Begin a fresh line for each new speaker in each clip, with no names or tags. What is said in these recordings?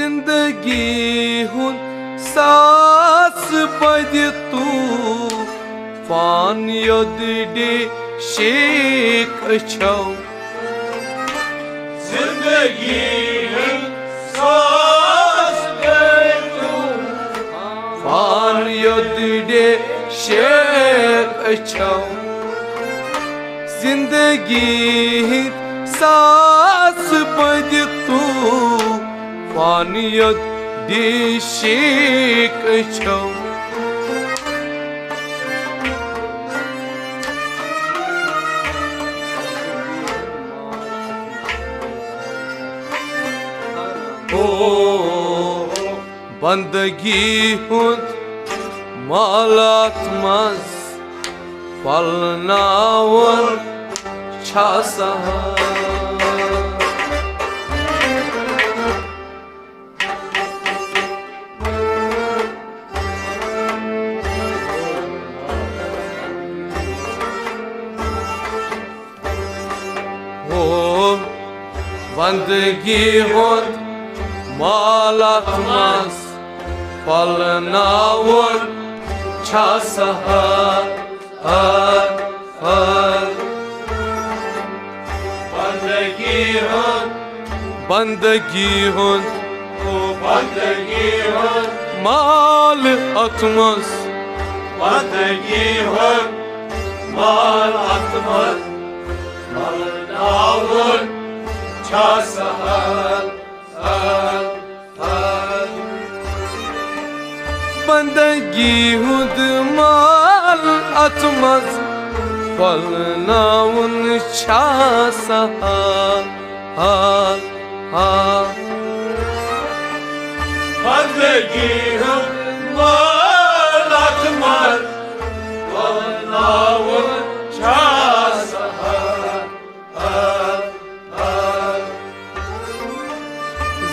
जिंदगी हुन सास बदि तूफान योदि शेख अछो
जिंदगी सास बदि
तूफान योदि शेख अछो जिंदगी सास बदि तूफान योदि शेख अछो बंदगी हुंद मालात मज फलनावन छा बंदगी हुंद मालात मज फलनावन छा बंदगी हुंद माल अतमस
बंदगी हुंद माल अतमस फलनावन छा
बंदगी हुंद माल अतमस फलनावन छा
बंदगी हुंद माल अतमस फलनावन छा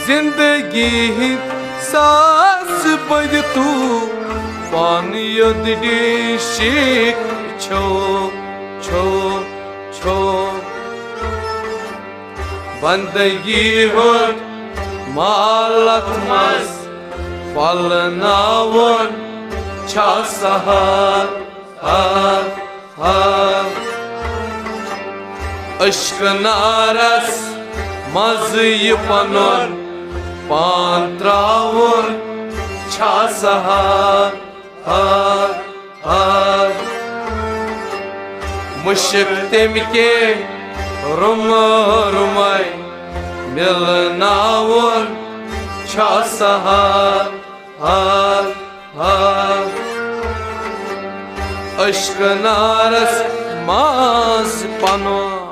जिंदगी सास बदि तूफान योदि शेख छो बंदगी हुंद मालत मज फलनावन छा अश्क नारस मज ये पनुन पान त्रावन छा मुश्क तम के रुम रुमय मिलनावन छा अश्क नारस मास पनुन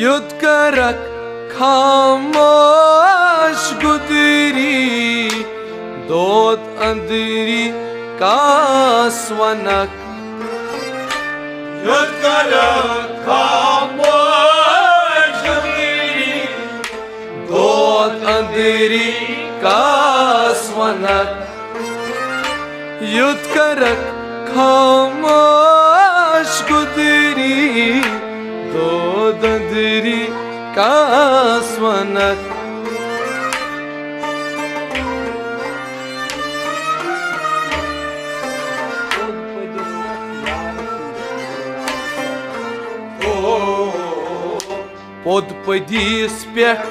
युद्ध करक खामोश गुदरी दोत अंदरी कासवनक
युद्ध करक खामोश गुदरी
दोत अंदरी कासवनक युद्ध करक खामोश गुदरी दो दंदरी कासवनक pod padis pet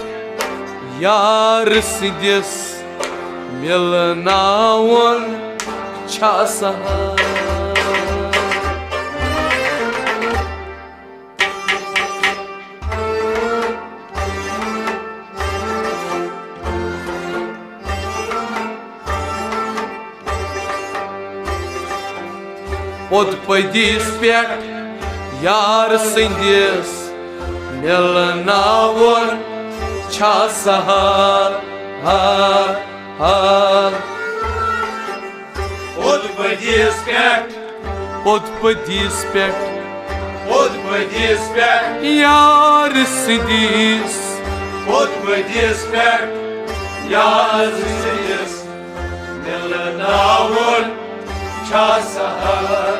yar sindis milnaun chasahar. Pod padis pet yar sindis milnaun chasahar.
Pod padis pet
yar sindis
pod padis pet yar sindis milnaun chasahar.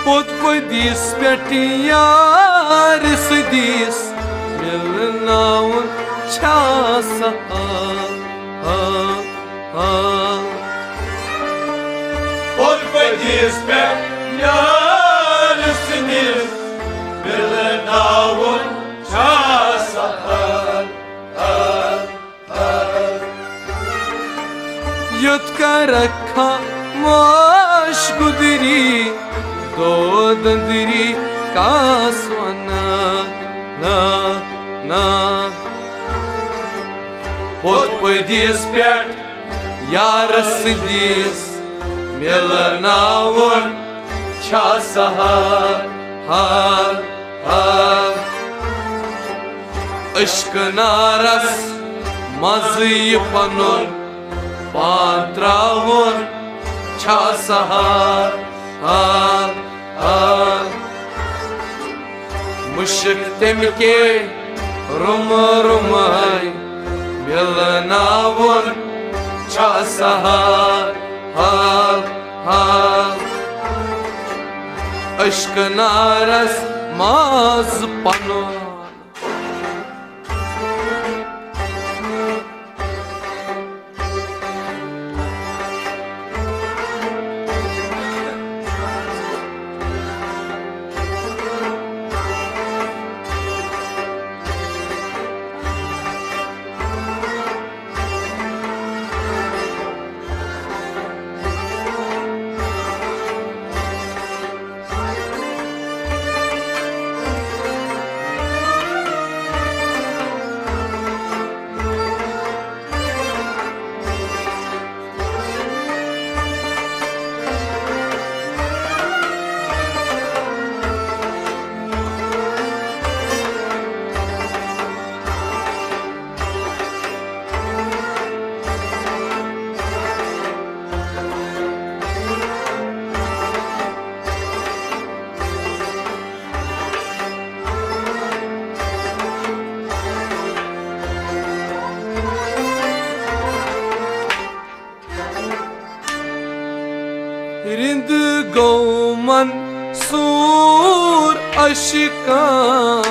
pod padis pet yar sindis milnaun chasahar.
Pod padis pet yar sindis milnaun chasahar.
Yot ka rakha mash gudri do dandri ka swana na na. Pod padis pet yar sindis milnaun chasahar. Ishq naras mazı panun Pantravun chasahar. Mushk temke rum rumay milnaun chasahar. Ishq naras maz panun Rind Gauman sur aşikan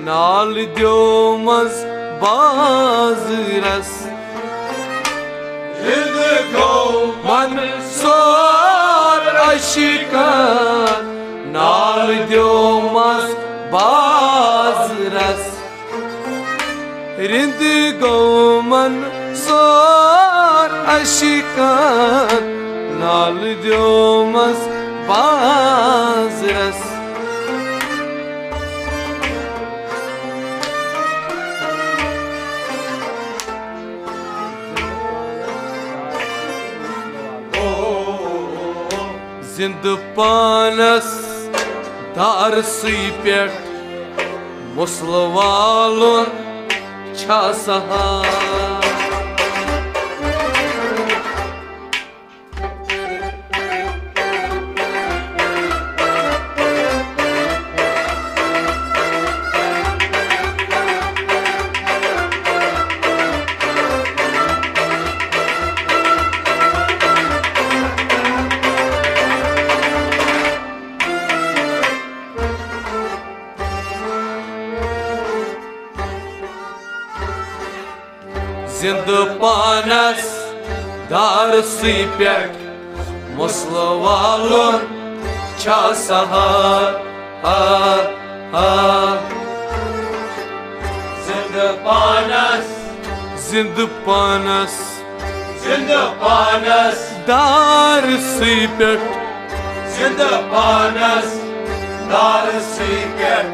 Nal diomaz bazras.
Rind Gauman
sur aşikan Nal diomaz bazras. Rind Gauman sur aşikan Nal diomaz bazras. Zindapanas darsi pet muslavalun chasahar. Zindapanas darsi pet muslavalun छा सहार
जिंद पानस
जिंद पानस
जिंद पानस
दार सी पेट
जिंद पानस दार सी पेट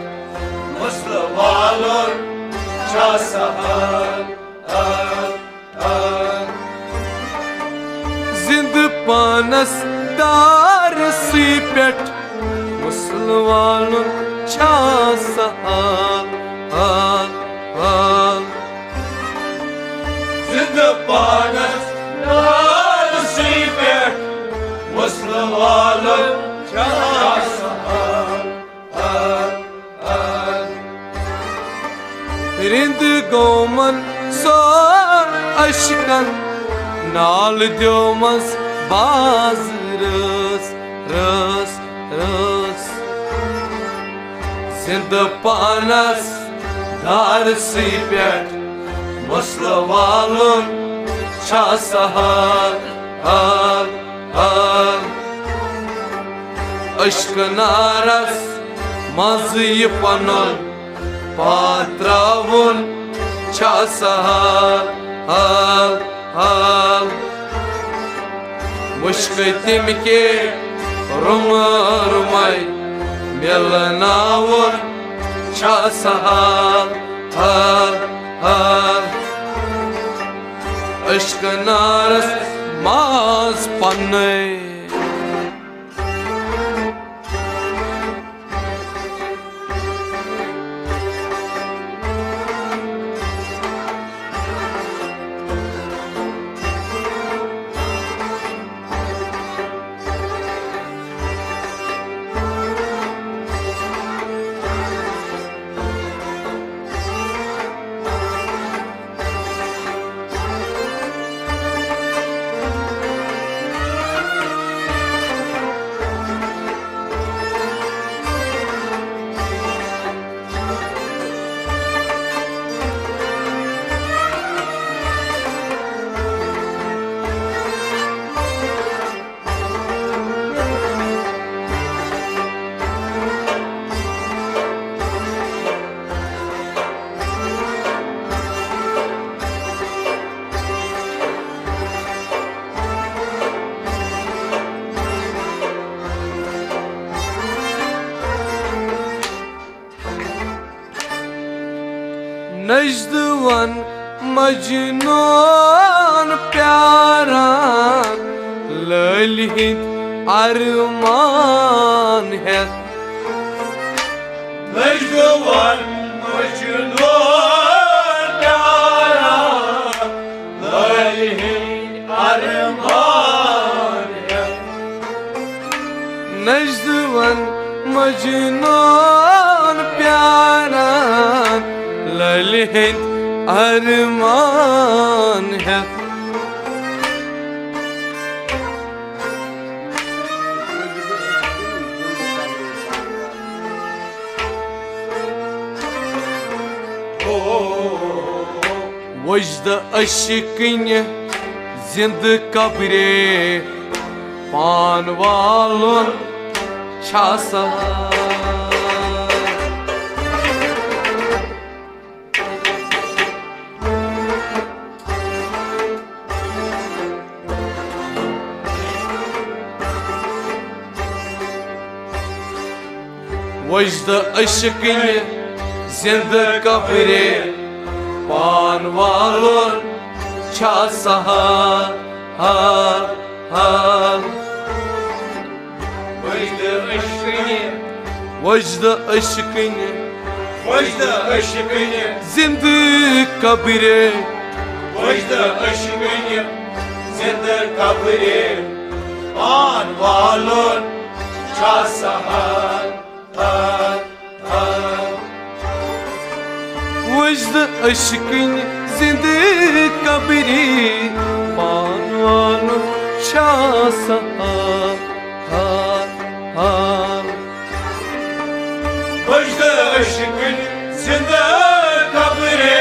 muscle वालों छा सहार
जिंद पानस दार सी पेट मुसलमानों छा सहार
जिंद पानस दार सी पेट muscle वालों छा सहार
रिंद गोमन सोर अशकन नाल द्योमस बाज रस रस रस जिंद पानस दार सी पेट मसल वालों छा सहार अश्क नारस मज ये पनन पात्रावन छा सहार मुश्क तिम के रुम रुमाई मिलनावन छा सहार अश्क नारस माज पन्ने नजदवन मजनून प्यारा ललित अरमान है
नजदवन मजनून प्यारा ललित अरमान है
नजदवन मजनून प्यारा ललित अरमान है वजद अशिकन जिंद कब्रे पान वालों छा सहार वजद अशकन जिंद कब्रे पान वालों छा सहार वजद अशकन जिंद कब्रे
वजद अशकन जिंद कब्रे पान वालों छा सहार
वजद अशकन जिंद कब्रे पान वालों छा सहार
वजद अशकन जिंद कब्रे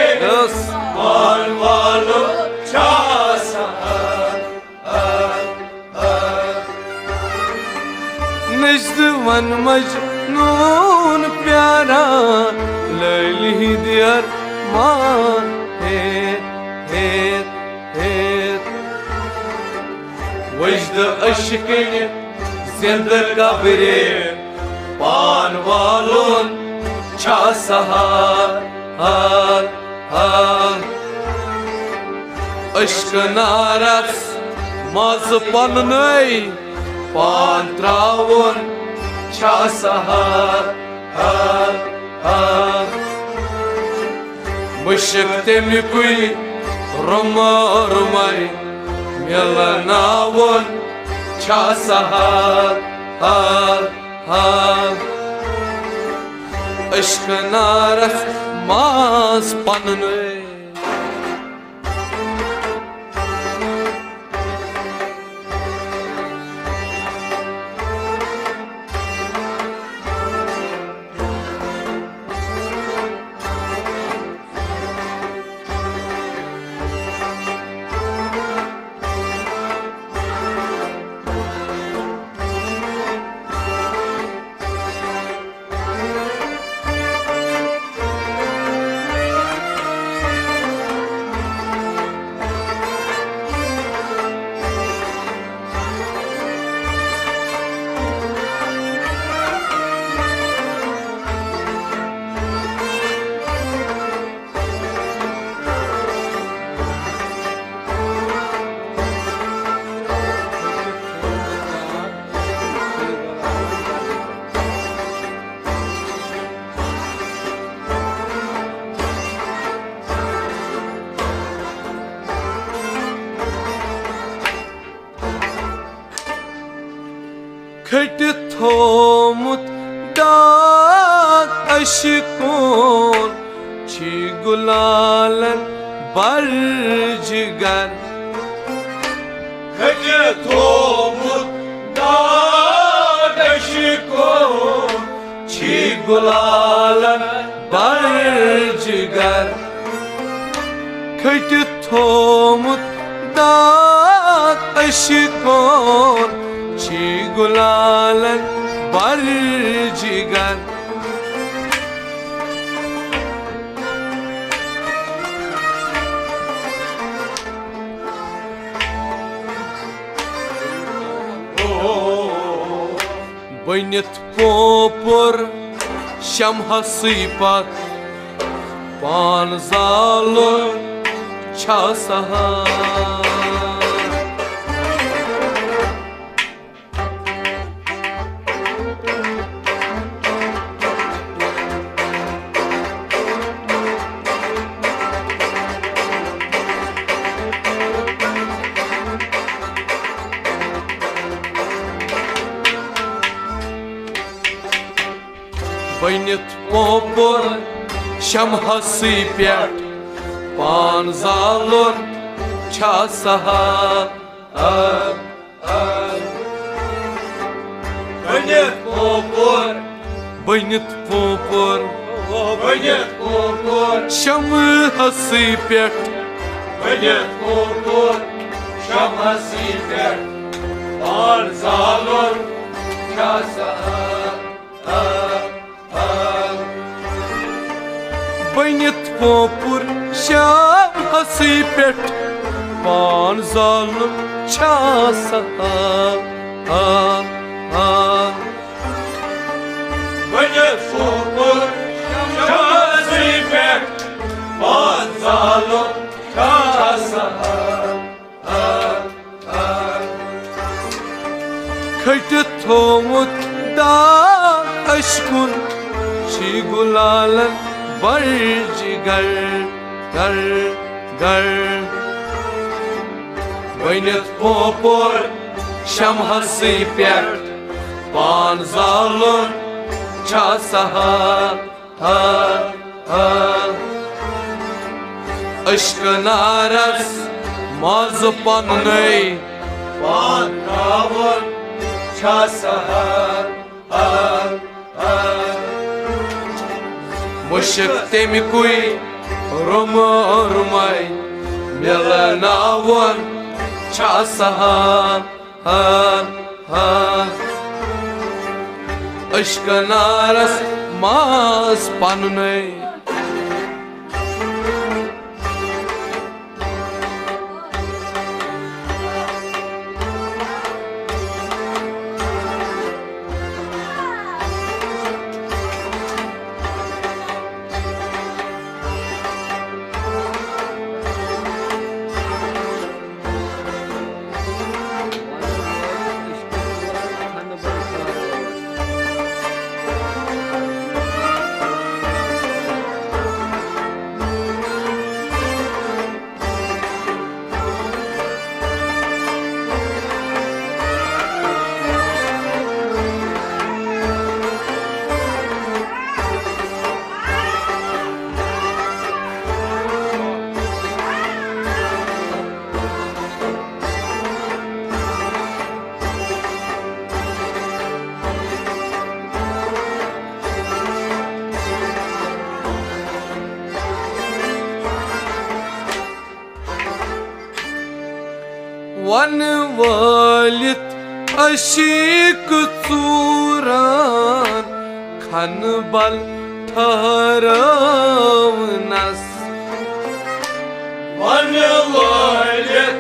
पान वालों छा सहार
नजद दुश्मन मजनून प्यारा लैली दियर मान हेत वजद अशकन जिंद कब्रे पान वालों छा सहार अश्क नारस मज पन्नई पान त्रावन छा सहार मुश्क तमिकुई रुमय मिलनावन छा सहार अश्क नारस मज पन्नई खट थोमुत दाग अशकोन छी गुलालन बरजगर
खट थोमुत दाग अशकोन
छी गुलालन बरजगर खट थोमुत दाग अशकोन छी गुलालन बरजगर बनित पोपुर शमह सिपत पान जालुन छा सहार बनित पोपुर शमह सिपत पान जालुन छा सहार
बनित पोपुर
शमह सिपत
बनित पोपुर शमह सिपत पान जालुन छा सहार
बनित पोपुर शमह सिपत पान जालुन छा सहार
बनित पोपुर शमह सिपत पान जालुन छा सहार
खट थोमुत दाग अशकुन छी गुलालन बरजगर गर गर बनित पोपुर शमह सिपत पान जालुन छा सहार अश्क नारस मज पन्नई
पान त्रावन छा सहार
मुश्क तमिकुई रुमय मिलनावन छा सहार अश्कनारस मास पन्ने वन वालित अशीक चूरान खन बल ठहरवनस
वन वालित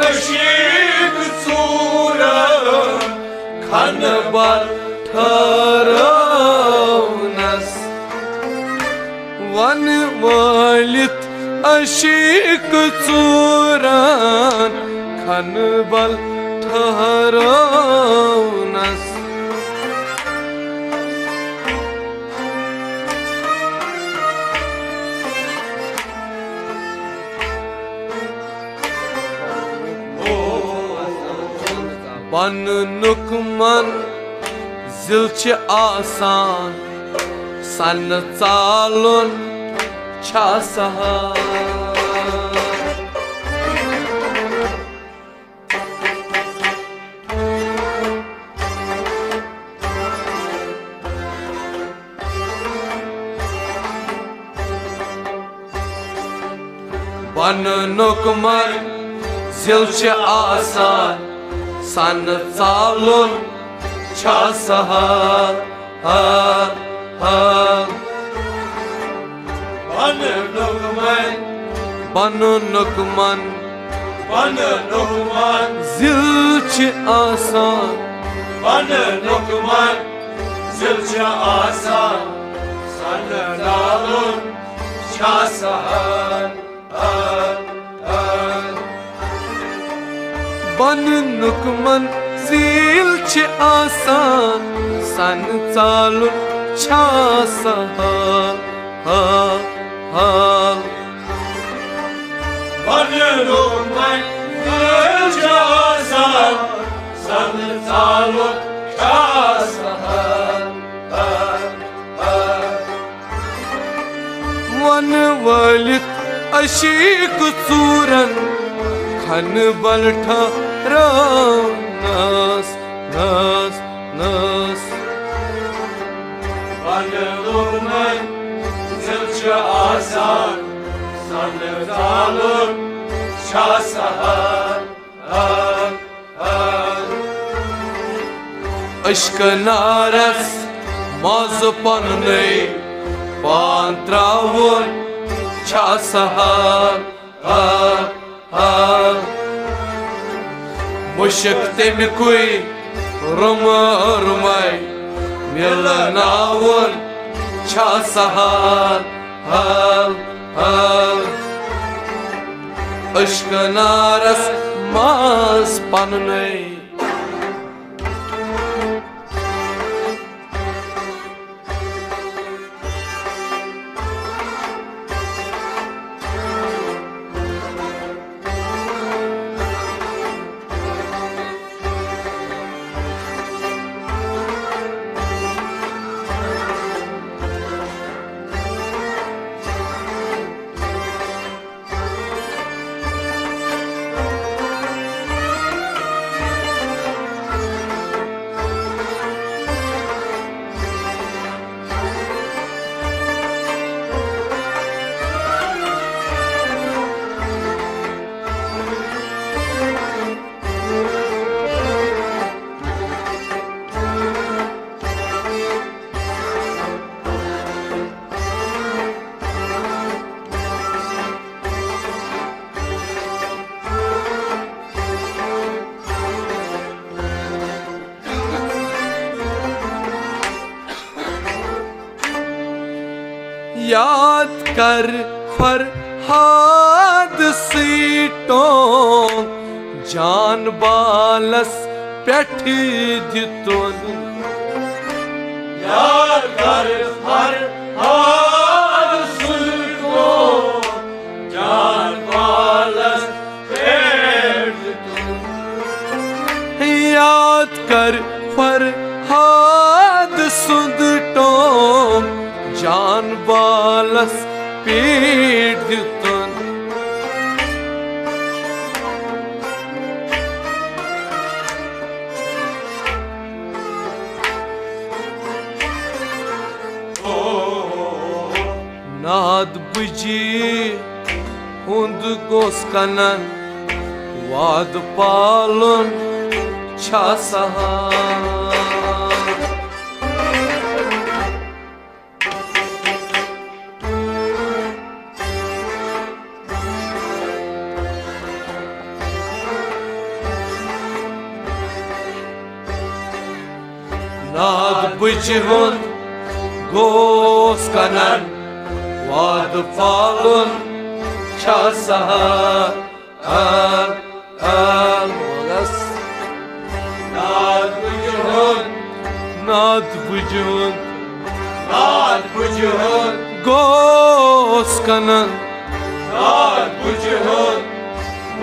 अशीक चूरान
खन बल ठहरवनस वन वालित अशीक चूरान खन बल ठहरवनस पन्नुक मन जिल छ आसान सन चालुन छ सहाल पन्नुक मन जिल छ आसान सन चालुन छ सहाल पन्नुक मन जिल छ आसान
पन्नुक मन जिल छ आसान सन चालुन छ सहाल
पन्नुक मन जिल छ आसान सन चालुन छ सहाल
पन्नुक मन जिल छ आसान सन चालुन छ सहाल
वन वालित अशीक चूरन खन बल ठहरवनस नस नस
पन्नुक मन जिल छ आसान सन चालुन छ सहाल
अश्कनारस मज पन्ने पान त्रावुन छ सहाल मुश्क तमिकुई रुमै मिलनावुन छ सहाल अश्कनारस मास पन्ने याद कर फरहाद सीटों जान बालस पेठ दितुन
याद कर फरहाद सीटों जान बालस पेठ दितुन
याद कर फरहाद सुदटों जान बालस पेट दितुन नाद बुझी हुंद गोस कनन वाद पालन छा सहान नाद बुझी हुंद गोस कनन वाद पालन छा सहान नाद बुझुन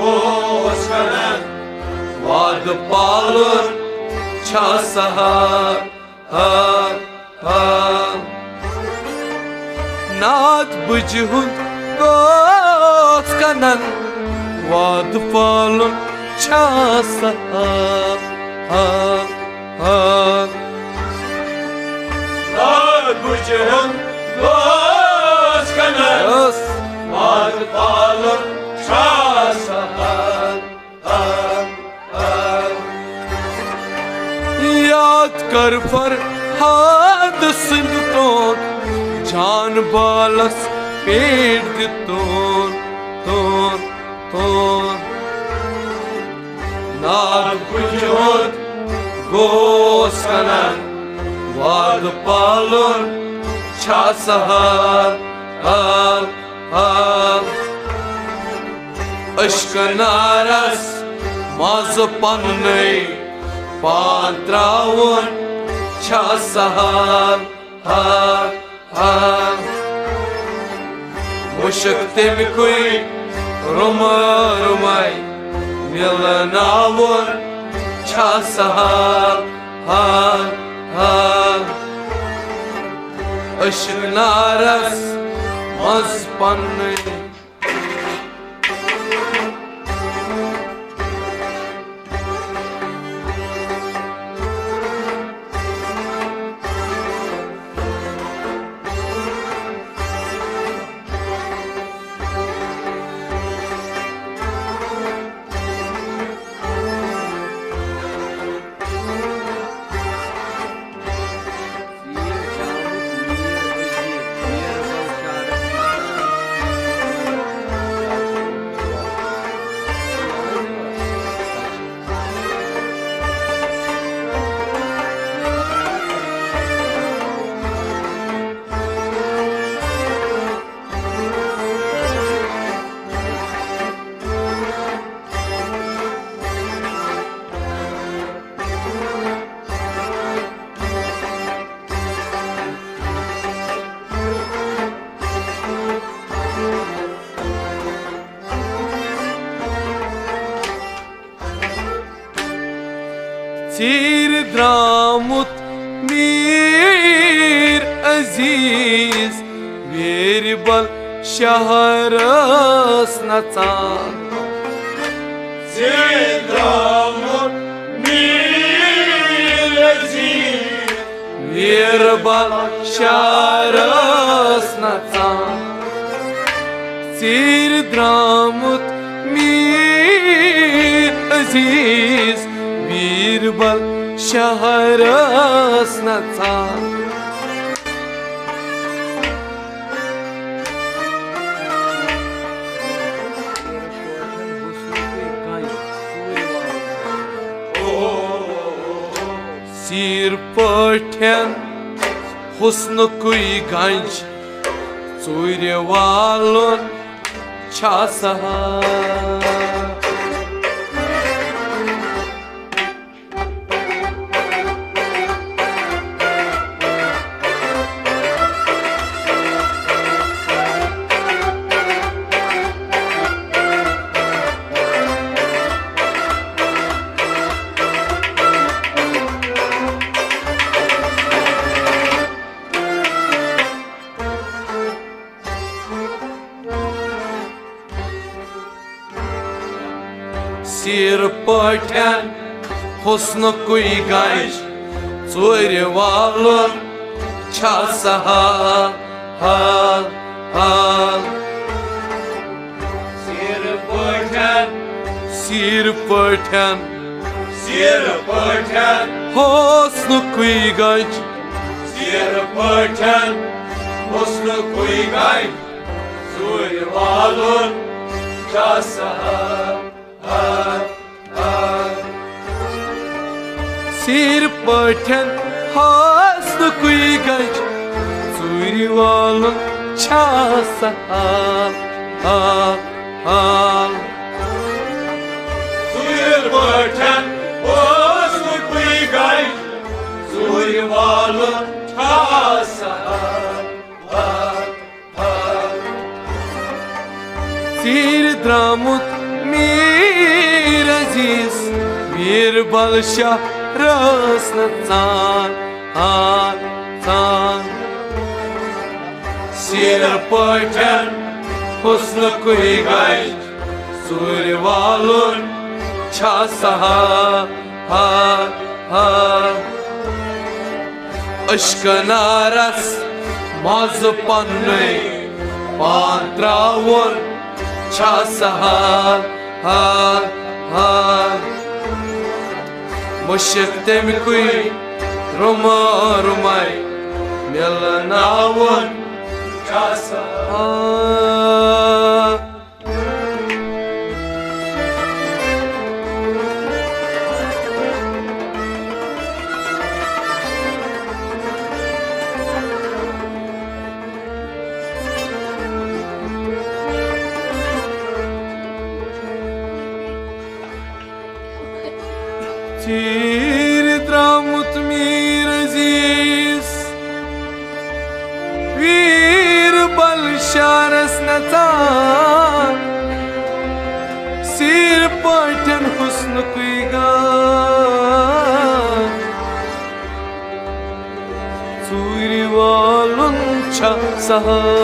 गोस कनन वाद पालन छा सहान नाद बुझुन गोस कनन वाद पालन छा सहान
नाद बुझुन गोस कनन वाद पालन छा सहान
याद कर फरहाद सिंधुतों जान बालस पेट दितुन नाद बुझुन गोस कनन वाद पालन छा सहान अश्क नारस माज पन्नै पान त्रावन छा सहान मुशक तमिकुई रुमाई मिलनावन छा सहान अश्क नारस माज पन्नै तीर द्रामुत मीर अजीज वीरबल शहरस नचान
तीर द्रामुत मीर अजीज
वीरबल शहरस नचान तीर द्रामुत मीर अजीज वीरबल शहरस नचान सीर पठन हुस्न कुई गंज ژوٗرِ والُن چھا سہل سیٖر پٲٹھٮ۪ن حُسنُکُے گنٛج ژوٗرِ والُن چھا سہل حال حال
Sir pöten,
سیٖر پٲٹھٮ۪ن
sir pöten,
حُسنُکُے گنٛج
sir pöten, husnu kuygay, sur valun, çasahar,
سیٖر پٲٹھٮ۪ن حُسنُکُے گنٛج ژوٗرِ والُن چھا سہل حال حال
Sir pöten, husnu kuygay, sur valun, çasahar,
ژیٖرِ درٛامُت Mir عزیٖز بیٖربل شاہ رٲس نہٕ ژان ژان
sir pöten, husnu kuygay, sur valun,
چھا سہل حال حال اشکنارس مازٕ پننُے پان ترٛاوُن چھا سہل حال حال مُشک تمہِ کُے رُمے مِلناوُن
çasahar.
ژیٖرِ درٛامُت میٖر عزیٖز بیٖربل شارس نژان سیٖر پٲٹھٮ۪ن حُسنُکُے گنٛج ژوٗرِ والُن چھا سہل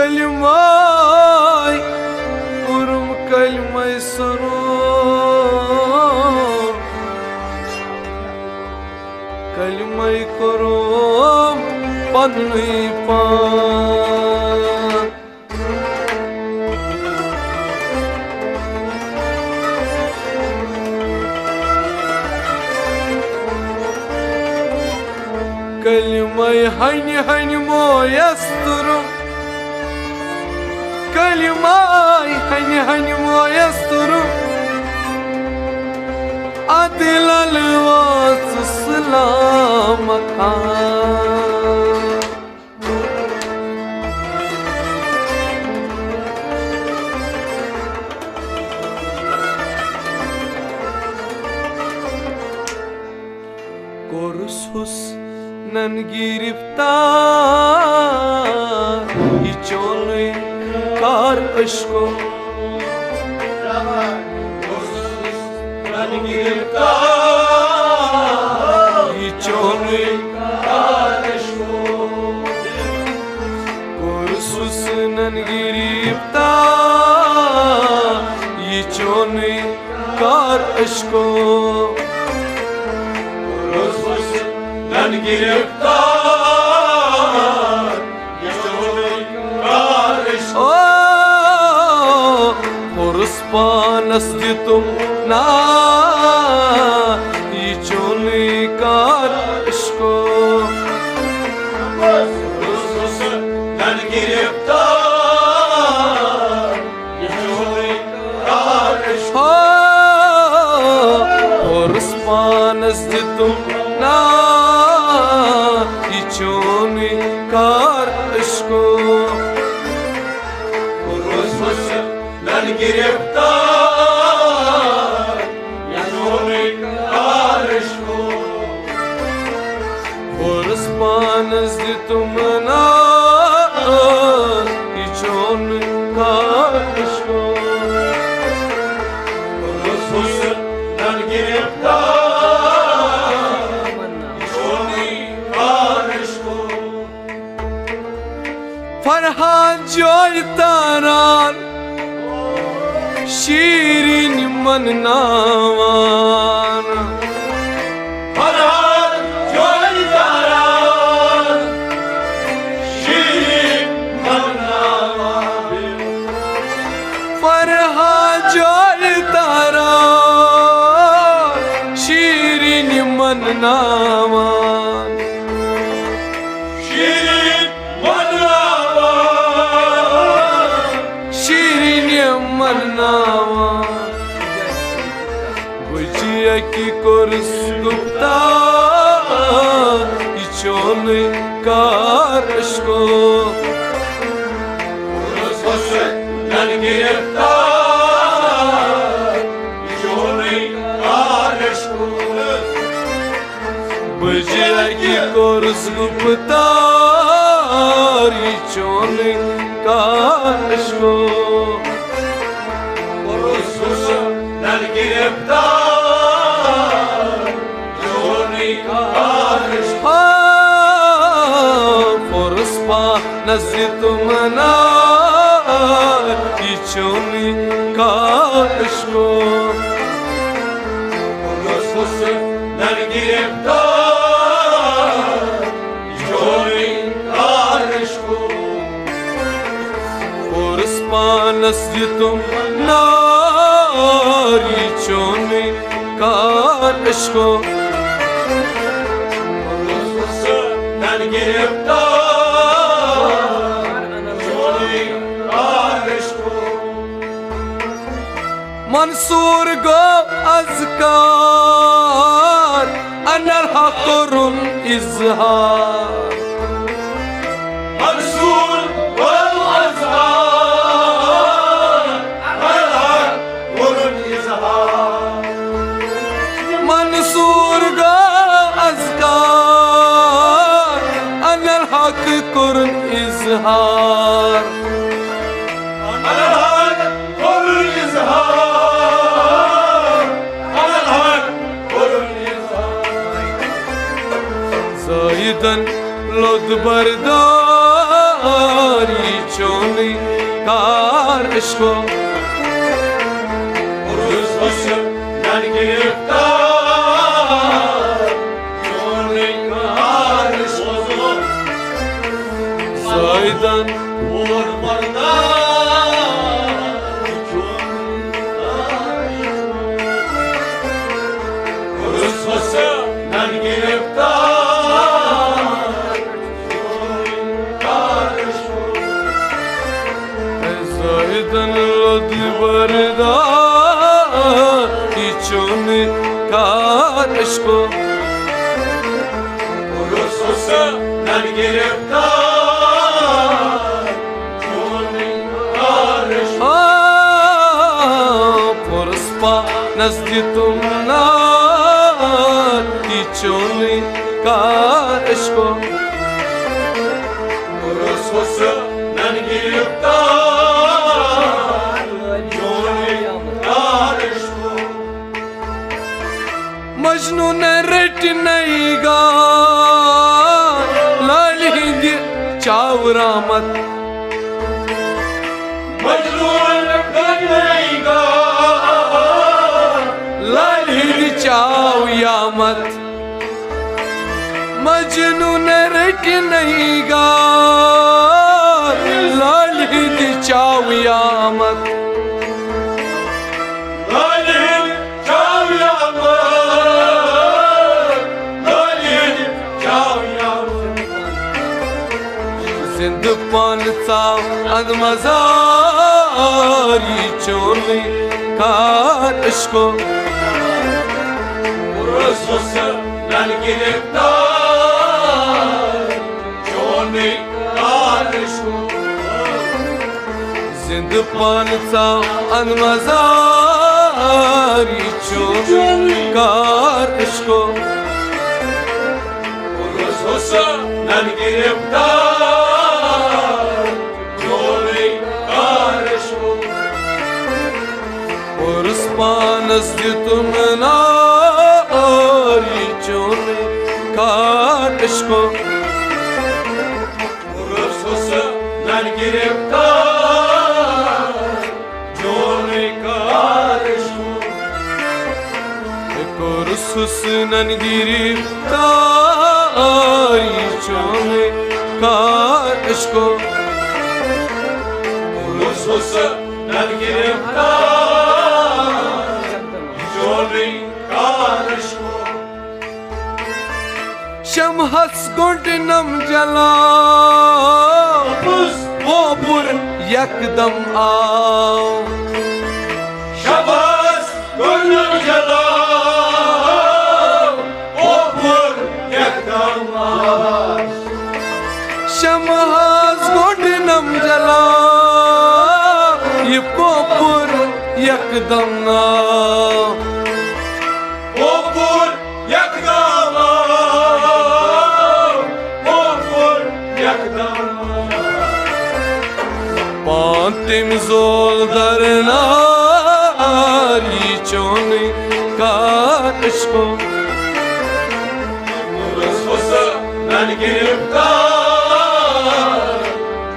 کلماے کوٚرُم کلمے سرور کلمے کوٚرُم پننُے پان کلمے ہنہِ ہنہِ مویستُرُم کلماے ہنہِ ہنہِ مویستُرُم ادلل واژ سلام خان کوٚرُس حُسنن گِرفتار یہِ چونٕے کار اشکو یہِ چونٕے کوٚرُس حُسنن گِرفتار یہِ چونٕے کار اشکو کوٚرُس پانس دِتُم نار पानस तुम ना चोन का इश्को
हुस्न नन गिरफ्तार चोनी का इश्को
फरहान जोय तारान शीरीन मन नावान
फरहान जोय तारान शीरीन मन नावान
फरहान जोय तारान शीरीन मन नावान
शीरीन मन नावान
शीरीन मन नावान बुझिया की कुर्स गुप्ता चोन कारश को
हुस्न नन गिरफ्तार चोनी का इश्को
बुझिया की कुर्स गुप्ता चोन कारश को
हुस्न नन गिरफ्तार चोनी का इश्को
पुरस्पा नज़ तुम ना चोनी कारश को
हुस्न नन गिरफ्तार चोनी का इश्को
पुरस्पा नज़ तुम ना चोनी कारश को
हुस्न नन गिरफ्तार चोनी का इश्को
मंसूर गो अज़कार अनल हक़रुम इज़हार
मंसूर वल अज़हार अलहक वरुन इज़हार
मंसूर गो अज़कार अनल हक़रुम इज़हार
अलहक वरुन इज़हार अलहक वरुन इज़हार
ज़ायदन लुद बरदारी चोनी कारश को
हुस्न नन गिरफ्तार चोनी का इश्को
ज़ायदन
और मर्दार हुस्न नन गिरफ्तार चोनी का इश्को
ज़ायदन लुद बरदारी चोनी कारश को
हुस्न नन गिरफ्तार चोनी का इश्को
पुरस्पा नज़ तुम ना चोनी कारश को
हुस्न नन गिरफ्तार चोनी का इश्को
मजनू ने रट नहीं गा लाल हिंद चावरामत
मजनून गंगेगा
लाल हिंद चावयामत मजनू ने रट नहीं गा लाल हिंद चावयामत
लालिन चावयामत लालिन चावयामत
जिंद पान चाव अदमजारी चोनी कारश को
हुस्न नन गिरफ्तार चोनी का इश्को
जिंद पान चाव अदमजारी चोनी कारश को
من گرفتار جونی کارشو
ورسپان ازدتم ناری چونی کارشکو
من گرفتار جونی کارشو
Kursusnan giriftari çone karışko
Kursusnan giriftar joni karışko
Şamhas gondinam jala Obur yakdam aav
Şabas gondinam jala
Şamhas gondinam jala Ye popur yakdam aav
Popur yakdam aav Popur yakdam
Pantim zoldarnari çone karışko
Ben giriftar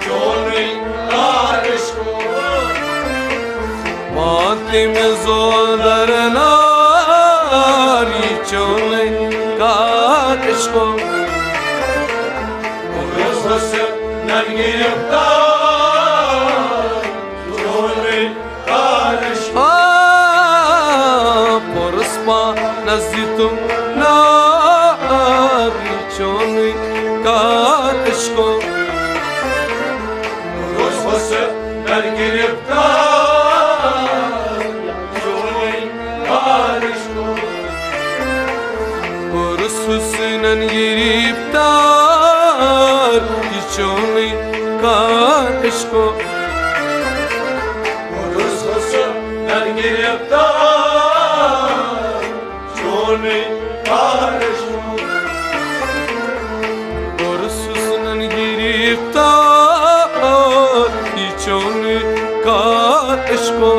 joni karışko
Pantim zoldarnari çone karışko
Ben giriftar joni karışko
Porospa nazitum nari çone karışko
Ben giriftar joni karışko
Porosnan giriftar çone karışko
Ben giriftar joni karışko
Porosnan giriftar çone karışko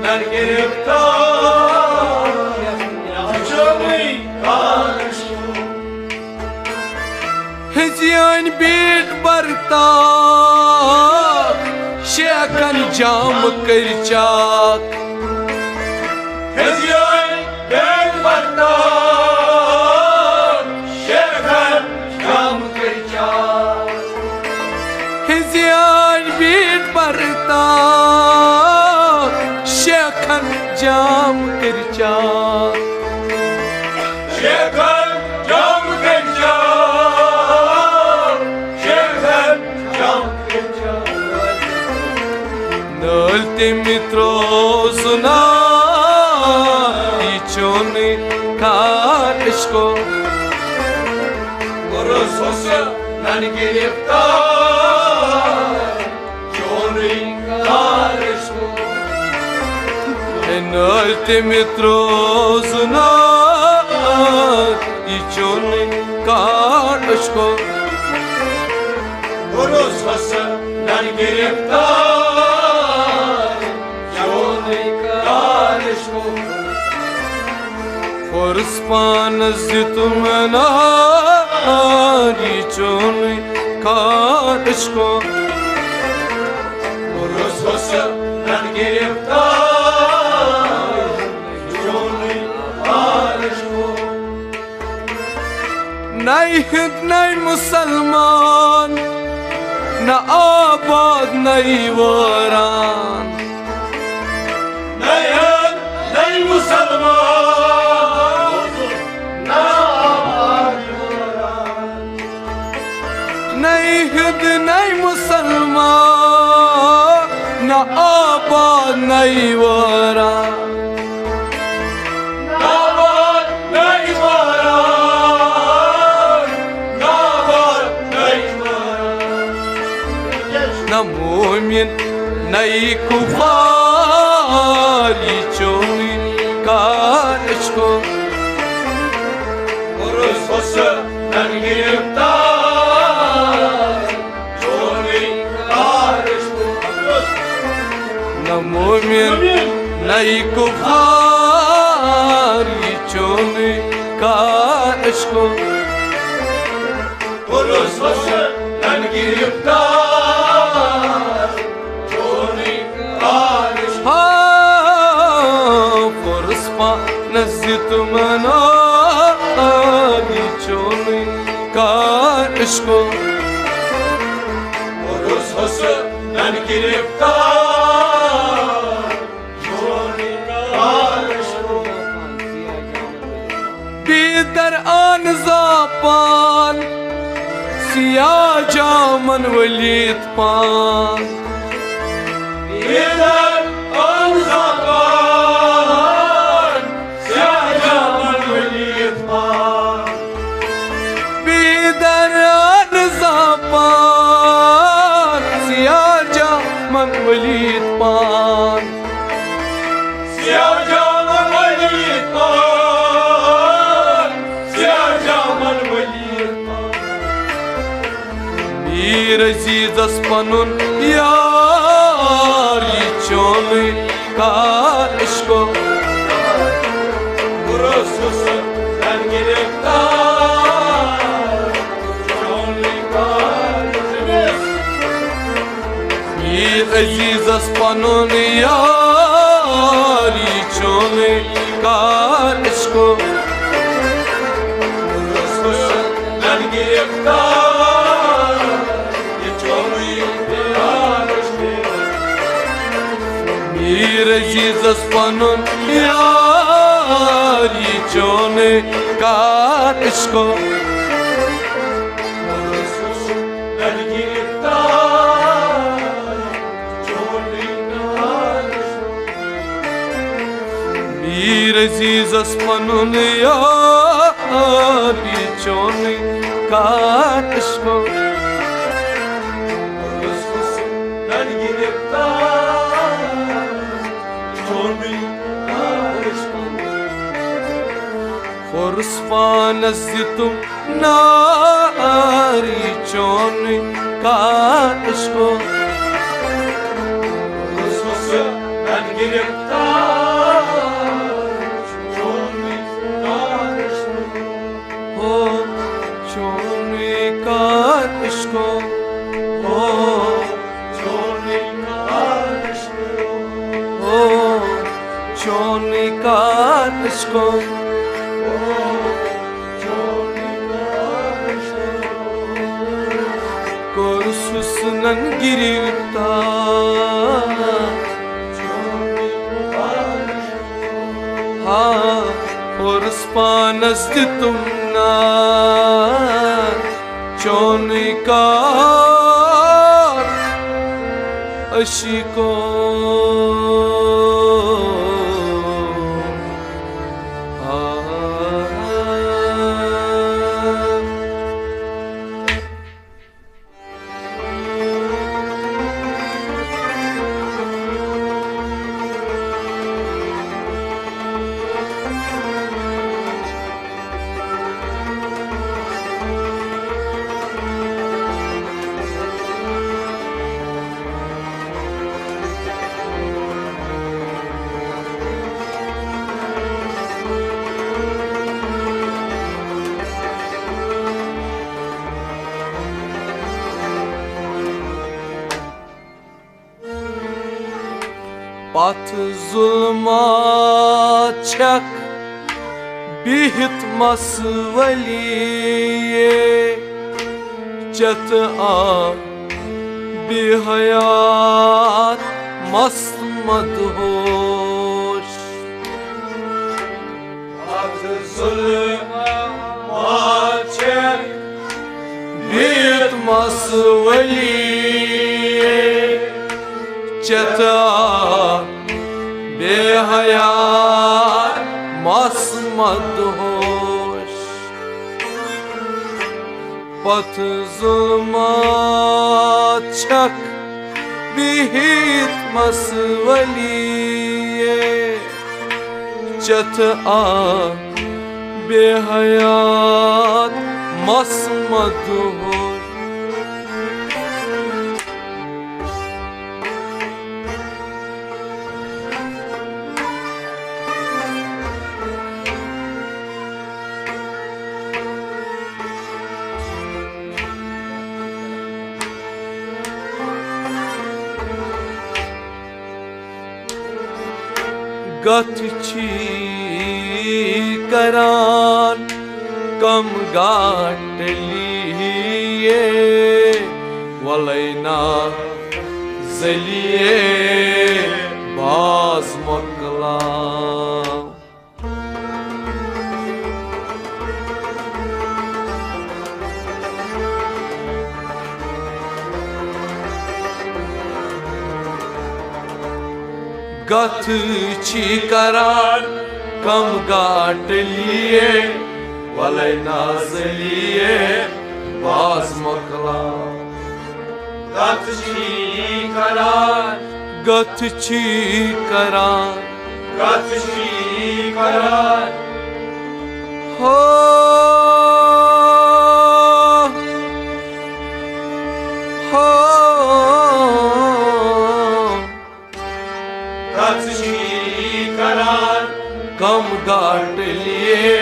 Ben giriftar joni karışko
Hezyan bir barta Şekan cam kırçak
Hezyan ben bardan şefen cam kırçak
Hezyan bir barta Şekan cam kırçak
şefen cam kırçak şefen cam kırçak
Nölte mitrosuna İçoni karışko
Ben giriftar joni karışko
Nölte mitrosuna İçoni karışko
Ben giriftar joni karışko
Forspan zitum nari çoni karışko
Ben giriftar joni karışko
Nay Hind nay Musalman Na abad nay varan
Nayan nay Musalman
Nay Hind nay Musalman Na abad nay varan
Nabar nay varan Nabar nay varan
Na mumin nay kufari çoni karışko मोमिन नहीं कुफार ये चोने का इश्क
पुरुष हुस्न गिरफ्तार चोने का इश्क
पुरुष पा नज़्ज़त मना ये चोने का इश्क
पुरुष हुस्न गिरफ्तार चोने का इश्क
बेदर आन ज़ापान सिया जामन वलीद पान
बेदर आन ज़ापान सिया जामन वलीद पान
बेदर आन ज़ापान सिया जामन वलीद पान
सिया जामन वलीद पान सिया जामन वलीद पान
मीर अजीज़स पनुन यार ये चोने का इश्क
पुरुष हुस्न गिरफ्तार चोने का इश्क
मीर अजीज़स पनुन यार ये चोने का इश्क
पुरुष हुस्न गिरफ्तार ये चोने का इश्क
मीर अजीज़स पनुन यार ये चोने का इश्क
पुरुष हुस्न गिरफ्तार चोने का इश्क
मीर अजीज़स पनुन यार ये चोने का इश्क
पुरुष हुस्न गिरफ्तार चोने का इश्क
फुर्स नज़्ज़तुम नारी चोने का इश्क
पुरुष हुस्न गिरफ्तार चोने का इश्क
हो चोने का इश्क हो
चोने का इश्क
हो चोने का इश्क
चोने का इश्क
कुर्स हुस्नन गिरफ्तार
चोने का इश्क
हाँ फुर्स नज़्ज़तुम नार चोने का इश्क पथ जुल्मा छक बिहित मसवलिए चत आ बेहयात मस्त मदहोश
आज जुल्म छक
बिहित मसवलिए चत आ बेहयात मस्त मदहोश पथ जुल्मा छक बिहित मसवलिए चत आ बेहयात मस्त मदहोश कथ छी करान कम गाटलिए वलैना जलिए बाज मकला गथ छी करान कम गाटलिए वलैना जलिए बाज मकला
गथ छी करान
गथ छी करान
गथ छी करान
हो हो
गथ छी करान
कम गाटलिए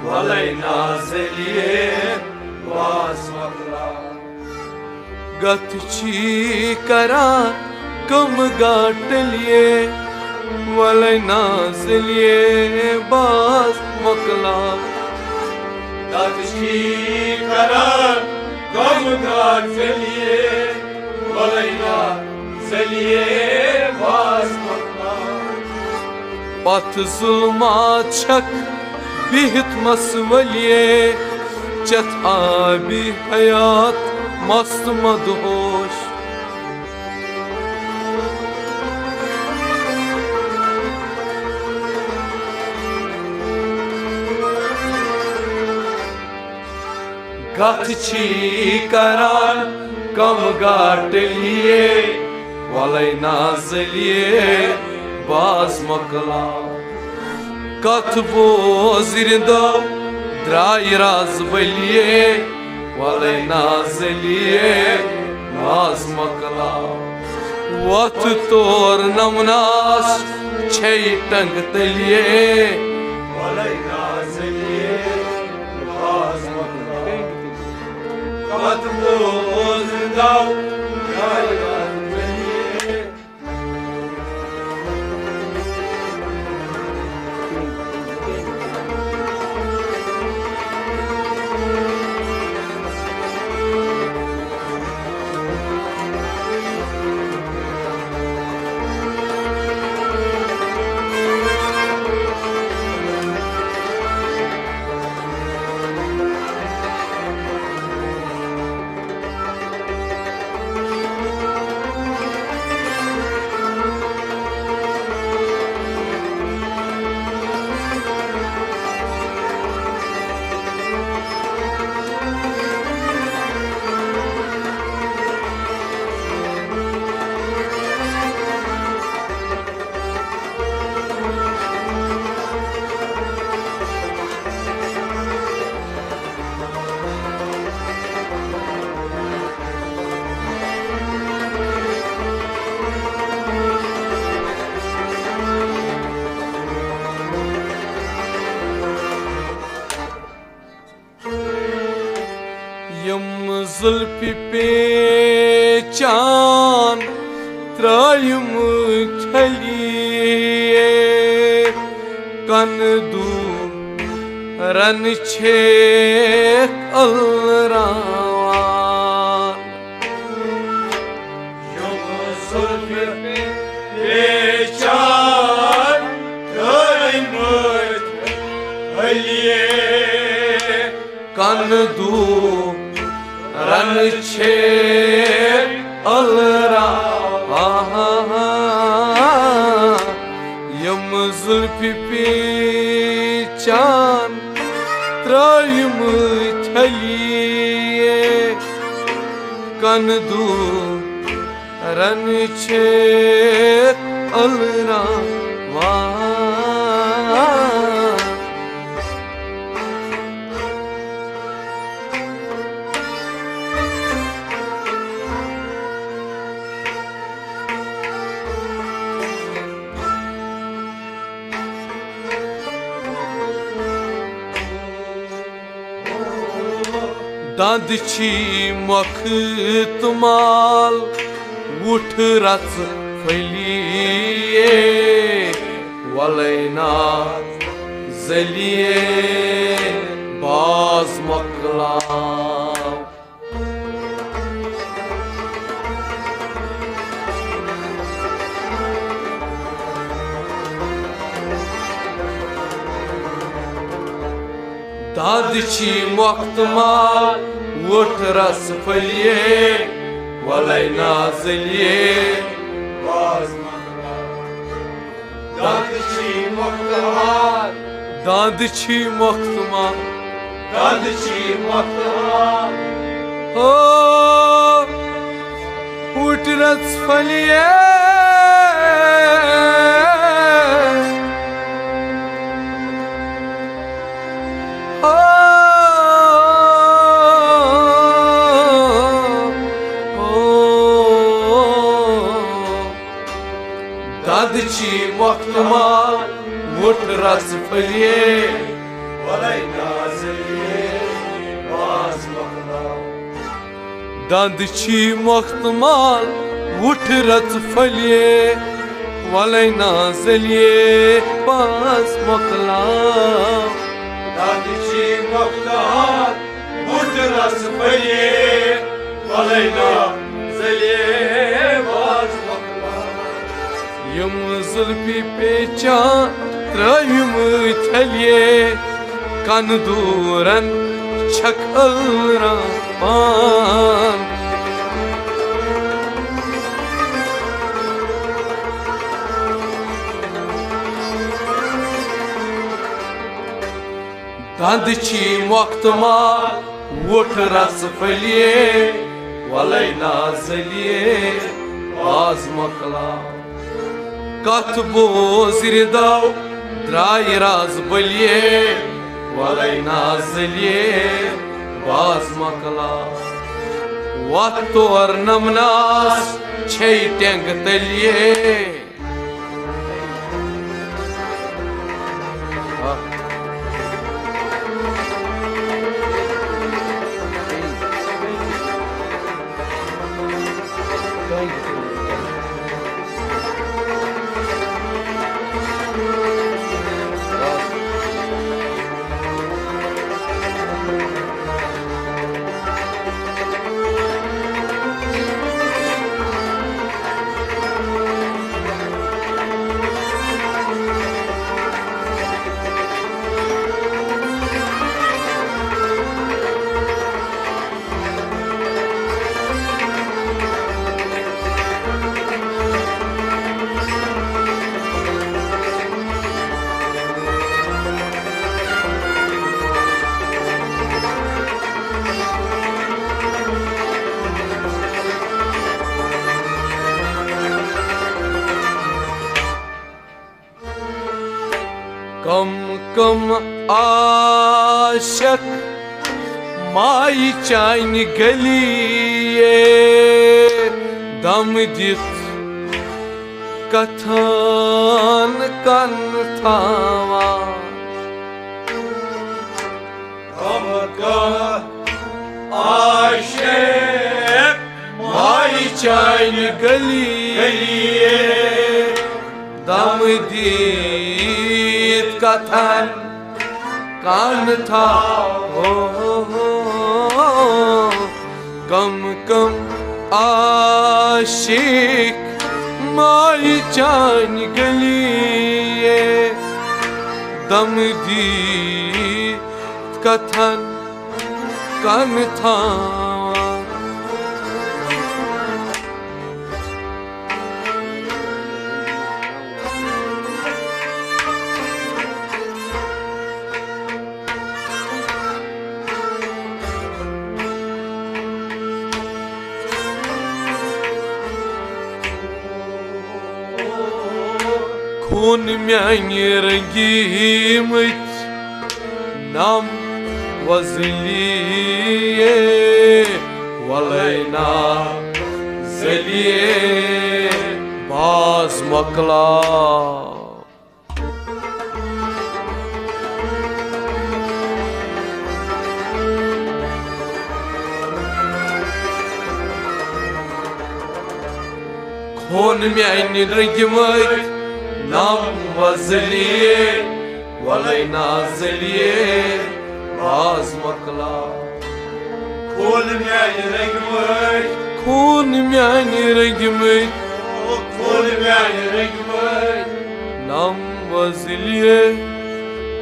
वलैना जलिए बाज मकला गथ छी करान कम गाटलिए वलैना जलिए बाज मकला
गथ छी करान कम गाटलिए वलैना जलिए बाज मकला
पथ जुल्मा छक बिहित मसवलिए चत आबी हयात मस्त मदहोश गथ छी करान कम गाटलिए वलैना जलिए बाज मकला कथ बोजिरदो द्राय राज बलिए वलैना जलिए बाज मकला वथ तोर नमनास छै टंग तलिए
वलैना जलिए बाज मकला कथ बोजिरदो द्राय राज बलिए
यम जुल्फि पेचान त्रायुम छलिए कन दू रन छे अलरावान
यम जुल्फि पेचान त्रायुम छलिए
कन दू रन छे अलरा यम जुल्फि पेचान त्रायुम छलिए कन दू रन छे अलरा दाद छी मख तुमाल उठ रच फैलिए वलैना जलिए बाज मकलाव दादची मोख्तमाल वोट रस फलिए वलैना जलिए
बाज मकलाव दादची मोख्तमाल
दादची मोख्तमाल
दादची मोख्तमाल
ओ वोट रस फलिए दादची मोख्तमाल वोट रस फलिए
वलैना जलिए बाज मकलाव
दादची मोख्तमाल वोट रस फलिए वलैना जलिए बाज मकलाव
दादची मोख्तमाल वोट रस फलिए वलैना जलिए बाज मकलाव
यम जुल्फी पेचान त्रयम थलिए कन दूरन छकल रामान दादची मोख्तमाल वोट रस फलिए वलैना जलिए बाज मकलाव कथ बोजिरदाव द्राय राज बलिए वलैना जलिए बाज मकलाव वत्तोर नमनास छे टेंग तलिए कम कम आशक माई चाइन गलिए दम दित कथन कन थावा
हम का आशिक
माई चाइन गलिए दम दित कथन कान था कम कम आशिक माई चान गलिए दम दी कथन कान था खून म्यानी रंगीमत नाम वजलिए वलैना जलिए बाज मकलाव खून म्यानी रंगीमत نم وزلیه ولی نازلیه باز مقلا
كل يعني رقمك
كون يعني رقمك
كل يعني رقمك
نم وزلیه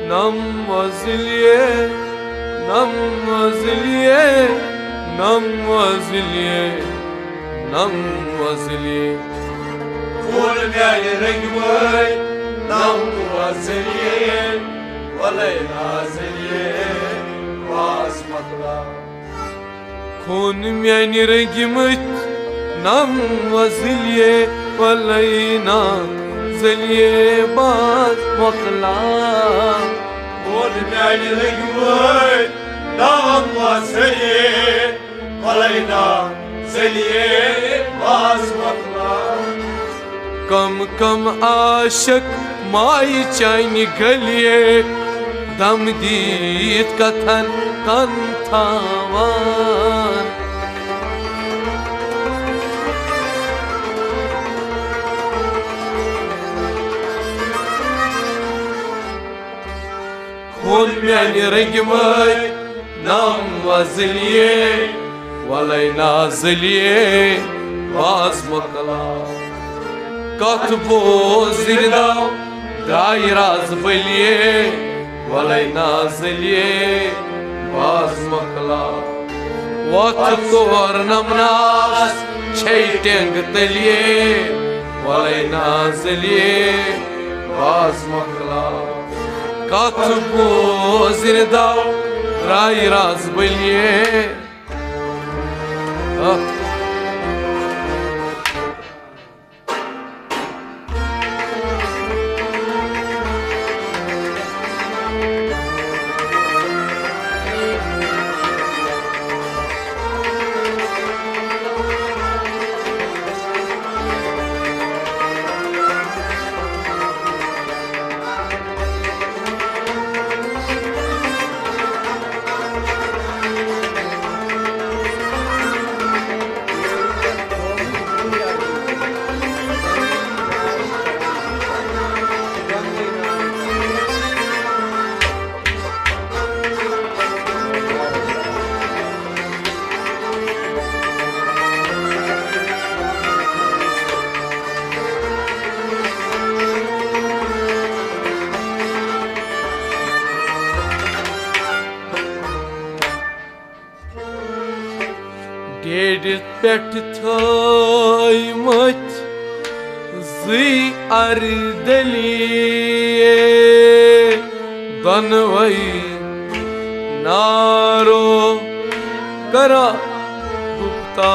نم وزلیه نم وزلیه نم وزلیه نم وزلیه
كل يعني رقمك نم وزليه ولا نازليه باز مطلع
كون يعني رقمت نم وزلیه ولی نازلیه باز مقلا
كل يعني رقمك نم وزليه ولا نازليه باز مطلع
कम कम आशक माई चाइनी गलिए दम दीत कथन कंथावान खून म्यानी रंगमय नाम वजलिए वलै नाजलिए बाज मकला कतबो जिरदाव दायराज बलिए वलै नाजलिए बाज मकला वत तोर नमनास छैटेंग तलिए वलै नाजलिए बाज मकला कतबो जिरदाव दायराज बलिए डेढ़ पेट थोइमत जी अर्दलिए दनवई नारो करा गुप्ता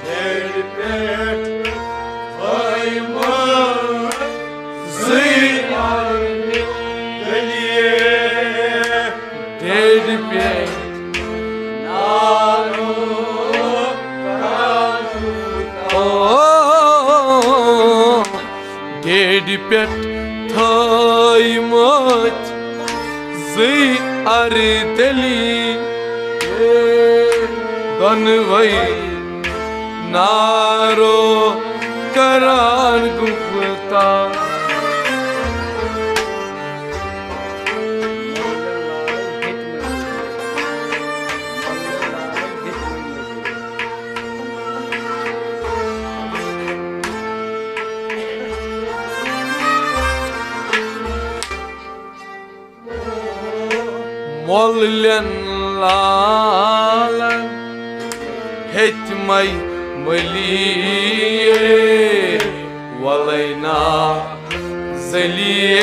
डेढ़ पेट थोइमत जी अर्दलिए
डेढ़ पेट डेढ़ पेट थोइमत जी अर्दली दनवई नारो करान Gupta Mollen lalan hetmay maliye walayna zaliye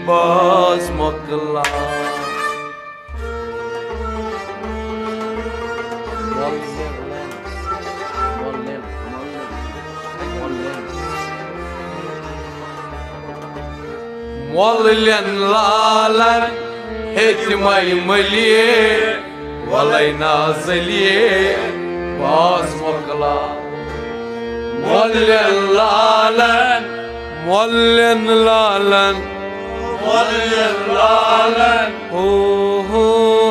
baz makla Mollen lalan hetmay maliye walayna zaliye baz makla Mollen lalan Mollen lalan
Mollen lalan
oh, oh, oh.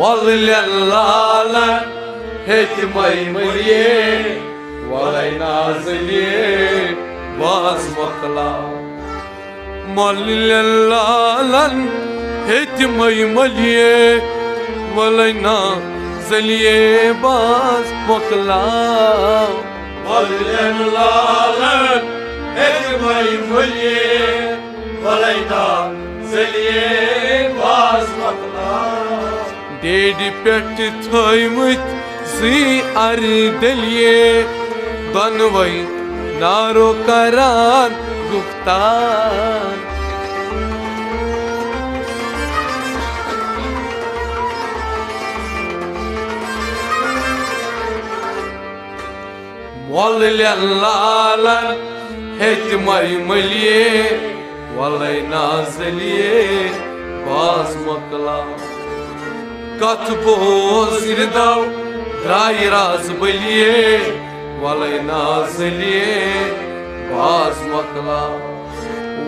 mollen lalan hetmay maliye walay nazliye baz makla mollen lalan hetmay maliye walay nazliye baz makla
mollen lalan hetmay maliye walay nazliye baz makla
Dedi pet thoymut zi ardeliye banvay naro karan guftan mollen lalan hetmay maliye walay nazliye baz makla Katbo zirdav drai raz baliye walay nazliye baz makla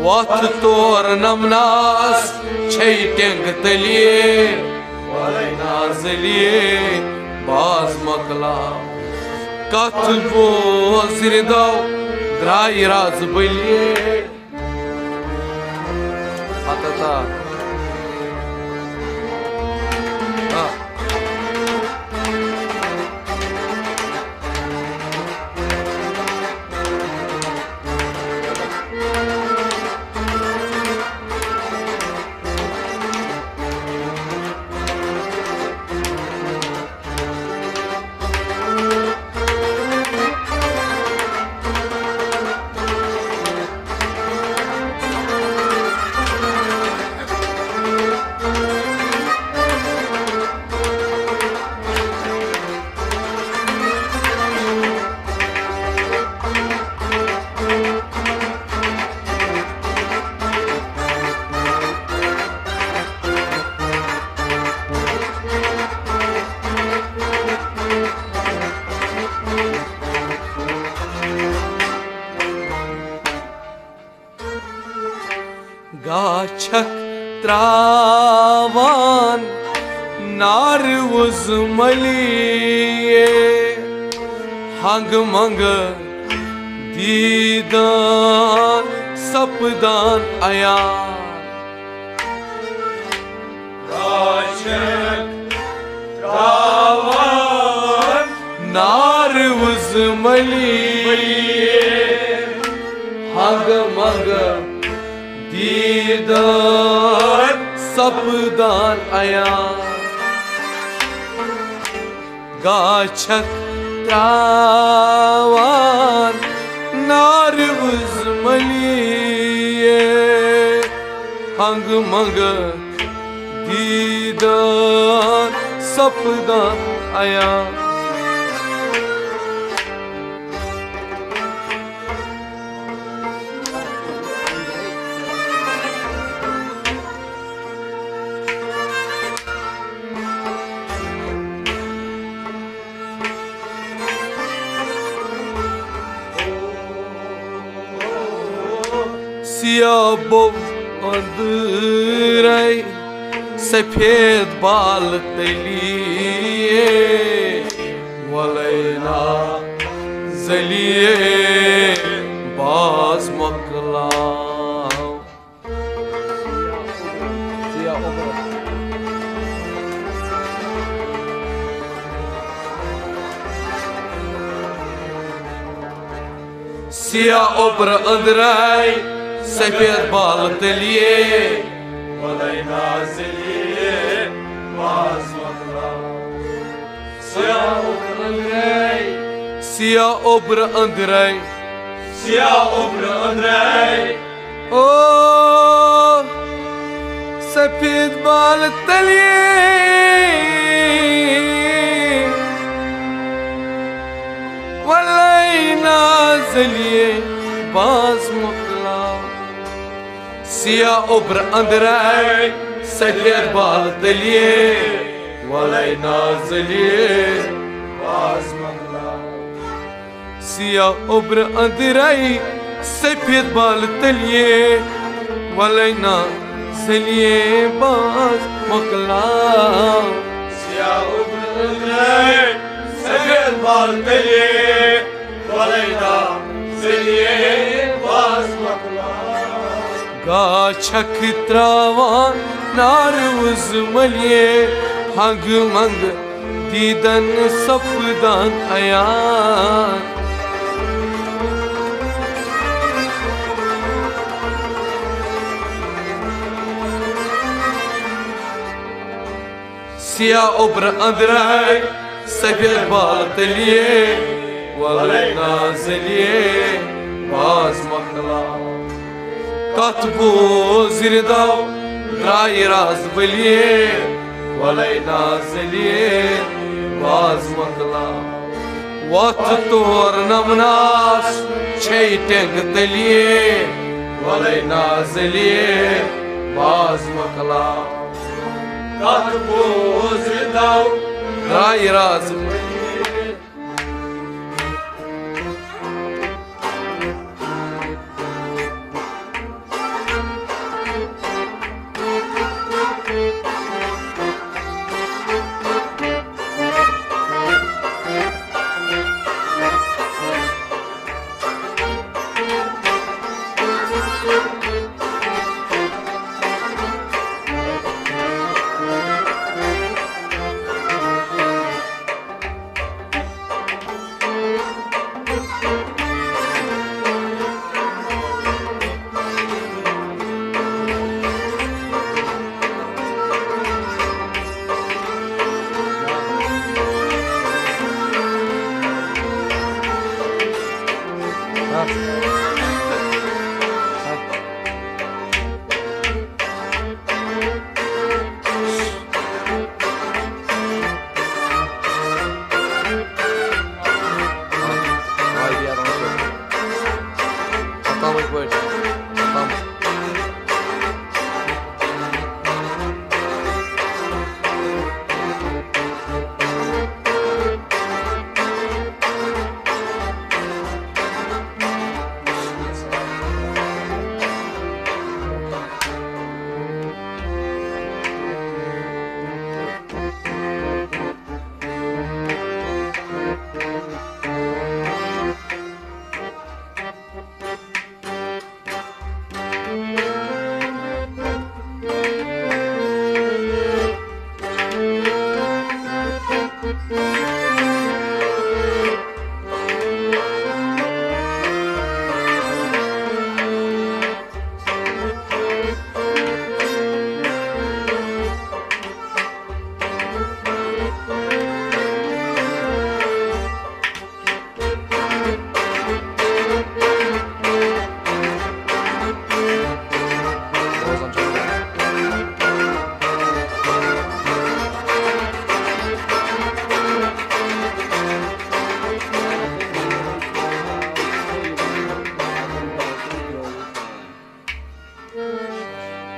wat tor namnas chayteng taliye walay nazliye baz makla Katbo zirdav drai raz baliye atata Gachak travan nar uzmaliye hang mang didan sapdan ayan
Gachak travan
nar uzmaliye hang mang Didar sapdan ayan Gachak travan nar uzmaliye hang mang didar sapdan ayan Siyah अंदर सफेद बाल तलिए वलैना जलिए बाज मकला सिया उब्र अंदराई सफेद बाल तलिए
वलैना जलिए बाज मकला
सिया उब्र अंदराई ओ सफेद बाल तलिए वलैना जलिए बाज मकला सिया उब्र अंदराई सफेद बाल तलिए वलैना जलिए
बाज मकला
सिया उब्र अंदराई सफेद बाल तलिए वलैना जलिए बाज मकला
Siyah ömrüne sefil bal teliye Valayda zeliye basmakla
Gaçak travan narvuz maliye Hang mang didan sapdan ayan Siyah obra andray sefil bal teliye Valayda zeliye basmakla Katbu zirdav Rai raz baliye Walay nazliye Baz makla Wat tor namnas Çeyteng teliye Walay nazliye Baz makla
Katbu zirdav
Rai raz baliye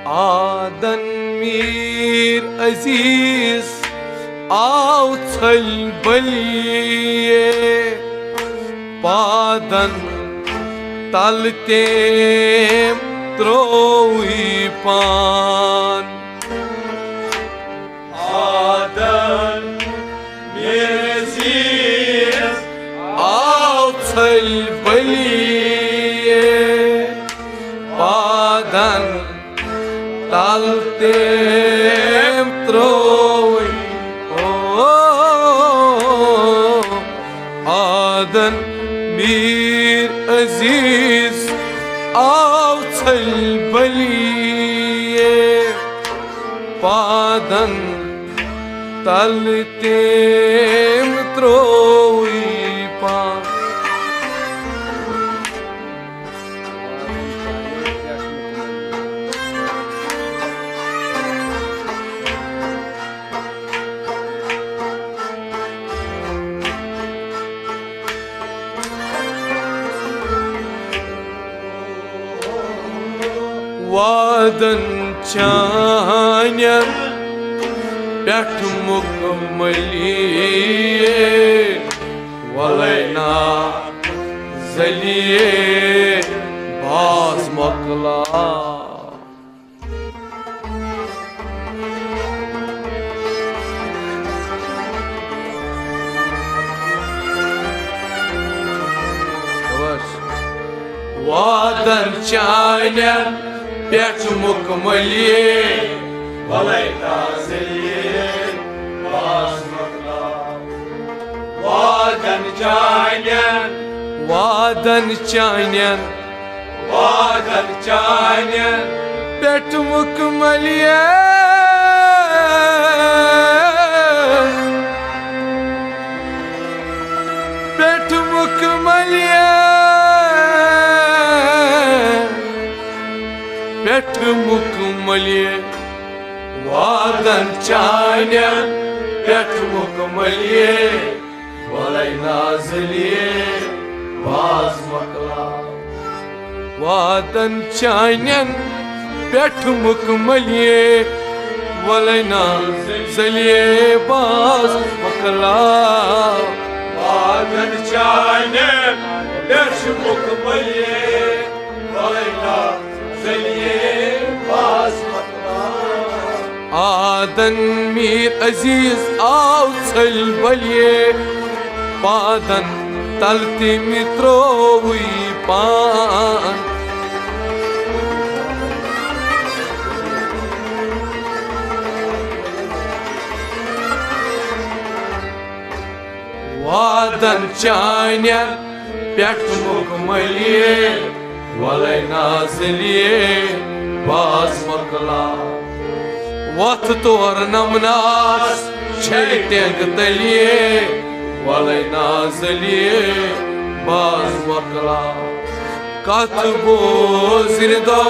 Adan mir aziz Autsal baliye Padan taltem Troi pan
Adan mir aziz
Autsal baliye Padan taltem troi Adan mir aziz Autsal baliye Padan taltem troi pan Vadan çanyan Pet mukmaliye Valayna zeliye Baz makla चान्यन पेट मुकमलिए
वलै नाज़िलिए बाज़ मक़लाम वादन चान्यन
पेट मुकमलिए पेट मुकमलिए पेट मुकमलिए वादन चान्यन पेट मुकमलिए वलै नाज़िलिए बाज़ मक़लाम वादन चान्यन पेट मुकमलिए वलै नाज़िलिए बाज़ मक़लाम
वादन चान्यन पेट मुकमलिए वलै नाज़िलिए बाज़ मक़लाम
आदन मीर अजीज आव छल बलिए पादन तलती मित्रो हुई पान वादन चान्यन पेट मुकमलिए वलै नाज़िलिए बाज़ मक़लाम वथ तोर नमनास टेंग तलिए वलै नाज़िलिए बाज़ मक़लाम कथ बोज़िर दो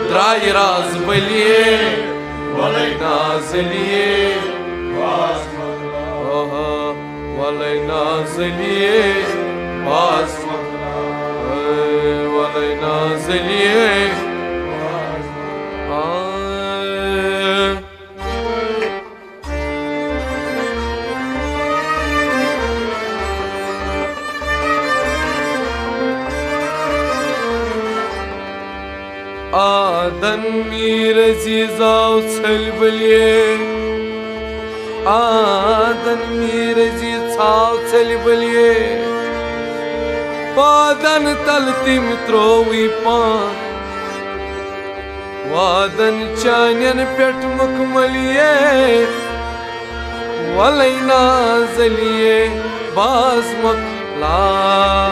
द्राय राज बलिए वलै नाज़िलिए
बाज़ मक़लाम
वलै नाज़िलिए बाज़ वलै नाज़िलिए आदन मीर अजीज़ाव छल बलिए आदन मीर अजीज़ाव छल बलिए पादन तलती मित्रोवी पान वादन चान्यन पेट मुकमलिए वलै नाज़िलिए बाज़ मक़लाम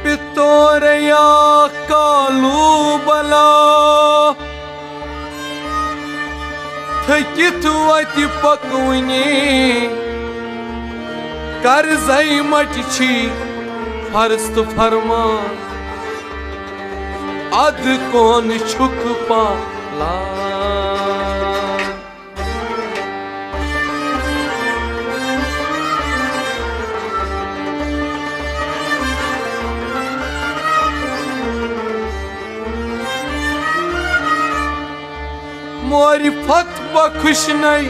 पितोरया कालू बला थकित वति पकवनी कर्जई मटछी फर्स्त फरमान अद कौन छुक पाला मोरी फत बखुश नहीं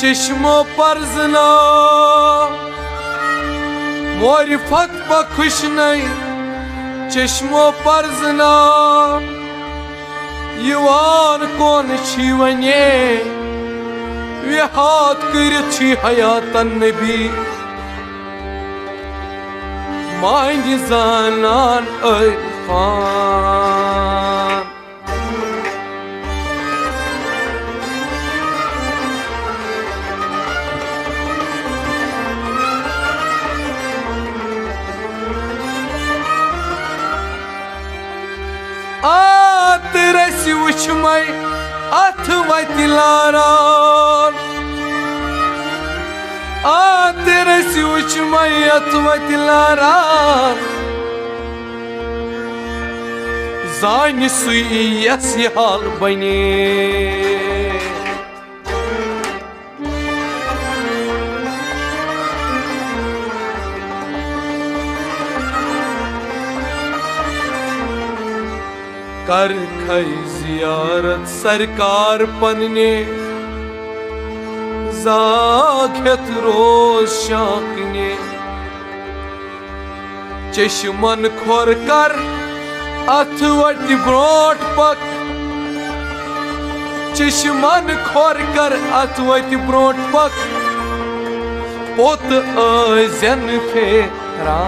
चश्मो परजना मोरी फत बखुश नहीं चश्मो परजना युवान कौन छी वने विहात करित छी हयातन नबी मांग जानन अरफान आतरसी उछमय अथ वतिलारान आतरसी उछमय अथ वतिलारान जान सुई यस हाल बने कर खई जियारत सरकार पन्ने जागत रोज शाकने चश्मन खोर कर अथ वट ब्रोट पक चश्मन खोर कर अथ वट ब्रोट पक पोत अजन फेरा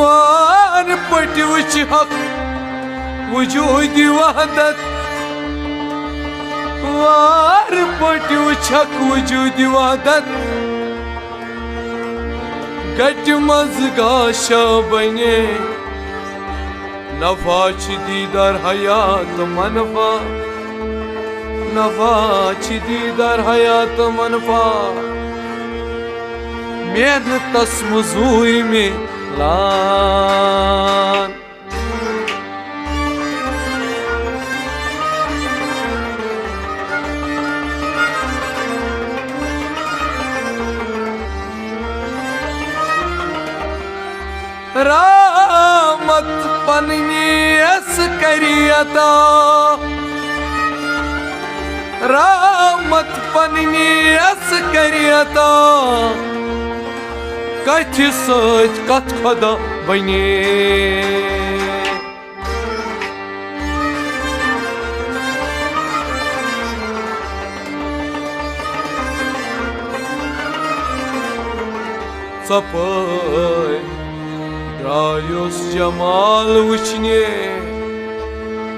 वार पट वच हक वजूद वहदत वार पट वच हक वजूद वहदत गट मज गाशा बने नफा दीदार हयात मनफा नफा दीदार हयात मनफा मेहनत मजूरी में लान रामत पन्नी अस करियता रामत पन्नी अस करियता कथ सच कथ खुदा बने सपाय द्रायुस जमाल वुचने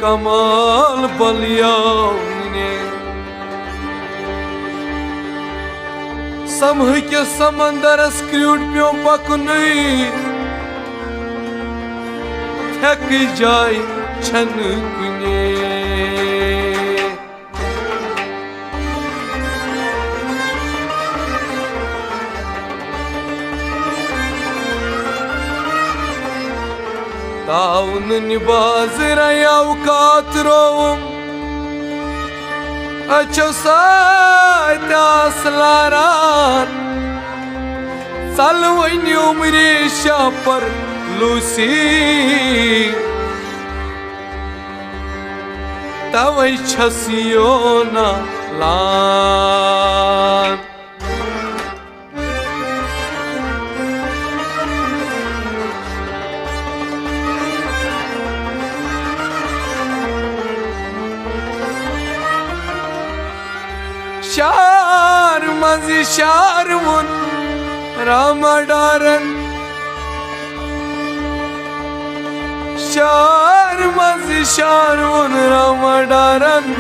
कमाल बलियावने समहक समंदरस क्रूट प्यो पकुन थक जाय छन कुने ताउन निबाज रयाव कातरोम अच्छो सातास लारान सलवनी उम्रे शापर लूसी तवै छसियो ना लान शार मजी शार मुन रामडारन शार मजी शार मुन रामडारन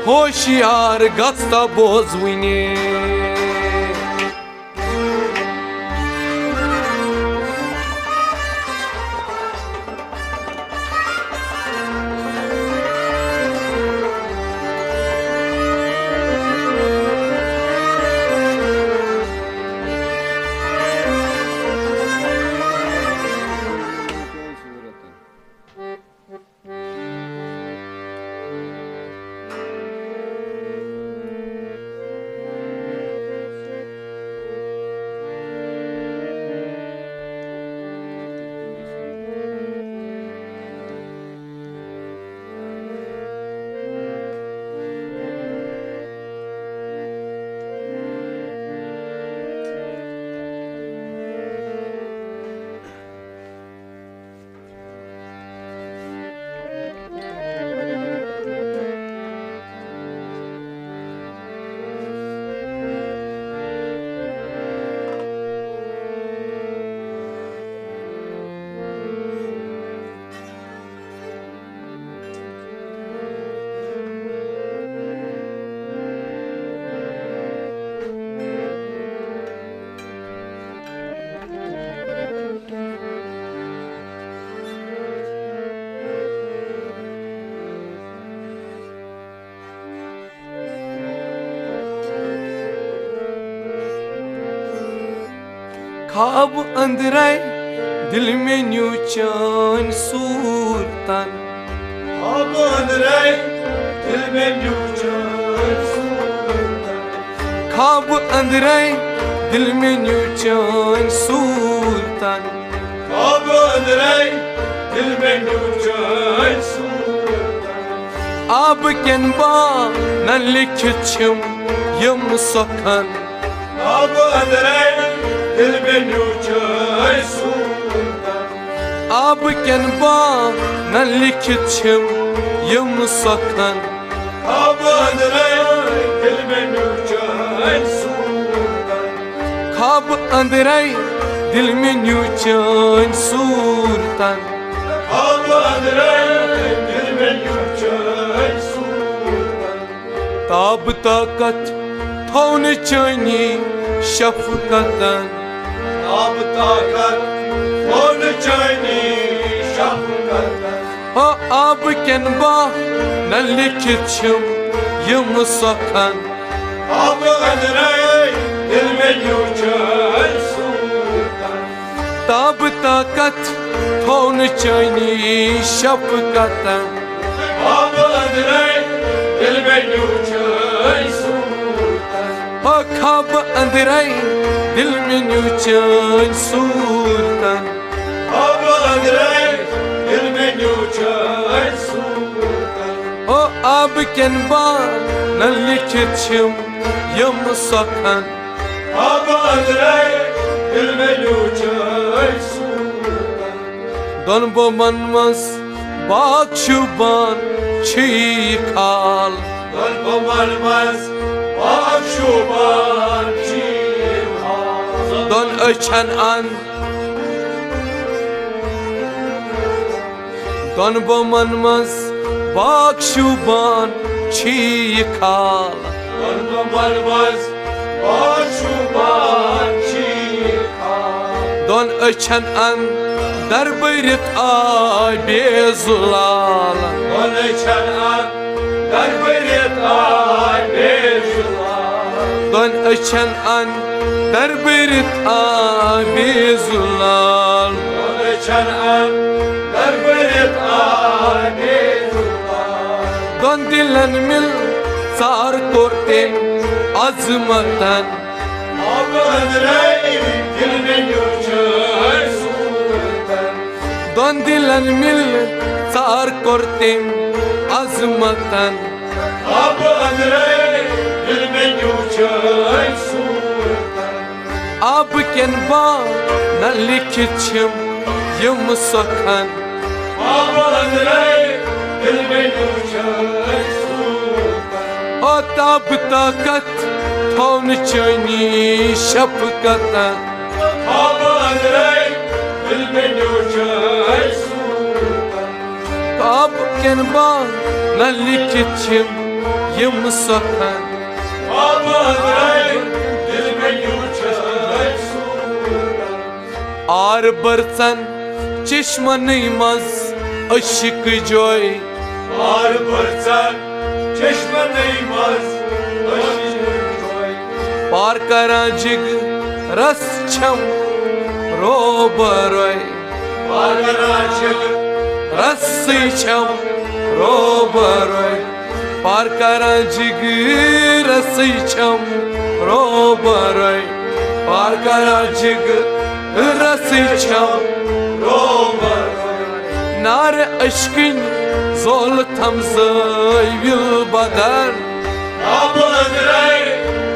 होशियार गस्ता बोझविने खाब अंदराय दिल में न्यू चान सूरतन
खाब अंदराय दिल में न्यू चान सूरतन
खाब अंदराय दिल में न्यू चान सूरतन
खाब अंदराय दिल में न्यू चान सूरतन
आब केन बा न लिखित छिम यम सखन
खाब अंदराय दिल में न्यू चान सूरतन
आब केन बा न लिखित छिम यम सखन
खाब अंदराय दिल में न्यू चान सूरतन
खाब अंदराय दिल में न्यू चान सूरतन
खाब अंदराय दिल में न्यू चान सूरतन
ताब ताकत थौन चानी शफकतन
ताब ताकत थौन चानी शफकतन
आब केन बा न लिखित छिम यम सखन
खाब अंदराय दिल में न्यू चान सूरतन
ताब ताकत थौन चानी शफकतन
खाब अंदराय दिल में न्यू चान सूरतन
खाब अंदराय दिल में न्यू चान सूरतन
खाब अंदराय दिल में न्यू चान सूरतन
आब केन बा न लिखित छिम यम सखन
खाब अंदराय दिल में न्यू चान सूरतन
दोन बो मन मस बाक शुबान छी खाल
दोन बो मन मस बाक शुबान छी खाल
दोन अछन अन दोन बो मन मस बाक शुबान छी खाल
दोन बो मन मस बाक शुबान छी खाल
दोन अछन अन दरबरित आय बेजुलाल
दोन अछन अन दरबरित आय बेजुलाल
दोन अछन अन दरबरित आय बेजुलाल
दोन अछन अन दरबरित आय बेजुलाल
दोन दिलन मिल सार कोते अजमतन
खाब अंदराय दिल में न्यू चान सूरतन
दोन दिलन मिल सार कोते अजमतन
खाब अंदराय दिल में न्यू चान सूरतन
आब केन बा न लिखित छिम यम सखन
खाब अंदराय दिल में न्यू चान सूरतन
ताब ताकत थौन चानी शफकतन
खाब अंदराय दिल में न्यू चान सूरतन
आब केन बा न लिखित छिम यम सखन
खाब अंदराय दिल में न्यू चान सूरतन
आर बरसन चश्मन मज अशिक जोय
आर बरसन चश्मन मज अशिक जोय
पार करा जिग रस छम रोबरोय
पार करा जिग
रस छम रोबरोय पार करा जिग रस छम रोबरोय पार करा जिग रस छम
रोबरोय
नार अश्किन जोल थमजय विल बदन
खाब अंदराय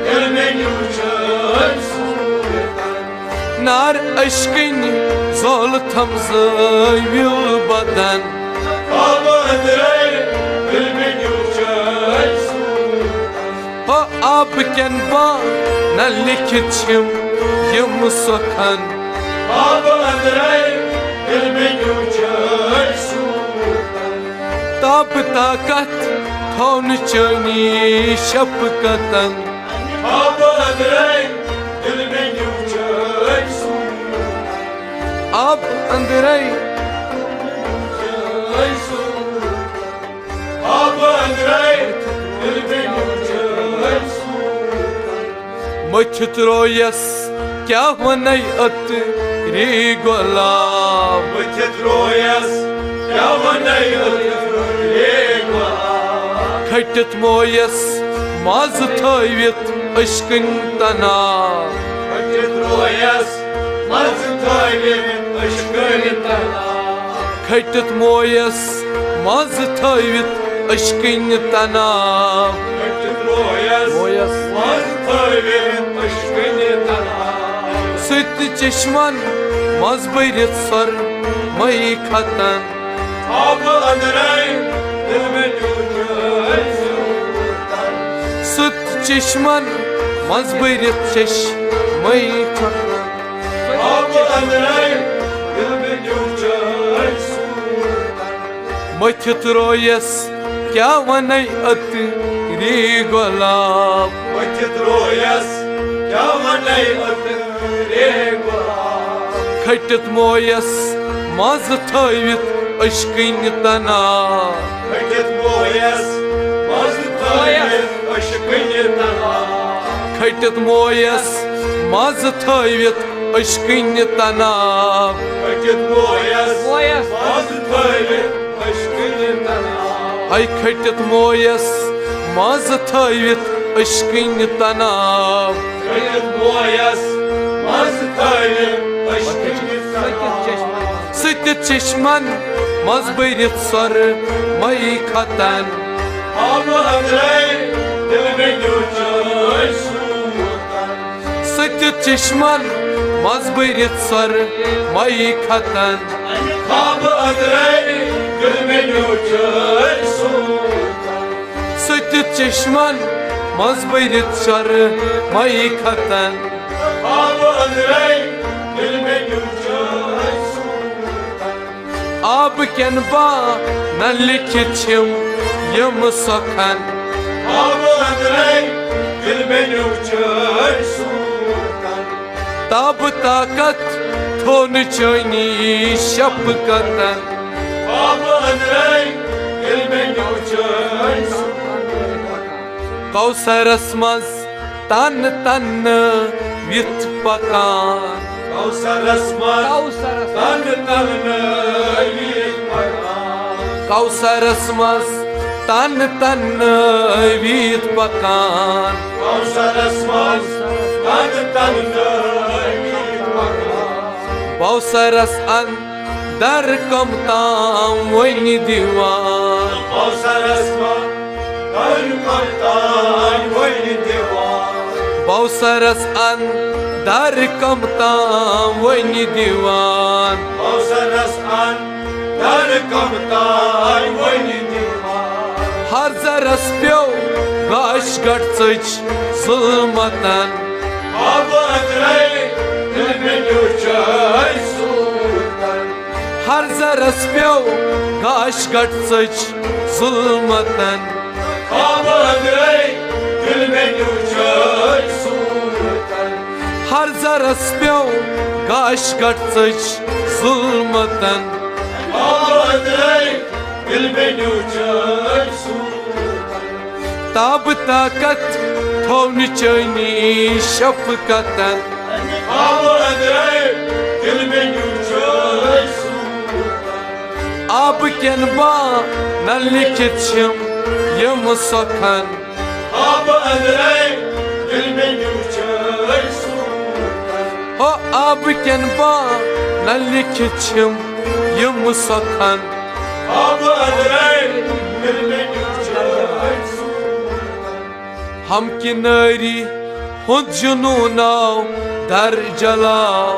दिल में न्यू चान सूरतन
नार अश्किन जोल थमजय विल बदन
खाब अंदराय दिल में न्यू चान सूरतन
आब केन बा न लिखित छिम यम सखन
खाब अंदराय दिल में न्यू चान सूरतन
ताब ताकत थौन चानी शफकतन
खाब अंदराय दिल में न्यू चान सूरतन
आब अंदराय
चान सूरतन खाब अंदराय दिल में न्यू चान सूरतन
मथित रोयस क्या वनै अतरी गुलाब
Bıçet royas Yavanay Gulam
खटित मोयस मज थवित अश्कन तनाव
Bıçet royas Mazı tayvim Aşkın tanam
खटित मोयस मज थवित अश्कन तनाव
Bıçet royas
Moyas.
Mazı tayvim Aşkın tanam
Süt çeşman मज भरित सर मई खतन
Abı adray Dil में जूझ सूरतन
सुत चश्मन मज भरित चश मई खतन
Abı adray Dil में जूझ सूरतन
मथित रोयस क्या वनै अतरी गुलाब
Bıçet royas Yavanay Gulam
खटित मोयस मज थवित अश्कन तनाव
Bıçet royas Mazı tayvim Aşkın tanam
खटित मोयस मज थवित अश्कन तनाव
Bıçet royas Mazı tayvim Aşkın tanam
ay खटित मोयस मज थवित अश्कन तनाव
Bıçet royas Mazı tayvim Aşkın tanam
süt चश्मन मज भरित सर मई खतन
Abı adray Dil में जूझ सूरतन
süt चश्मन मज भरित सर मई खतन
Abı adray Dil में जूझ सूरतन
süt चश्मन मज भरित सर मई खतन
Abı adray Dil में जूझ सूरतन
आब केन बा न लिखित छिम यम सखन
Abı adray Dil में जूझ सूरतन
तब ताकत थोन चनी शपकतन
Abı adray Dil में जूझ सूरतन
कौसरस मज तन तन वित पकान
Kavsar asmaz Tan tan Yil makan
कौसरस मज तन तन वित पकान
Kavsar asmaz Tan tan Yil makan
बौसरस अन दर कम ताम वही दीवान
Kavsar asmaz Tan tan Vayni divan
बौसरस अन दर कम ताम वही दीवान
Kavsar asman Dar kamtan Vayni divan
हर जरस प्यो गाश गट जुल्मतन
Abı adray Dil में जूझ सूरतन
हर जरस प्यो गाश गट जुल्मतन
Abı adray Dil में जूझ सूरतन
हर जरस प्यो गाश गट जुल्मतन
Abı adray Dil में जूझ सूरतन
ताब ताकत थोन चनी शफकतन
Abı adray Dil में जूझ सूरतन
आब केन बा न लिखित छिम यम सखन
Abı adray Dil में जूझ सूरतन
हो आब केन बा न लिखित छिम यम सखन
Abı adray Dil में जूझ सूरतन
हम किनारी हुद जुनूनाव दर जलाव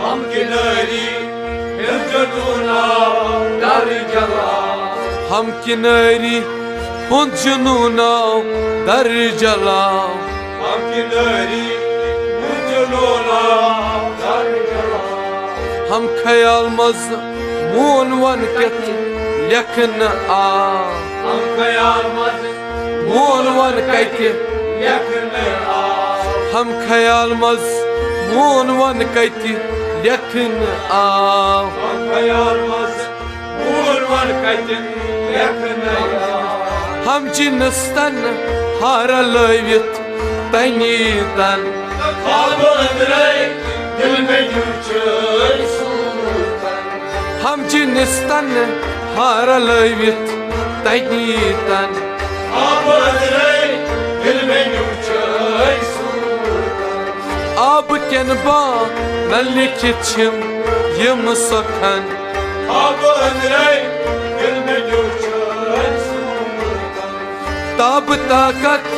हम किनारी हिल जदूना Dar jala
हम किनारी हुद जुनूनाव दर जलाव
Ham kinari Mujlona Dar jala
हम ख्याल मज मून वन कत लेखन आ
Ham kıyamet
मून वन कत
yakın ağ
हम ख्याल मज मून वन कत लेखन आ
Ham kıyamet Vurman kaçın yakın ağ
हम जिनस्तन हार लवित तनी तन
Kabı adray दिल में यूं चल सूरतन
हम जिनिस्तन हार लवित तगीतन
आब अंदरे दिल में यूं चल सूरतन
आब केन बा न लिखित छिम यम सखन
आब अंदरे दिल में यूं चल सूरतन
ताब ताकत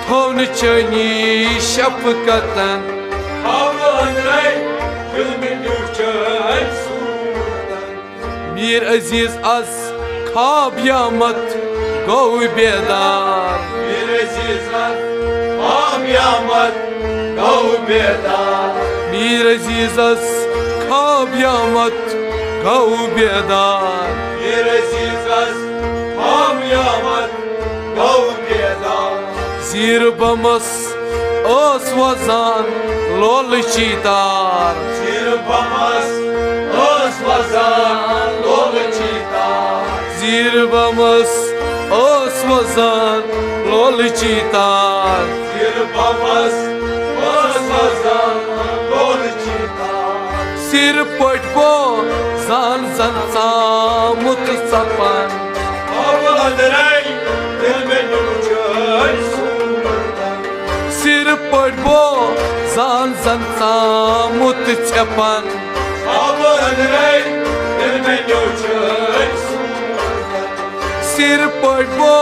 थोन चनी शफकतन
आब अंदरे दिल में यूं चल सूरतन
मीर अजीज अज खाब यामत गो बेदार
मेरे जीजत आब यामत गौ बेदार
मीर अजीज अज खाब यामत गो बेदार
मेरे जीजत आब यामत गौ बेदार
जीर बमस ओस वजान लोल चीतार
सिर बमस ओस वजान लोल चीतार
जीर बमस ओस वजान लोल चीतार
सिर बमस ओस वजान लोल चीतार
सिर पटबो जान जन सामुत सपन
अब अंदरे दिल में यूं चल सूरतन
सिर पटबो जान जन सामुत छपन
अब अंदरे दिल में यूं चल सूरतन
सिर पटबो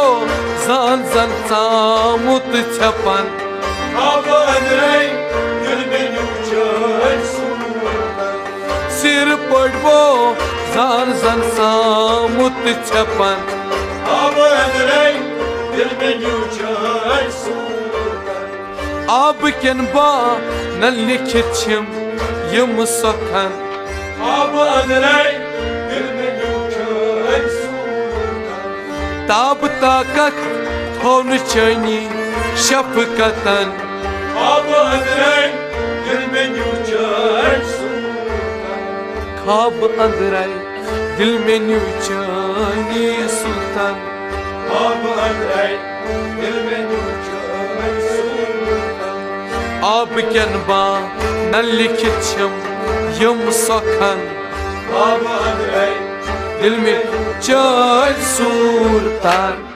जान जन सामुत छपन
अब अंदरे दिल में यूं चल सूरतन
सिर पटबो जान जन सामुत छपन
अब अंदरे दिल में यूं चल सूरतन
आब केन बा न लिखित छिम यम सखन
अब अंदरे दिल में यूं चल सूरतन
ताब ताकत थोन चनी शफकतन
अब अंदरे दिल में यूं चल सूरतन
खाब अंदराई दिल में न्यू चनी सुल्तान
अब अंदरे दिल में यूं चल सूरतन
आब केन बा न लिखित छिम यम सखन
अब अंदरे
दिल में चल सूरतान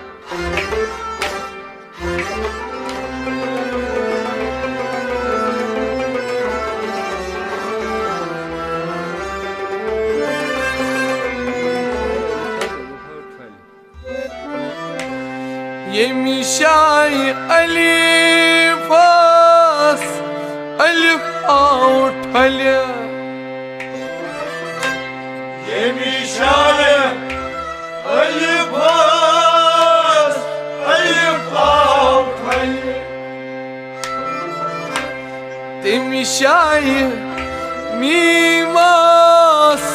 यमिशाई अलिफास अलिफ उठल्या
ये मिशाल अलिफास अलिफास
तमिशाई मीमास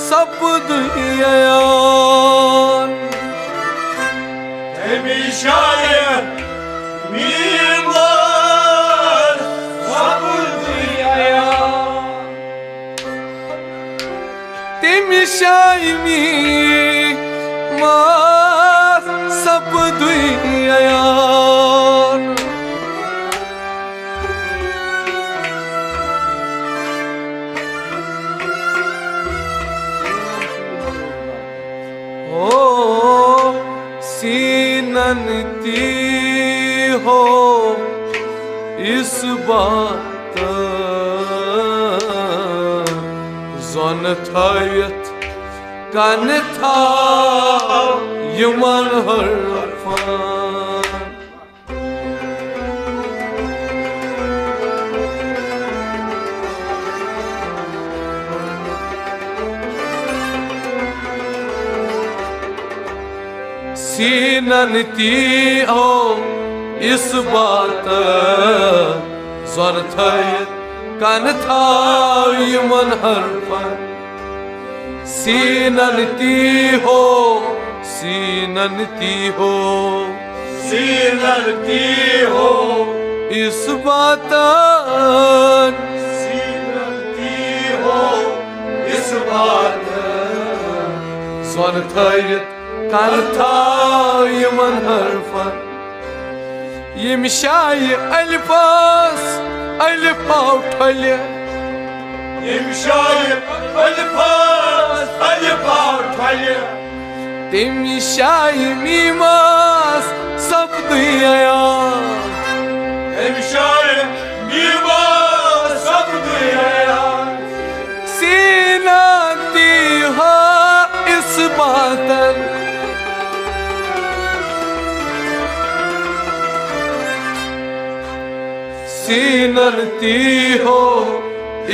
सपदयान
मिशाल मीमास सबुदिया
तमिशाई मीमास सपदयान सीननती हो इस बात जन थयत कन था यमन हरफान सीननती हो इस बात जन थयत कन था यमन हरफान सीननती हो सीननती हो
सीनती हो
इस बात
सीनती हो इस बात
जन थयत कन था यमन हरफान यमिशाई अलिफास अलिफ उठल्या
Yemşayı Ali Partayı
Temi şaimimas sabdıyaya
Yemşayı Mima Sabdıyaya
Sinatiha isbatan Sinatiho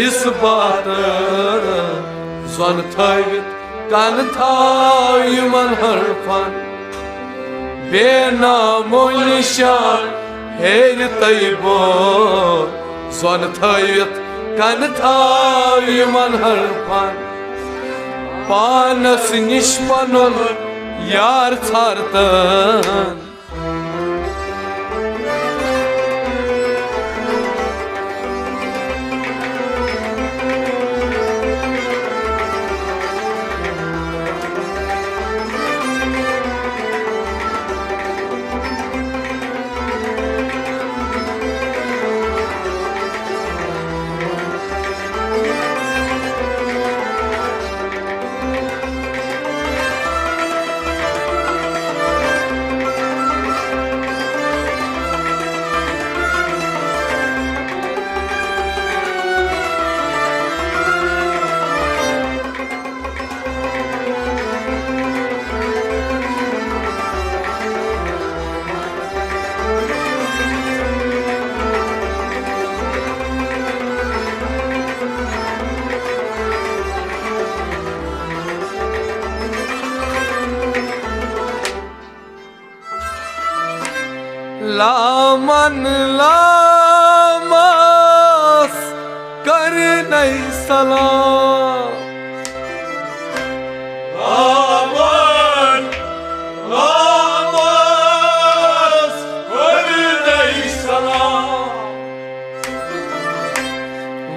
isbatan Zon thayvit kan thayman harfan Benamo nishan heri taybo Zon thayvit kan thayman harfan Panas nishpanun yar thartan Laman lamas karnay salam
Aman Lamas Ölüne salam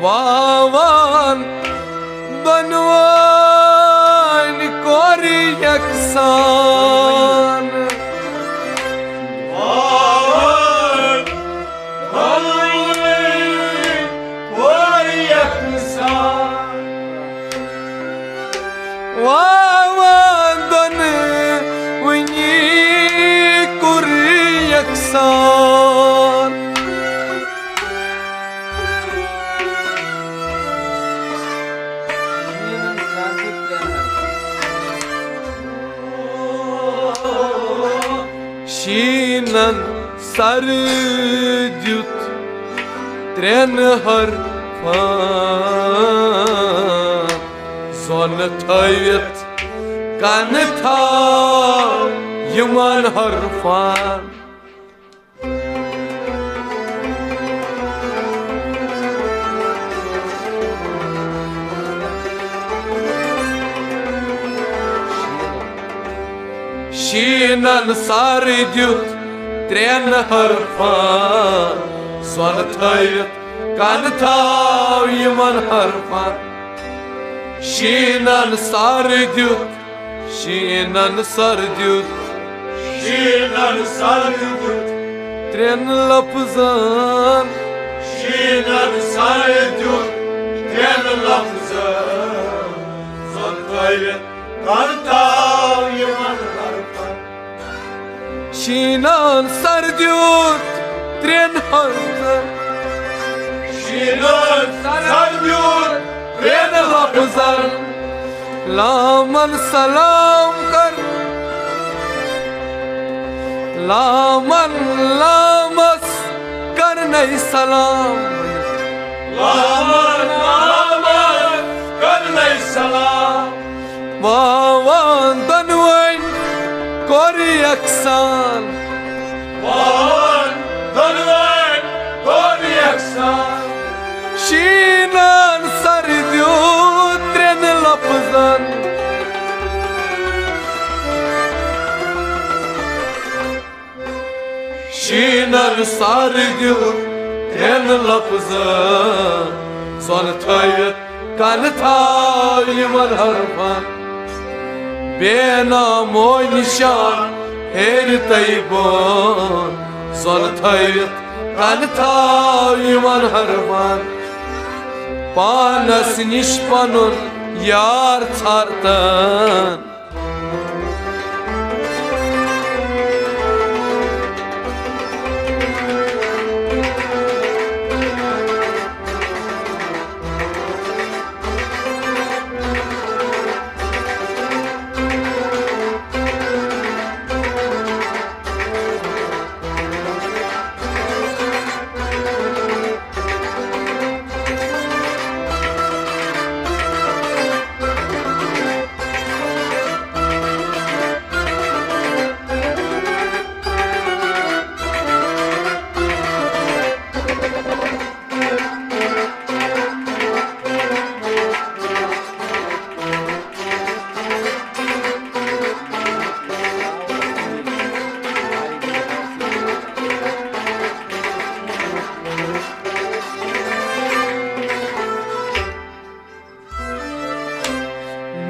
Vavan banwan kori yaksan
Aman Tanrı var yaksan
Vavan done winyi kori yaksan Shinan sarjut tren harfan Zon thayvit kan thayman harfan Shinan sarjut tren harfan Zon thayvit kan thayman harfan Shinan sarjut Shinan sarjut
Şinan sarjut
tren lafzan
Şinan sarjut Tren lafzı Zon thayvit kan thayman harfan
Shinan sarjut tren harfan
Şinan sarjut
tren lafzan Laman salam kar Laman lamas karnay salam
Aman Aman Ölüne salam
Vavan danwain kori yaksan
Aman Tanrı var yaksan
Shinan sarjut tren lafzan Shinan sarjut tren lafzan Zon thayvit kan thayman harfan Benamo nishan heri taybon Zon thayvit kan thayman harfan पानस निश पनुन यार छारतन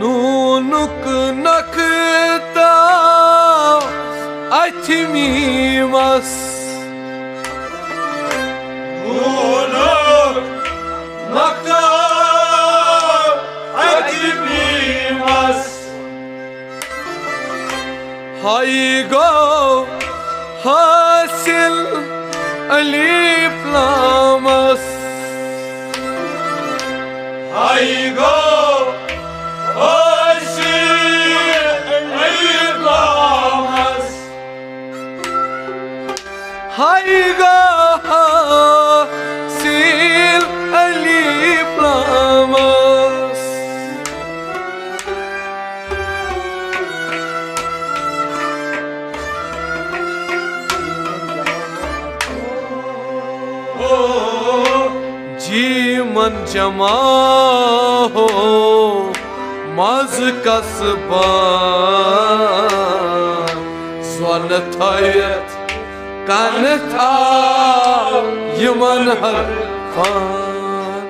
Nunuk nakta açmimas
Nunuk nakta açmimas
Haygo hasil aliplamas
Haygo
Hayga sil aliplamas Jiman jama ho maz kasban Swan thayat kan tha yaman harfan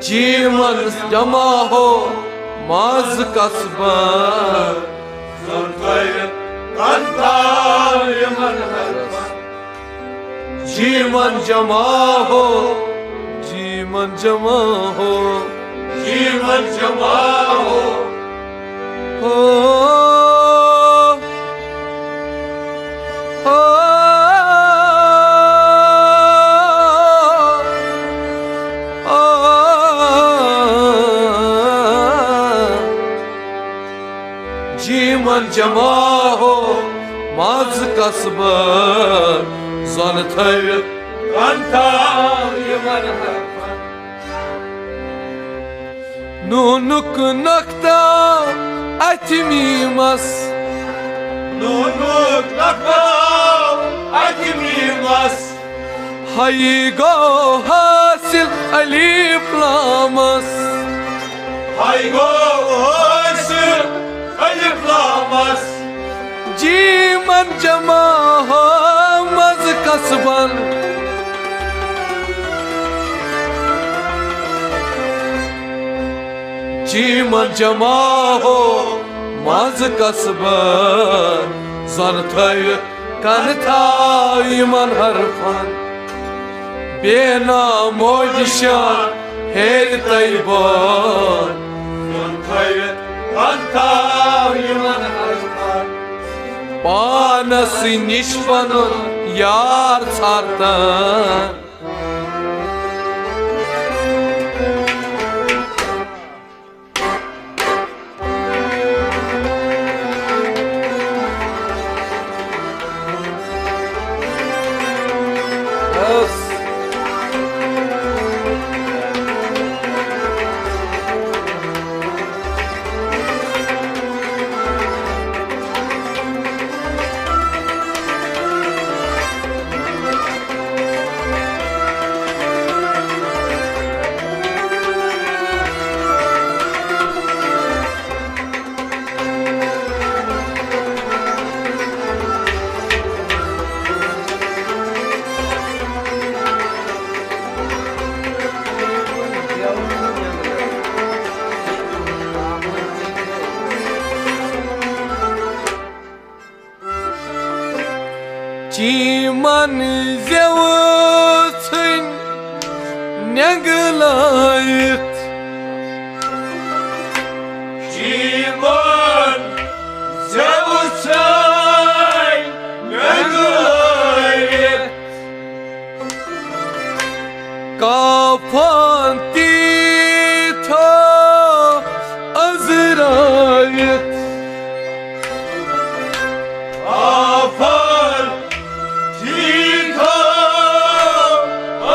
Jiman jama ho maz kasban
Swan thayat kan tha yaman harfan
Jiman jama ho Jiman jama ho
Jiman jama ho
Jiman jama ho maz kasban Zan thayat
kan tha yaman harfan
Nunuk nakta açmimas
Nunuk nakta açmimas
Haygo hasil aliplamas
Haygo hasil aliplamas
Jiman jama ho maz kasban Jiman jama ho maz kasban Zan thayat kan tha yaman harfan Bena mojdishan her tayban
Swan thayat kan tha yaman harfan
Panas nish panun yar çartan Yes. neglayt
Timon Zevusay Neglayt
Kafan tita azrayt
Afar Tita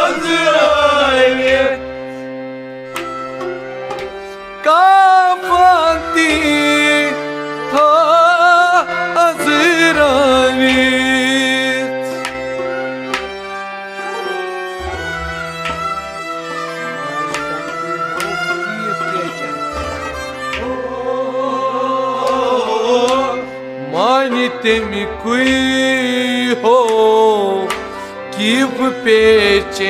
Azrail
Kafan tita azrayt Manitemi kui ho kip pechen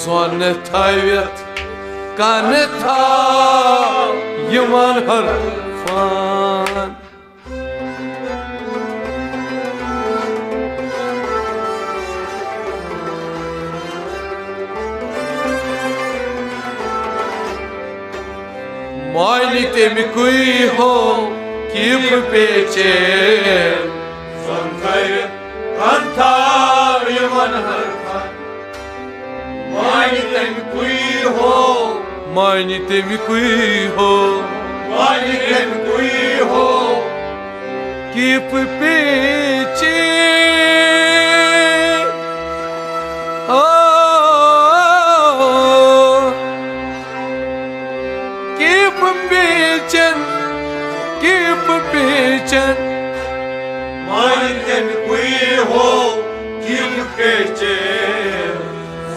Zon thavet kan tha yaman harfan Manitemi kui ho kip pechen
Zontayt Kanta Yaman Harfan Manitem Kui Ho
Manitemi kui ho
Manitem Kui Ho
kip pechen Keep bitchin'
Manitem Kui Ho Kim Pechen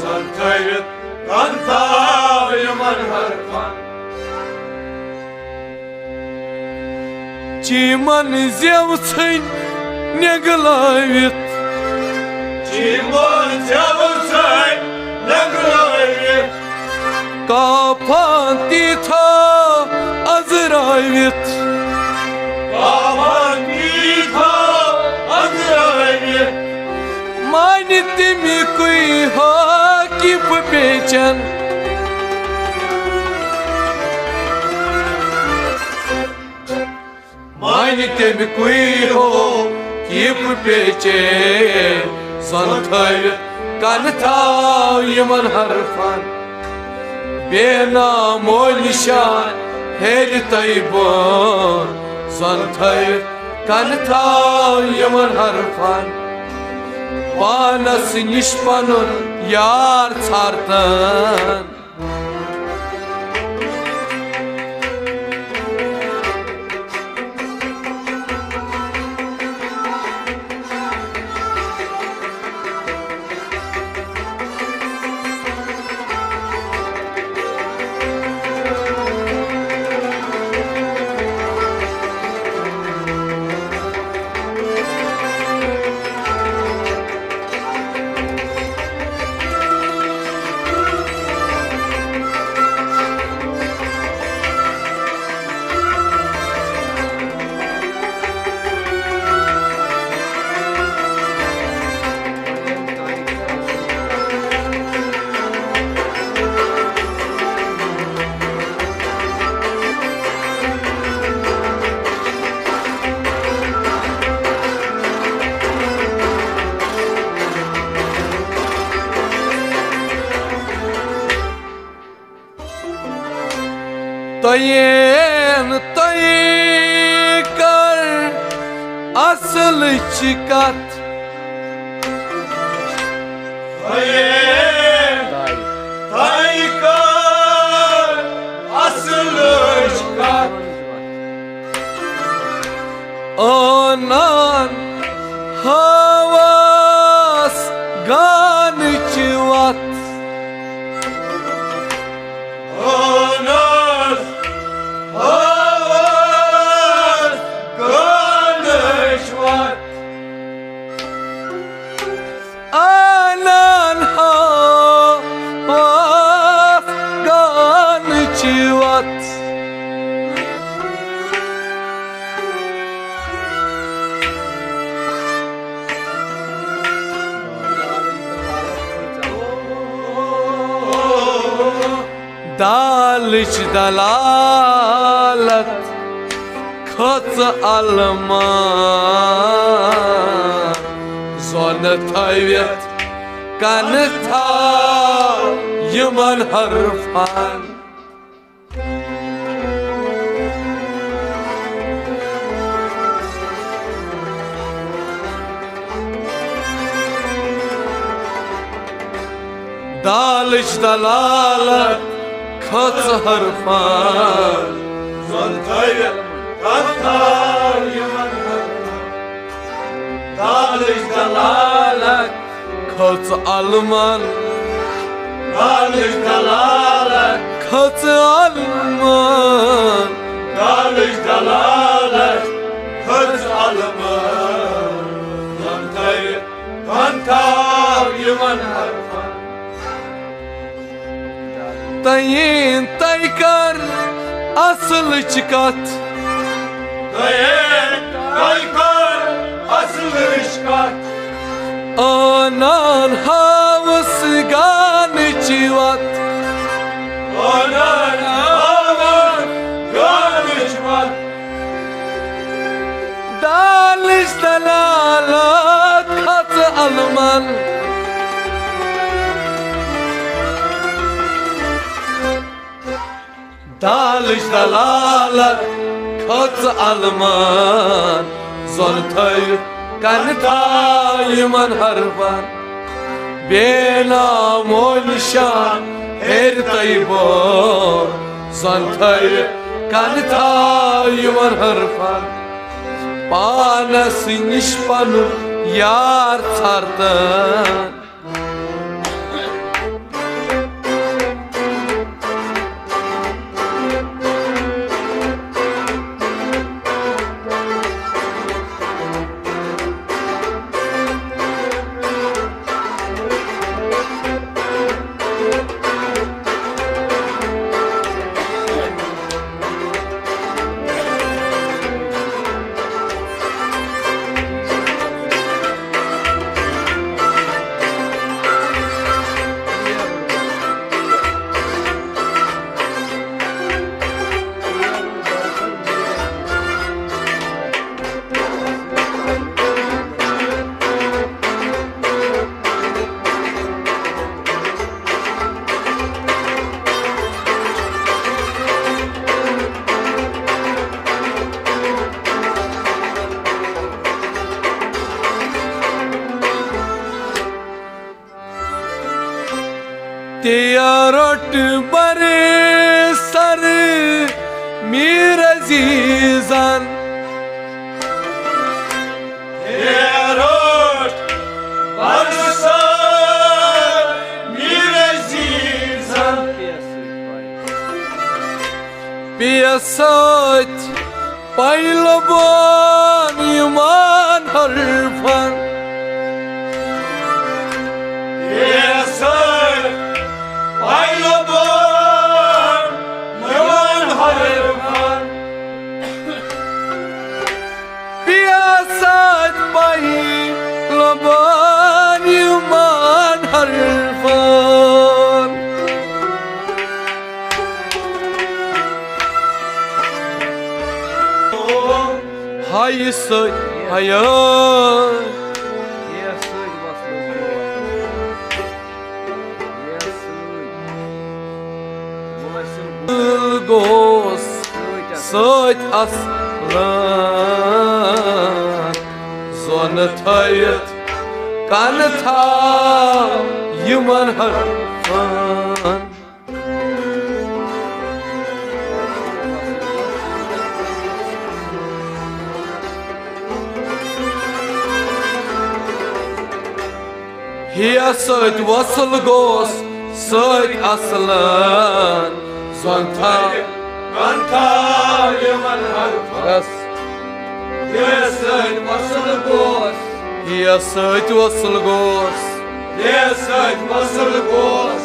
Zontayt Kanta Yaman Harfan
Chiman zevsin neglayt
Timon Zevusay Neglayt
Kafan tita azrayt
Afar Tita Azrail
Manitemi kui ho kip pechen Manitemi kui ho kip pechen Zontayt kan tha yaman harfan Bena monishan her taybon Zontayt kan tha yaman harfan Panas nishpanun yar çartan Tayin tayikar asıl çıkat
Taykar Asılı Çıkat
Anan havas ganı çıvat
Onar Havas Ganış var
Anan havas ganı çıvat Dalış dalalet Kıt alman Zone tayvet Kanıta Yıman harfan Dalış dalalet Kıt harfan
Zon tayvet Kantar Yıman harfan Dalış dalalet
Kıt alman
Dalış dalalet
Kıt alman
Dalış dalalet Kız alımın Zon tayvet Kantar Yıman harfan
Tayin taykar asıl çıkat
Dayen kaykar asıl ışkat
Anan havası ganı çıvat
Anan aman görmüşman
Dalış dalalat katı alman Dalış dalalat katı alman Zor tayr kanıta yıman harfan Benam olşan her taybor Zor tayr kanıta yıman harfan Bana siniş panu yar sardan Diyarot bare sar mir azizan
Diyarot barışar mirezizan
Piyasat paylaban iman harfan
Diyasar Baylaban Yaman harfan
Piyasat paylaban iman harfan Hay soy hayat Gos Soy aslan Zone tayet Kanıta Yıman harfan Hiya soy vasıl gos Soy aslan Zonta
Kantar Yaman harfan
Ras
Diyasar Vasıl Gos
Hiya soy vasıl gos
Diyasar Vasıl Gos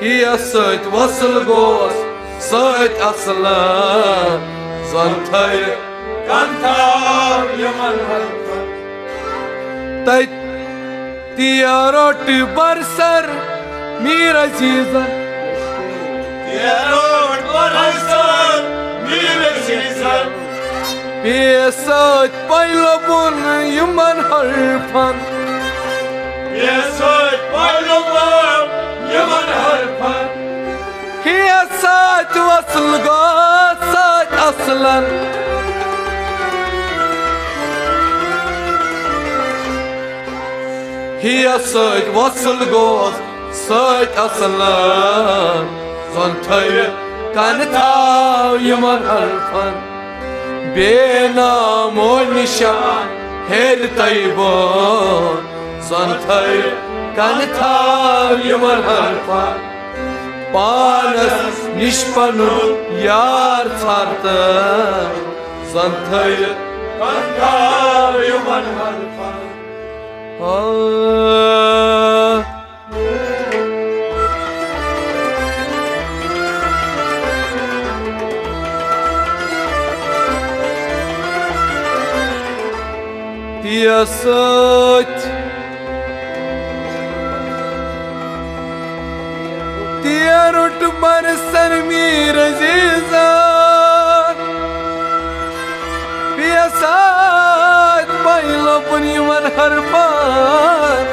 Hiya soy vasıl gos Söt aslan Zontay
Kantar yaman harfan
Tay Diyarot barsar Mir azizan
Diyarot barsar Mir azizan
Besöt baylabun yaman harfan
Besöt baylabun yaman harfan
Hiya söt vasıl go söt aslan Hiya söt vasıl go söt aslan Zontay kantav yaman harfan Benam o nişan her taybon Zontay kantav yaman harfan Panas nişpanun yar sartı Zontay
Kantar yaman harfan
Diyasat Diyarut barsar mir azizan Diyasat baylabun yaman harfan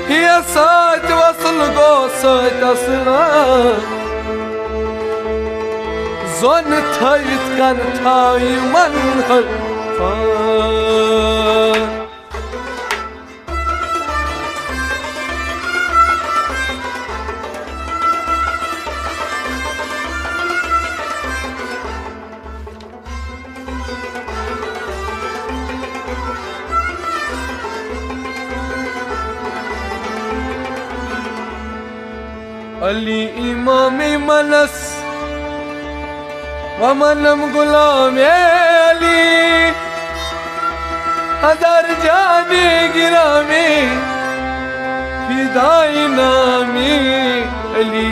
Diyasat vasıl go söt aslan Zon tayt kan tayman harfan Ali imam-i manas Wa manam gulam Ali Hadar jane girami Fidai nami Ali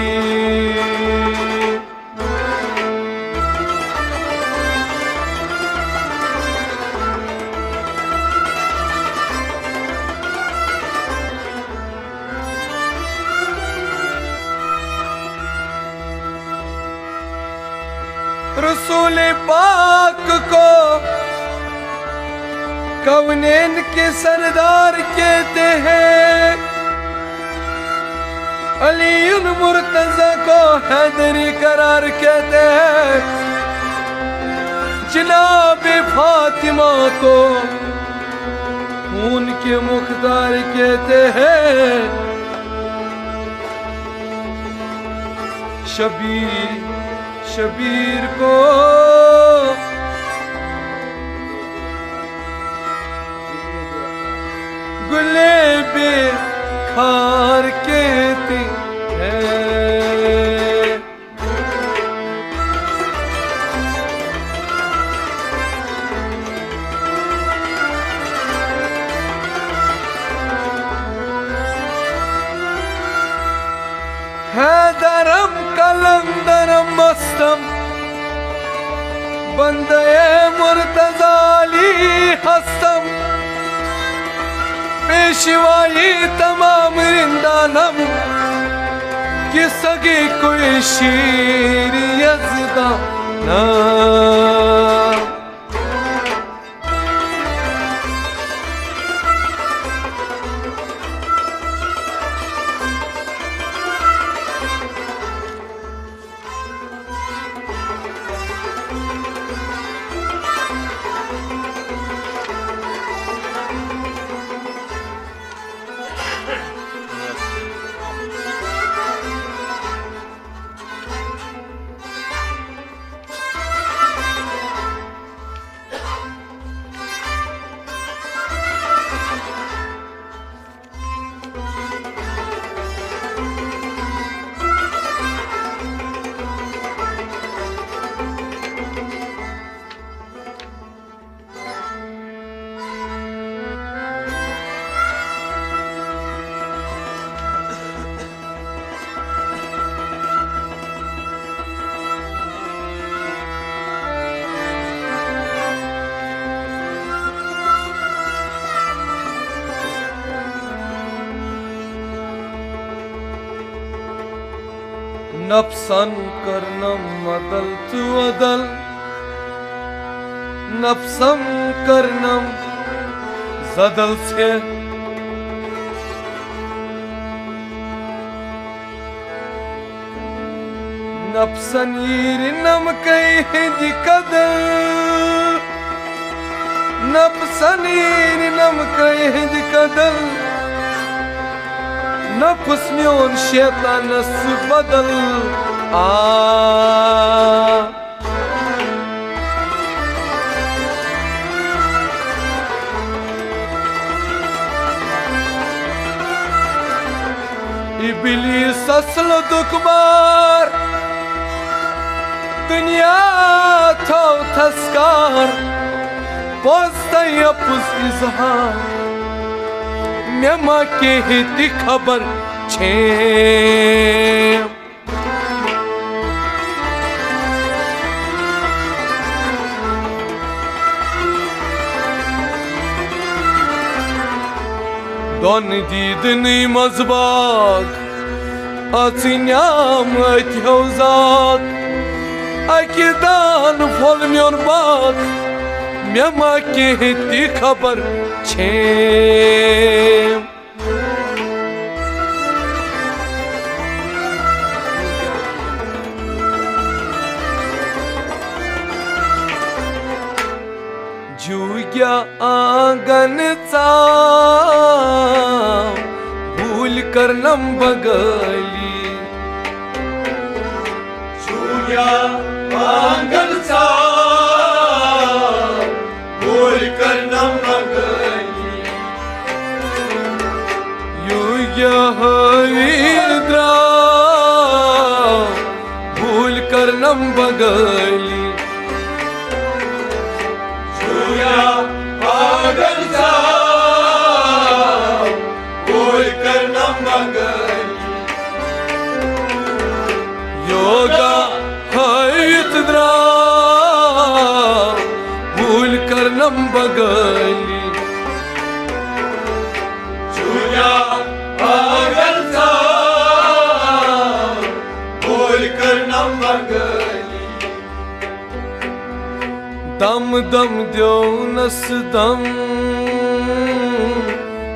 रसूल पाक को कौनेन के सरदार कहते हैं अली मुर्तजा को हैदरी करार कहते हैं जनाब फातिमा को उनके मुख्तार कहते हैं शबीर को गुलेबे खार कहते हैं हैदरम कलंदरम मस्तम बंदे मुर्तजाली हस्तम पेशवाई तमाम रिंदानम कि सगे कोई शीर यज़दा ना नफसन करनम अदल तू अदल नफसम करनम जदल से नफसन यीरिनम कई हिंदी कदल नफसन यीरिनम कई हिंदी कदल नफस म्योन शैतानस बदल इब्लीस असल दुखबार दुनिया थो थस्कार पोस्ता यपुस इजहार मेमा के हिती खबर छे दोन दीद नहीं मजबाक अचिन्याम अत्यौजाक अकिदान फल म्योन बाक मेमा के हिती खबर छे जुग्या आंगन चा भूल करनम बगली
जुग्या आंगन चा भूल करनम बगली
युग्या हईद्रा भूल करनम बगली
पागल सा भूल करनम बगली
योगा हईद्रा भूल करनम बगली
जुया पागल सा भूल करनम बगली
दम दम द्यो नस दम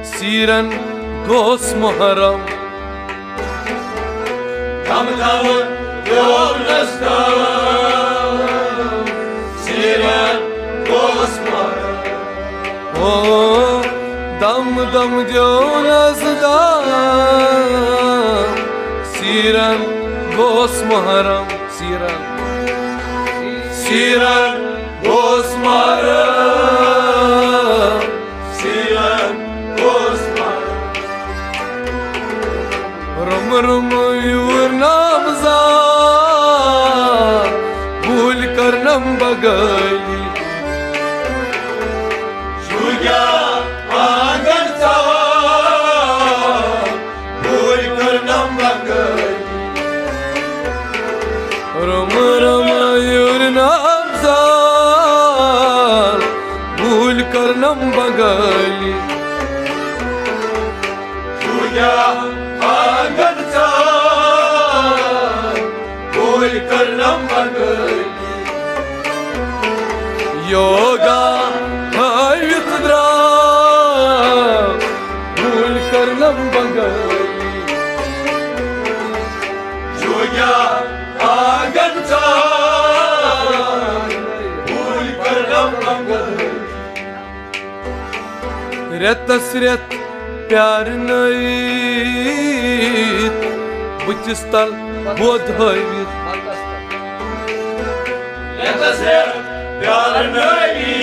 सीरन गोस मुहरम
दम दम द्यो नस दम सीरन गोस मुहरम
ओ दम दम द्यो नस दम सीरन गोस मुहरम सीरन
सीरन गोस मुहरम सीरन गोस मुहरम
रुम रुम यूर नामजा भूल करनम बगली
जुग्या आंगन चा भूल करनम बगली
रुम रुम यूर नामजा भूल करनम बगली
जुग्या आंगन चा भूल करनम बगली
योगा हईद्रा भूल करनम बगली
जुग्या आंगन चा भूल करनम बगली
रेतस रेत प्यार नई बुचिस तल बोध हईत
रेतस रेत प्यार नई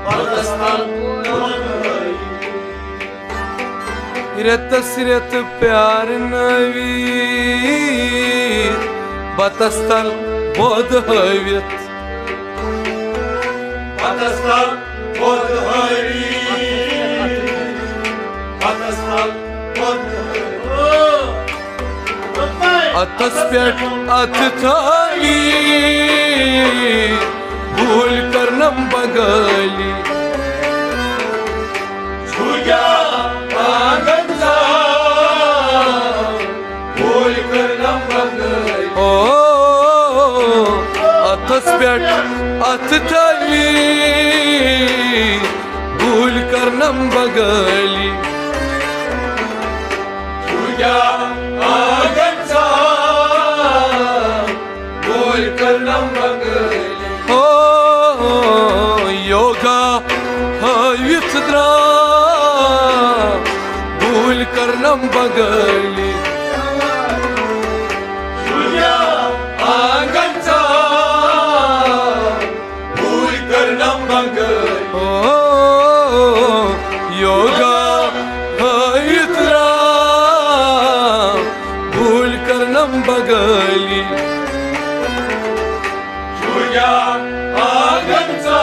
बतस्तल बोध हईत
रेतस रेत प्यार नई बतस्तल बोध हईत
बतस्तल बोध हईत बतस्तल बोध हईत
अतस पेट अथ थाली भूल करनम बगली
जुग्या आंगन चा भूल
हाथस पेट अथ थवी भूल करनम बगली
तुझ्या आगनचा भूल करनम बगली
हो योगा हवित्रा भूल करनम बगली
तुझ्या आगनचा भूल करनम बगली
हो योगा हवित्रा भूल करनम बगली
तुझ्या आगनचा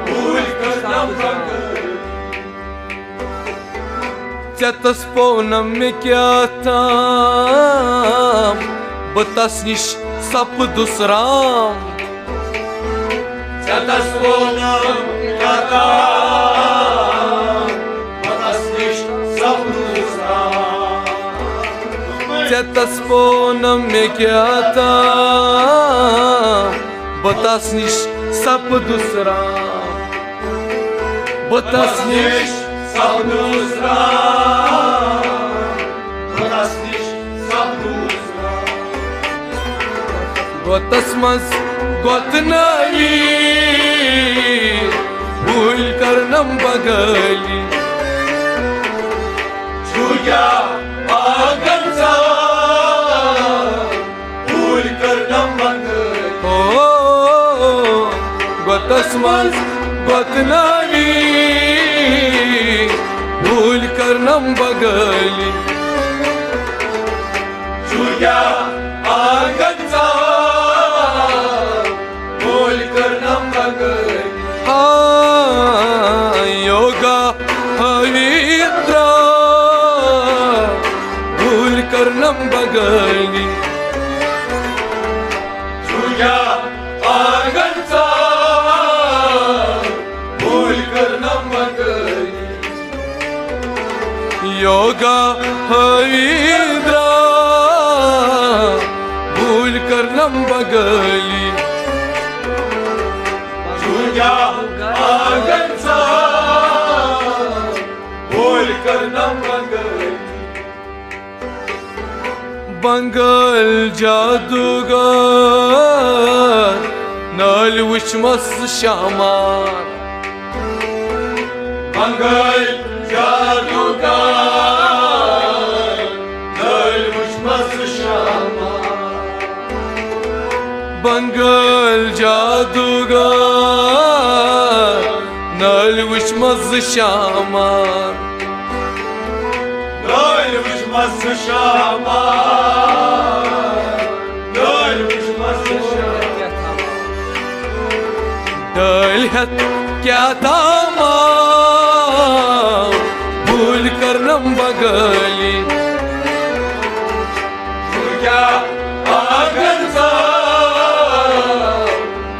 भूल करनम बगली
Цятас полном क्या там Батасниш сапду срам
Цятас полном क्या там Батасниш сапду срам
Цятас полном क्या там Батасниш сапду срам Батасниш
сапду срам Батасниш сапду срам
Gotasmaz gotnavi Bhul karnam bagali
तुझ्या आगनचा भूल करनम बगली
Oh, gotasmaz gotnavi Bhul karnam bagali
तुझ्या आगनचा भूल करनम बगली
Ha yoga havitra Bhul karnam bagali
तुझ्या आगनचा भूल करनम बगली
Yoga havitra Bhul karnam bagali
तुझ्या आगनचा भूल करनम बगली
Bangal jadugar Nal uçmaz şamar
मंगल जादूगर नल मुझमस Shyama
Bangal jadugar Nal uçmaz şamar
नल मुझमस श्यामा नल मुझमस Shyama
Dalhat kya tama Bhul karnam bagali
तुझ्या आगनचा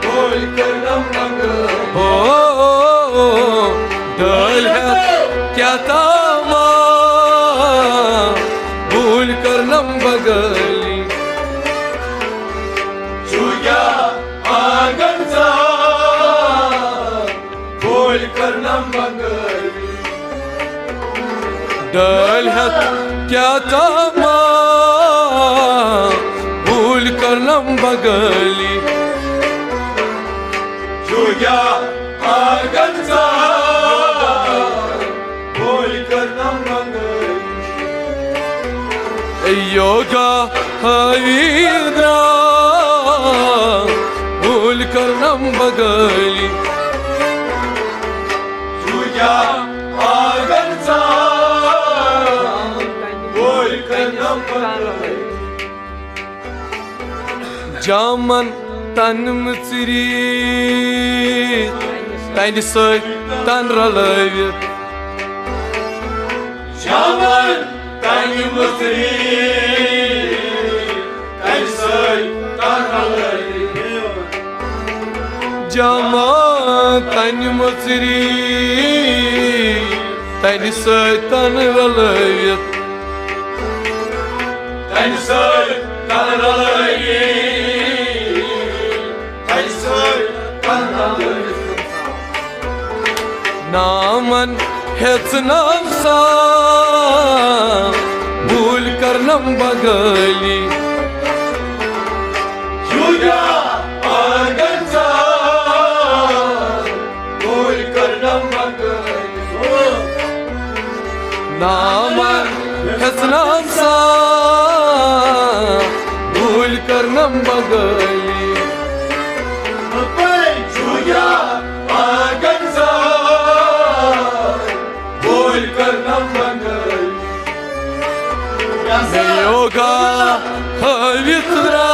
भूल करनम बगली
Oh, dalhat kya tama Bhul karnam bagali
तुझ्या आगनचा भूल करनम बगली
Dalhat kya tama Bhul karnam bagali
तुझ्या आगनचा भूल करनम बगली
Yoga havidra Bhul karnam bagali
तुझ्या आगनचा भूल करनम बगली
Jaman tanım tsiri Tani soy tanralayır
Şaman tani mısri Tani soy tanralayı
Jaman tanım tsiri Tani soy tanralayır
Tani soy tanralayı
नामन हेचनम सा भूल करनम बगली
जुया आगनचा भूल करनम बगली
नामन हेचनम सा भूल करनम बगली
जुया आगनचा भूल करनम बगली
योगा पवित्रा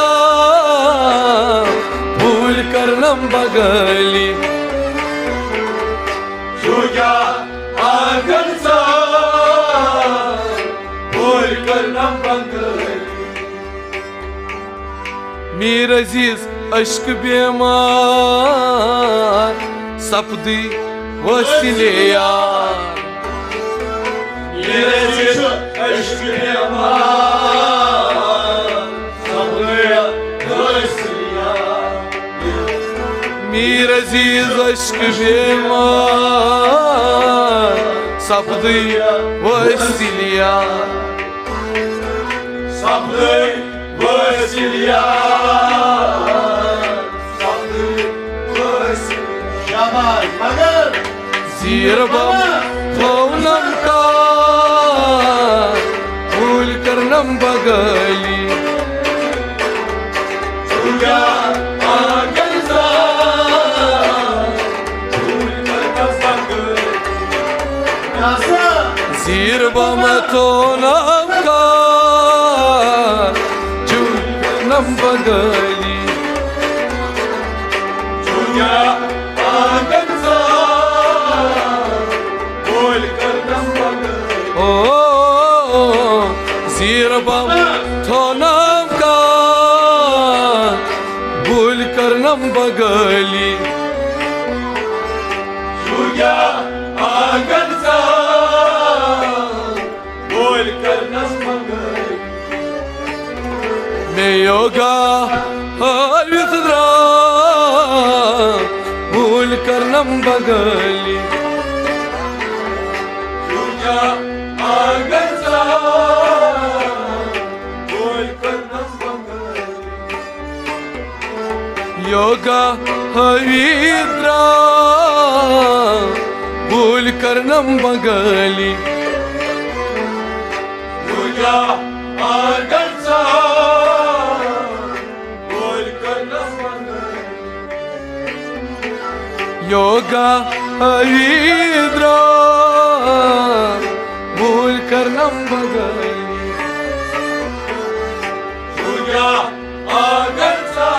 भूल करनम बगली
जुया आगनचा भूल करनम बगली
मीर अजीज अश्क बेमार सपदी वसीले यार
मीर अजीज अश्क बेमार सपदी वसीले यार
मीर अजीज अश्क बेमार सपदी वसीले यार
सपदी वसीले यार Şamal Magar
Zir bam thounam ka भूल करनम बगली
Juya Aganza Bhul karnam bagli Nasa
zir bam thounam ka भूल करनम बगली
Juya Aganza Bhul karnam bagli
ओ zir bam thounam ka भूल करनम बगली
Juya Aganza Bhul karnam bagli
मैं योगा पवित्रा भूल करनम बगली
Juya Aganza Bhul karnam bagli
yoga पवित्रा भूल करनम बगली
Juya Aganza Bhul karnam bagli
yoga पवित्रा भूल करनम बगली
Juya Aganza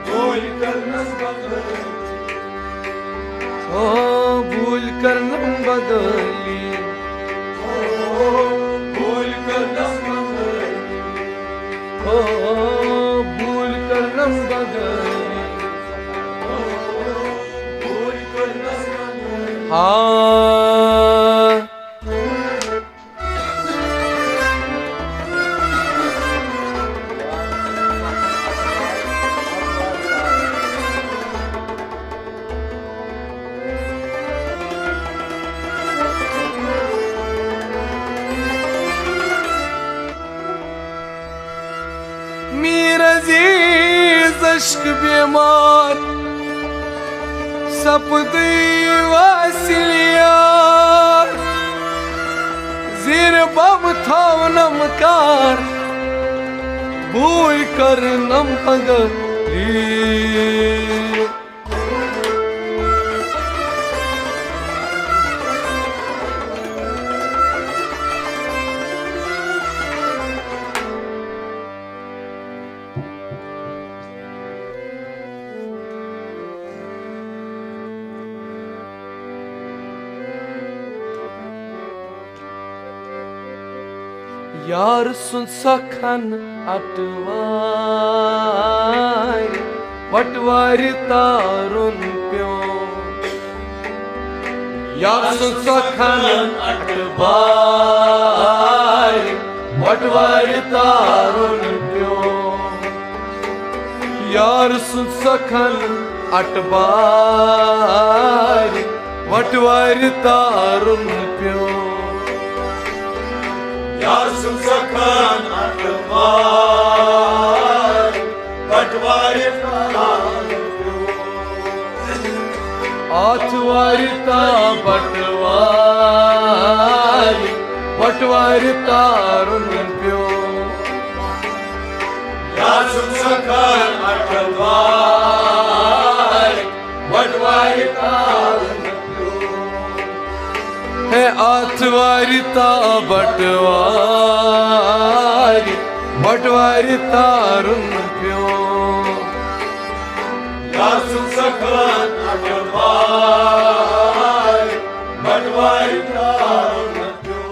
Bhul karnam bagli
ओ भूल करनम बगली
Bhul karnam bagli
ओ भूल करनम बगली
Bhul karnam bagli
हाँ मीर अजीज अश्क बेमार सपदी वसीलिया ज़िर बम थावनम कार भूल करनम बगली यार सुन सखन अटवाय पटवारी तारुन प्यो यार सुन सखन अटवाय पटवारी तारुन प्यो यार सुन सखन अटवारि वटवारि तारुन प्यो
यार सुन सखान अटवारि वटवारि तारुन प्यो
आठवारि ता बटवारि वटवारि तारुन प्यो
यार सुन सखान अटवारि वटवारि तारुन प्यो
है आठवारि ता बटवारि वटवारि तारुन प्यो
यार सुन सखान अटवारि वटवारि तारुन प्यो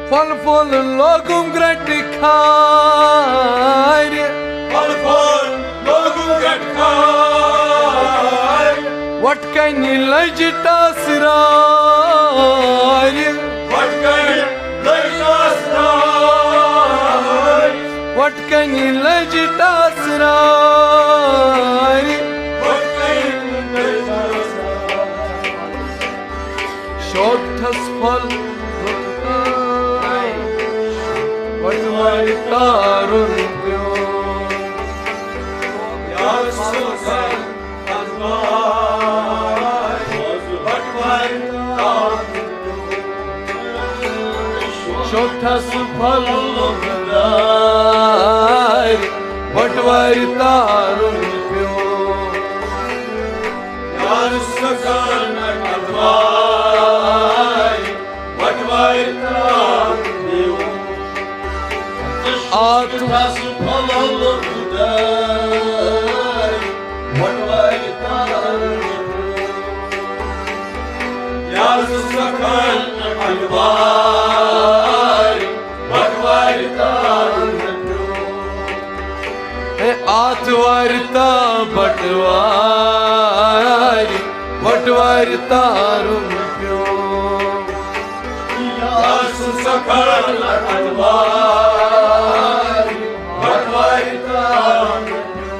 फल फल लोगुम ग्रट खार
फल फल लोगुम ग्रट खार
वटकनि लजटा सरार
वटकनि लजटा सरार
वटकनि लजटा सरार
वटकनि लजटा सरार
शोधस फल वटवारि तारुन प्यो
यार सुन अटवारि वटवारि तारुन प्यो
शोधस फल वटवारि तारुन प्यो
यार सुन अटवारि वटवारि तारुन प्यो
आत्मस फल
वटवारि तारुन प्यो यार सुन अटवारि वटवारि तारुन प्यो
है आठवारि ता बटवारि वटवारि तारुन प्यो
यार सुन अटवारि वटवारि तारुन प्यो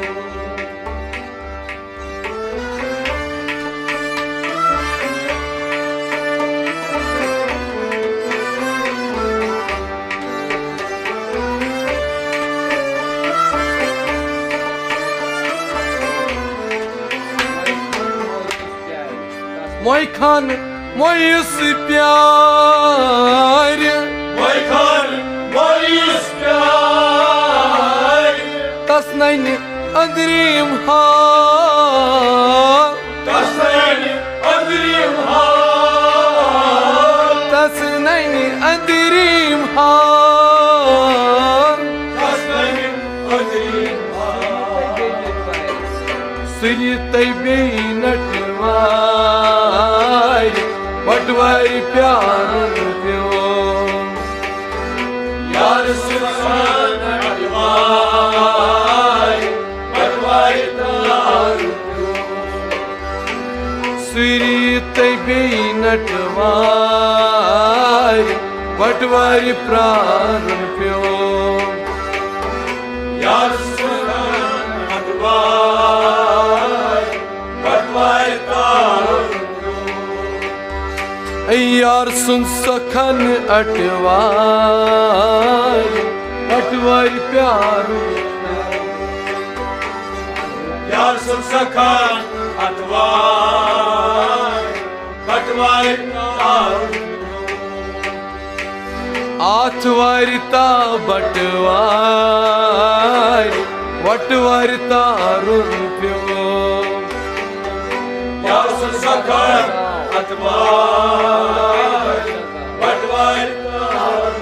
मोई खान मोयुस प्यार
मोई खान मोयुस प्यार
तस्नैन अंदरीम हाल
तस्नैन अंदरीम हाल
तस्नैन अंदरीम हाल
तस्नैन अंदरीम हाल
सुरी तैबे नटवारि वटवारि प्यारुन प्यो
यार सुन अटवारि वटवारि तारुन प्यो
सुरी तैबे नटवारि वटवारि प्रारुन प्यो
यार सुन अटवारि वटवारि तारुन प्यो
यार सुन सखन अटवारि वटवारि प्यारुन
यार सुन सखान अटवारि वटवारि तारुन
आठवारि ता बटवारि वटवारि तारुन प्यो
यार सुन सखान अटवारि वटवारि तारुन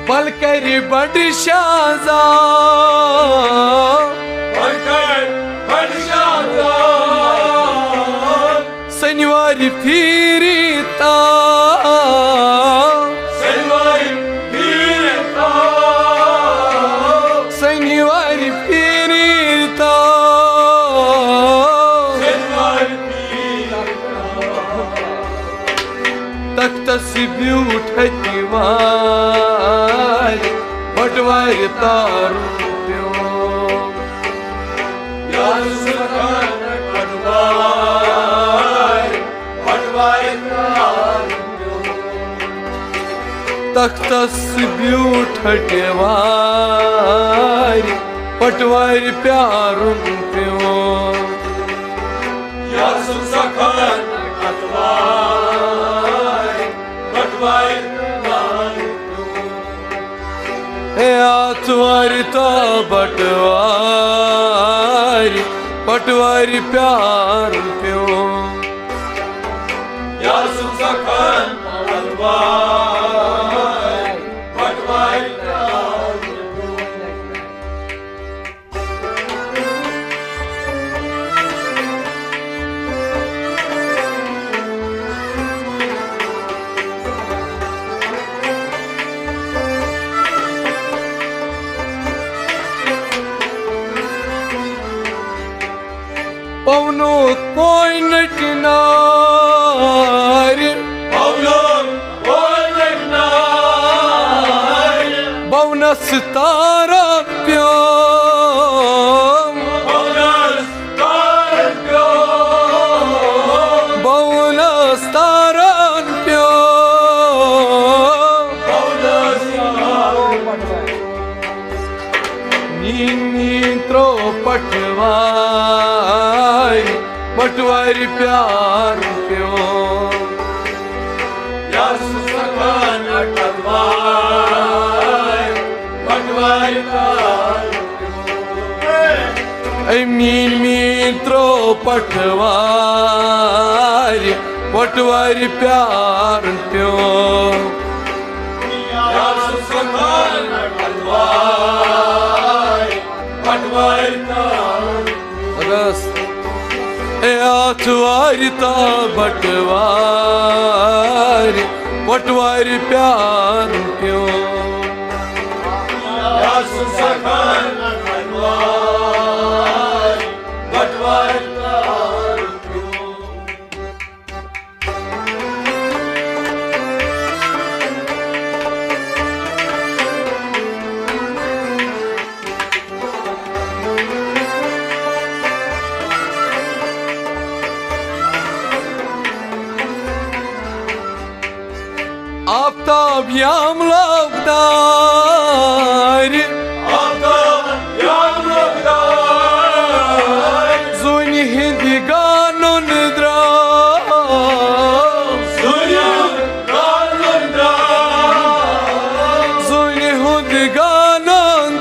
पल करी बड़ शाजा शनिवार फिरता शनिवार फिरता तख्तस ब्यूठति वार बटवार तार तख्तस ब्यूठति वार पटवार प्यार प्यो आतवार ता बटवार पटवार प्यार प्यो पवनो पॉइंट नार बवनस तारा प्यो बवनस तारा प्यो नीत्रो पटवार पटवार प्यार प्यो मीन मित्रो पटवार पटवार प्यार प्यो आतवार ता बटवार पटवार प्यार प्यो आफ्ताब याम लबदार जुनि हिंद गानुन जुनि हुद गानुन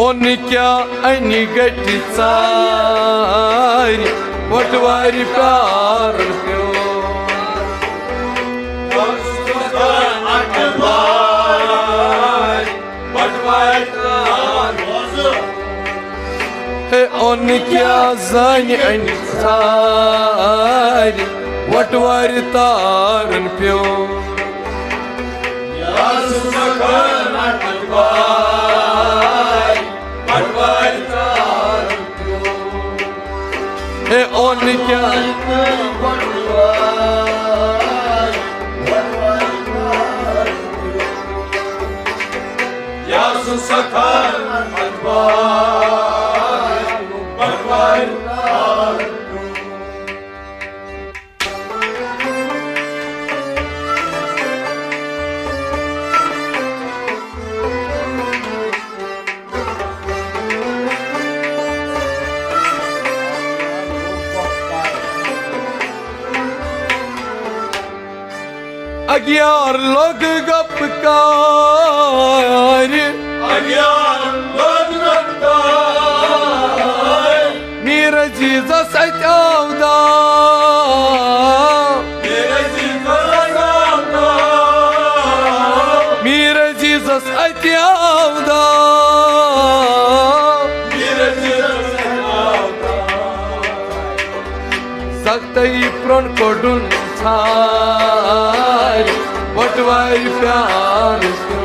ओन क्या अनि गट सार पटवार प्यार प्यो ओन क्या जान अनि सार पटवार तार प्यो ओन क्या अग्यार लोग गपकार Neeraj सत्यावदार Virajras atyavda Saktai pron kodun thar Vatvai pyar kyo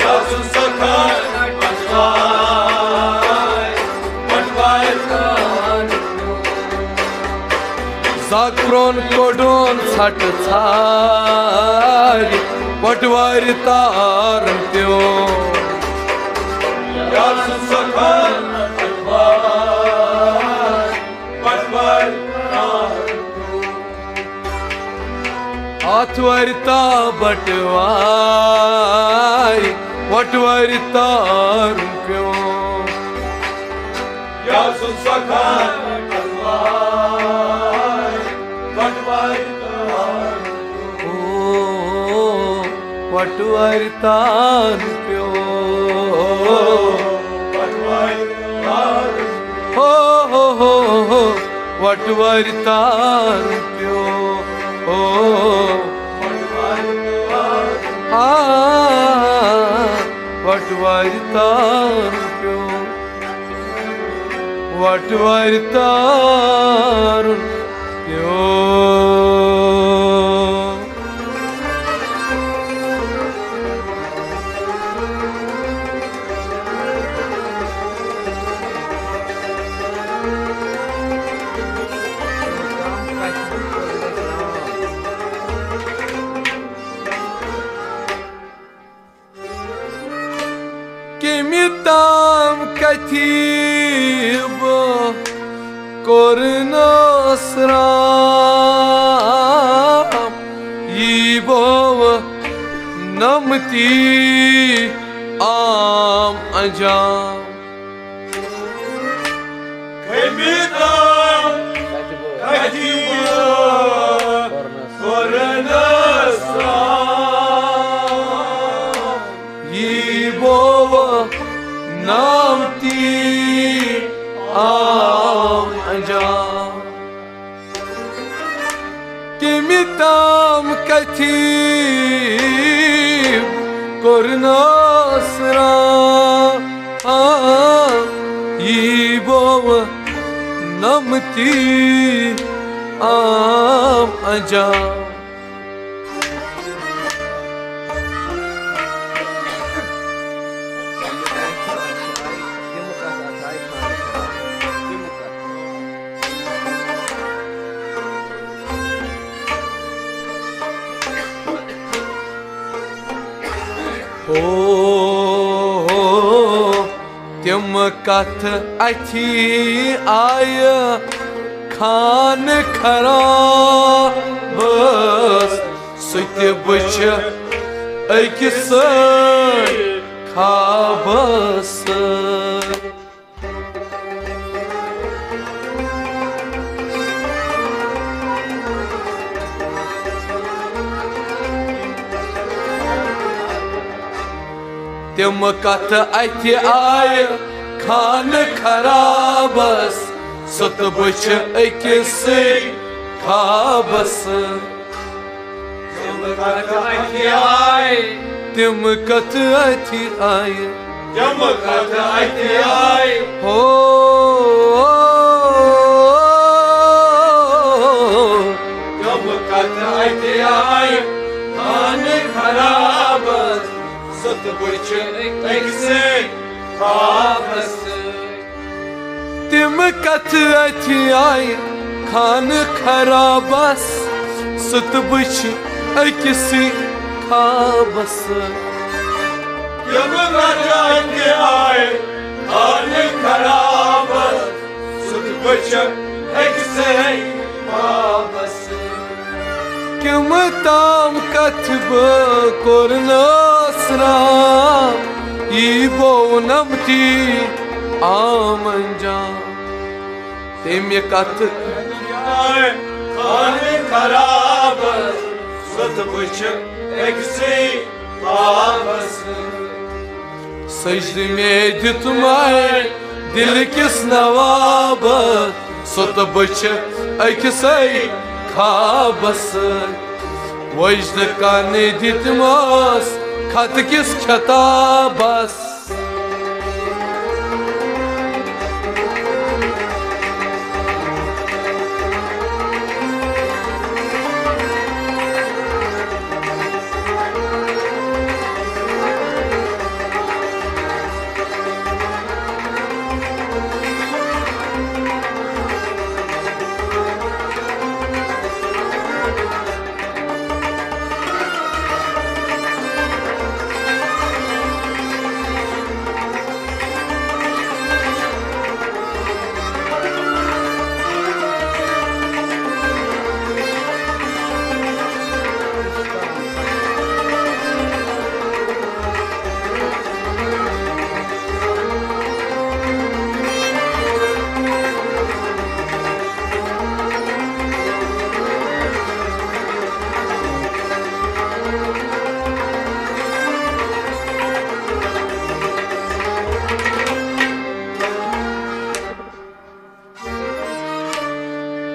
Yasun sakhar Vatvai pyar
Zak pron kodun sat thar Vatvai tar kyo
Yasun sakhar Vatvai pyar
Atvarita batvai Vatvai pyo
Yasun sakhar Vatvai pyar
Oh, Vatvai pyo
Vatvai pyar
Oh, Vatvai pyo Oh, Vatvai pyo Vatvai pyo Kimitam katib kornasram Yibov namti am ajam
Kemitam Katiba Koranasram
Yibov namti am ajam Kimitam katib kornasram Yibov namti am ajam Tim kath athi aya khan kharabas Sütü bıçı ikisi kabası Tim kath athi aya khan kharabas Sütü bıçı ikisi kabası Tim kath athi aya ho Tim kath athi aya khan kharabas Süt bıçı ikisi kabası Kim tam katıbı kornasram Yibo namti amancan Tim katı Secde में ditmay dil kis nawaba Süt bıçı ikisi kabası वजद काने दितमस खत किस खताबस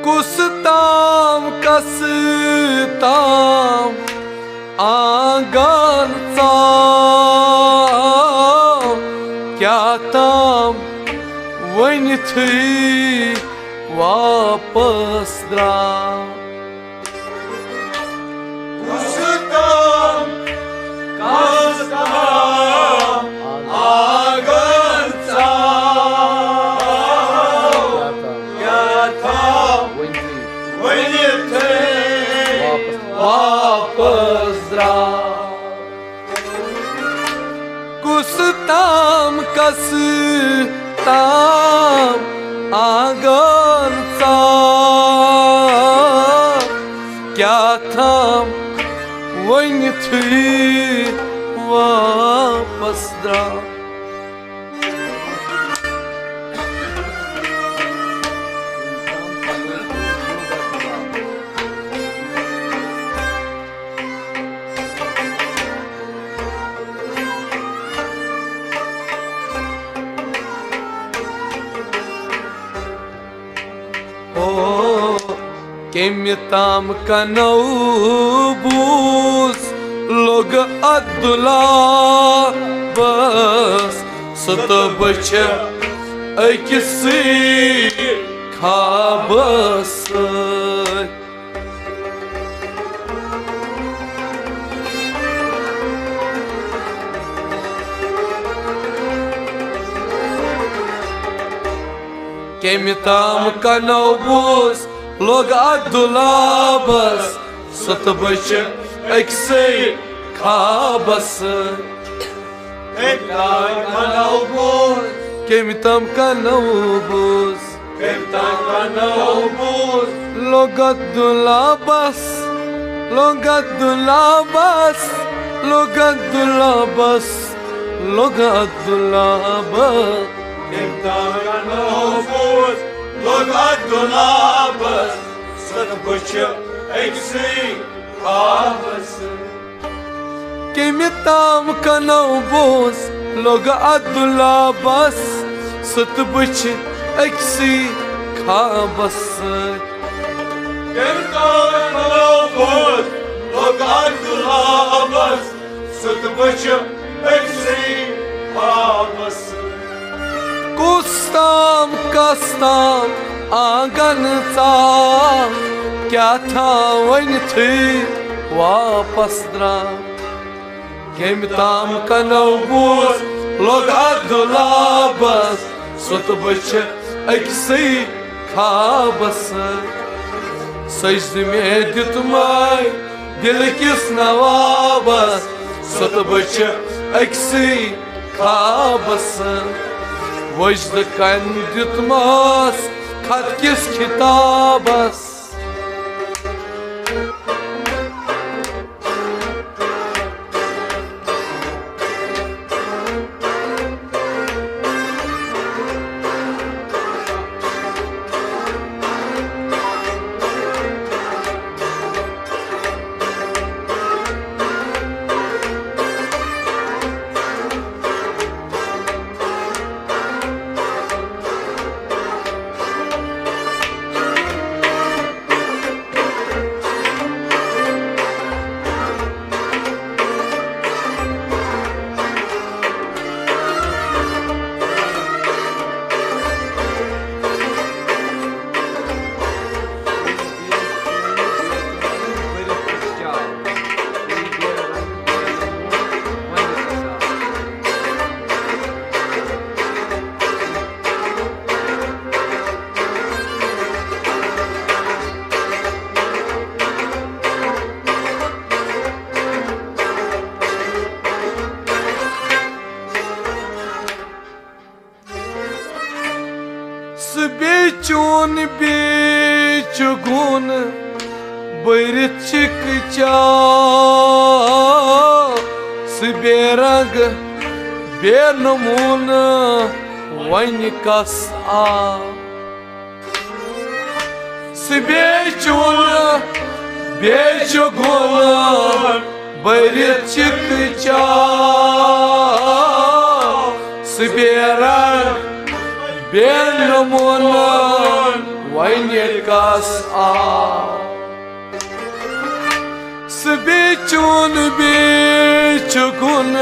कुसताम कसताम आंगन ताम क्या ताम one थी वापस द्राम
कुसताम कसताम आंगन ताम क्या ताम वही थे
वापस द्राम कुसताम कसताम आंगन ताम क्या थाम वन थी वापस द्राम केम्य ताम कनौबूस लोग अब्दुल्ला बस सत बच अकिसी खाबस केम्य ताम कनौबूस लोग अब्दुल्ला बस सत बच अक्से खाबस केम्य ताम कनौबूस लोग अब्दुल्ला बस लोग अब्दुल्ला बस लोग अब्दुल्ला बस लोग अब्दुल्ला बस
लोग अब्दुल्ला बस सत बच अक्से खाबस
केम्य ताम कनौबूस लोग अब्दुल्ला बस सत बच अक्से खाबस
लोग अब्दुल्ला बस सत बच अक्से खाबस
कुस्ताम कस्ताम आंगन ताम क्या था वन थी वापस द्राम केम्य ताम कनौबूस लोग अब्दुल्ला बस सत बच अक्से खाबस सजद में दितुमाय दिल किस नवाबस सत बच अक्से खाबस वजद कान दितमस खत किस खिताबस चुन बीच गुन बरचिक चा बेरंग बेनमून वन कस आ बेचुन बेच गुन बरचिक चा बेरंग बेनमून वन कस आ बेचुन बेच गुन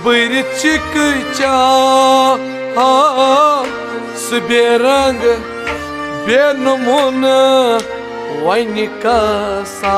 बरचिक चा बेरंग बेनमून वन कसा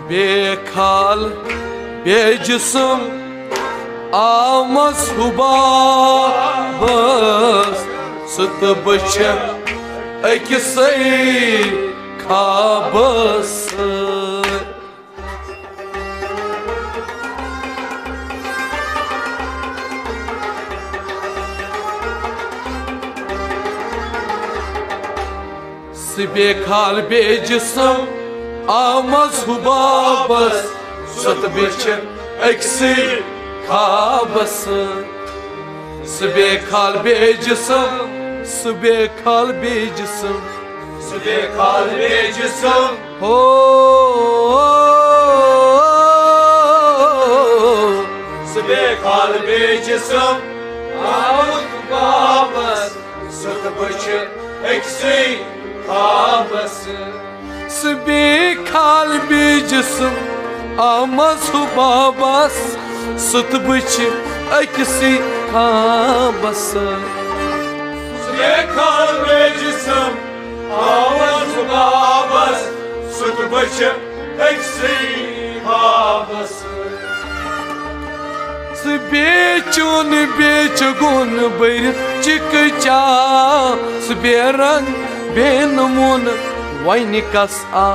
बेखाल बेजिस्म आमस हुबाबस सुत बच अकिसै खाबस बेखाल बेजिस्म आमस हुबाबस सुत बच अक्सी खाबस बेखाल बेजिस्म बेखाल बेजिस्म
बेखाल बेजिस्म
हो
बेखाल बेजिस्म आमस हुबाबस सुत बच अक्सी खाबस
बेखाल बेजिस्म आमस हुबाबस सुत बच अक्सी खाबस
बेखाल बेजिस्म आमस हुबाबस सुत बच अक्सी खाबस
बेचुन बेच गुन बरचिक चा बेरंग बेनमून वन कस आ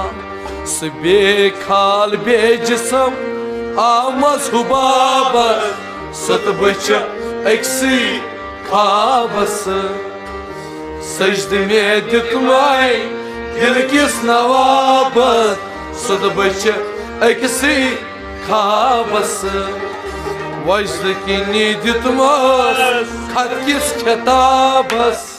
बेखाल बेजिस्म आमस हुबाबस सुत बच अक्सी खाबस सजद में दितुमाय दिल किस नवाबस सुत बच अक्सी खाबस वजद किनी दितुमास खत किस खिताबस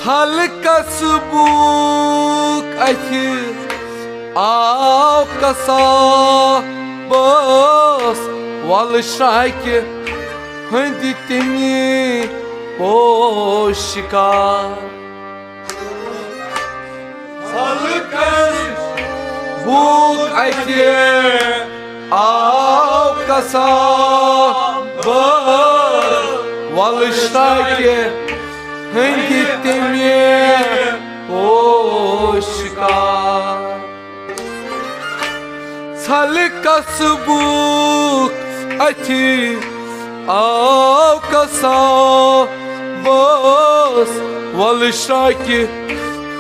छल कसबूक अथि आव कसा बस वल शाइक हंदी तिमी पोशिका
छल कसबूक
अथि आव कसा बस वल शाइक हंदी तिमी पोशिका छल कसबूक अथि आव कसा बस वल शाइक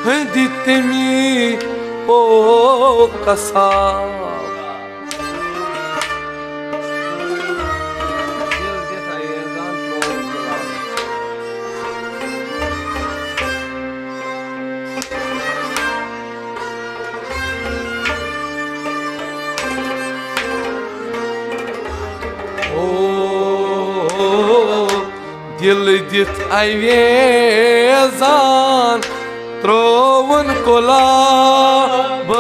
हंदी तिमी पोकसा दिल दित अवेजान त्रोवन कोलाबस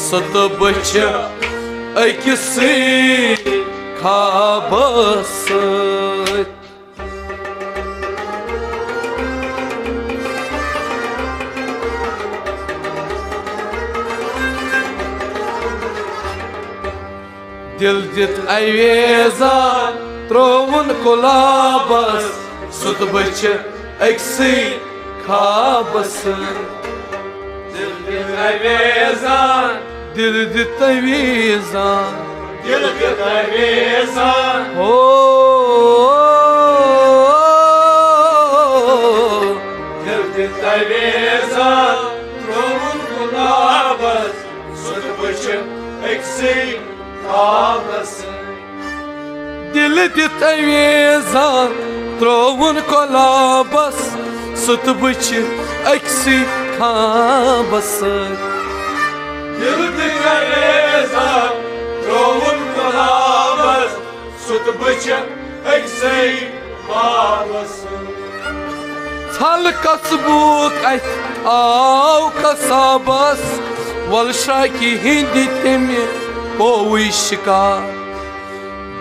सत बच अकिसी खाबस दिल दित अवेजान त्रोवन कोलाबस सुत बच अक्सी खाबस
दिल दित अवेजान
दिल दित अवेजान
दिल दित अवेजान
हो
दिल दित अवेजान त्रोवन कोलाबस सुत बच अक्सी खाबस
दिल दित अवेजान त्रोवन कोलाबस सुत बच अक्सी खाबस
दिल दित अवेजान त्रोवन कोलाबस सुत बच अक्सी खाबस
छल कसबुक अथ आव कसाबस वल शाकी हिंदी तमे कोई शिकार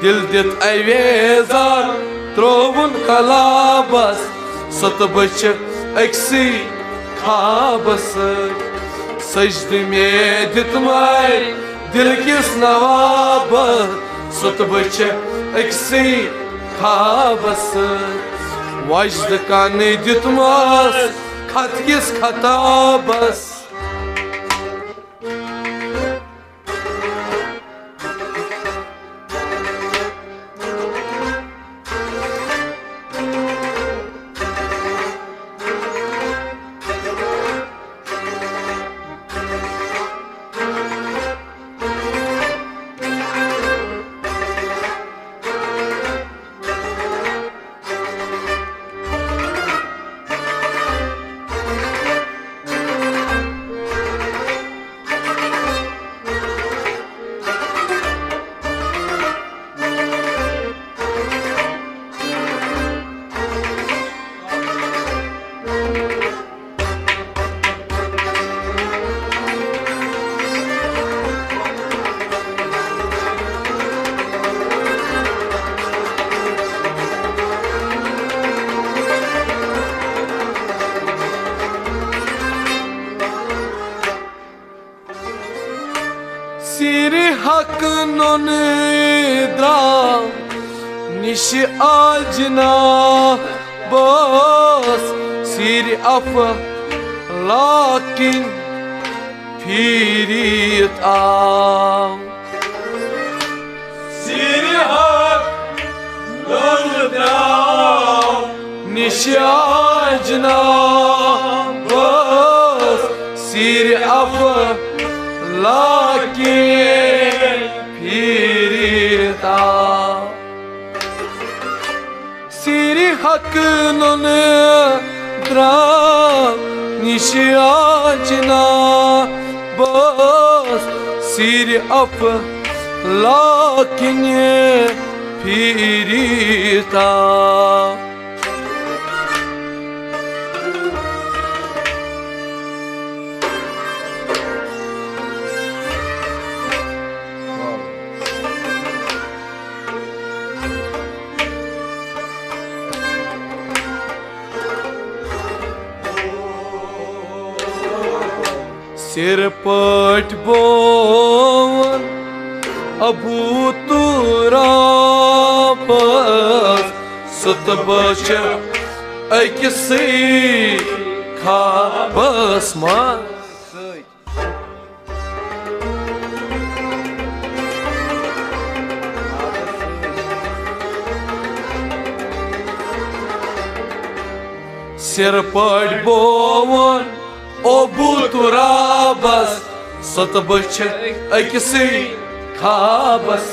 दिल दित अवेजान त्रोवन कोलाबस सत बच अक्सी खाबस सजद में दितमाय दिल किस नवाबस सत बच अक्सी खाबस वजद कान दितमास खत किस खताबस सिर हक नोन द्रा निश आजना बस सिर अफ लाकिन फिरित आव
सिर हक नोन द्रा
निश आजना बस सिर अफ लाके फिरता सिर हक नोन द्रा निश आजना बस सिर अप लाकिन फिरता सिर पट बोन अभूतुरापस सुत बच अकिसी खाबस मान सिर पट बोन अभूतुरापस सुत बच अकिसी खाबस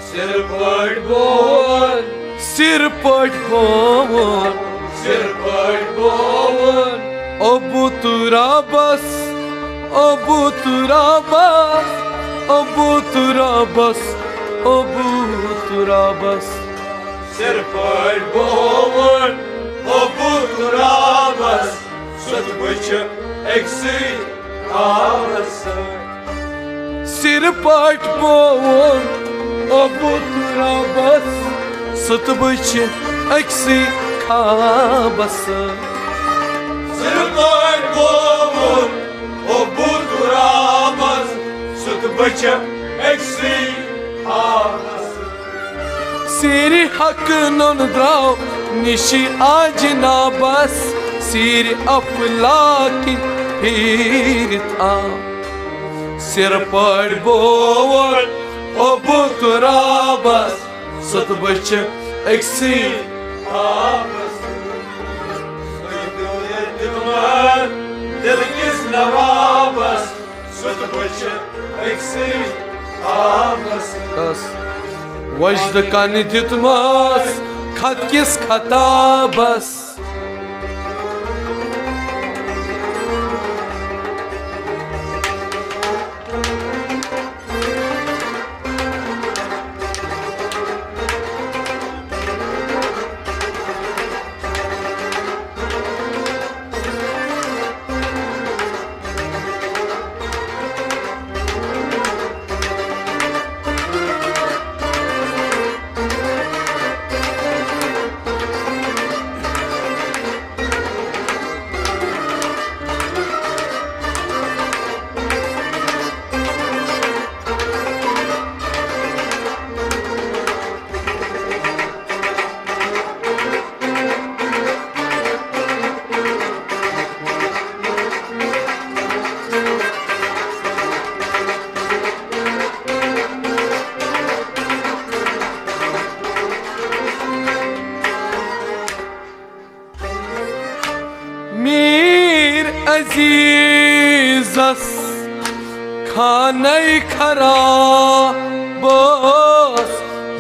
सिर पट बोन
सिर पट बोन
सिर पट bone
अभूतुरापस अभूतुरापस अभूतुरापस अभूतुरापस
Sir păr boğun o buturamaz Süt bıçı eksik ağlasın
Sir păr boğun o buturamaz Süt bıçı eksik ağlasın
Sir păr boğun o buturamaz Süt bıçı eksik ağlasın
Siri hakkın onu draw Nişi acına bas Siri aflakin pirit am Sir păr boğun o buturabas Süt bıçı eksik
ağlasın Sıydıl yedilmen Dilgiz lavabas Süt bıçı eksik ağlasın
Vajda kanı ditmaz Katkis katabas Mir azizas Khanay kharabas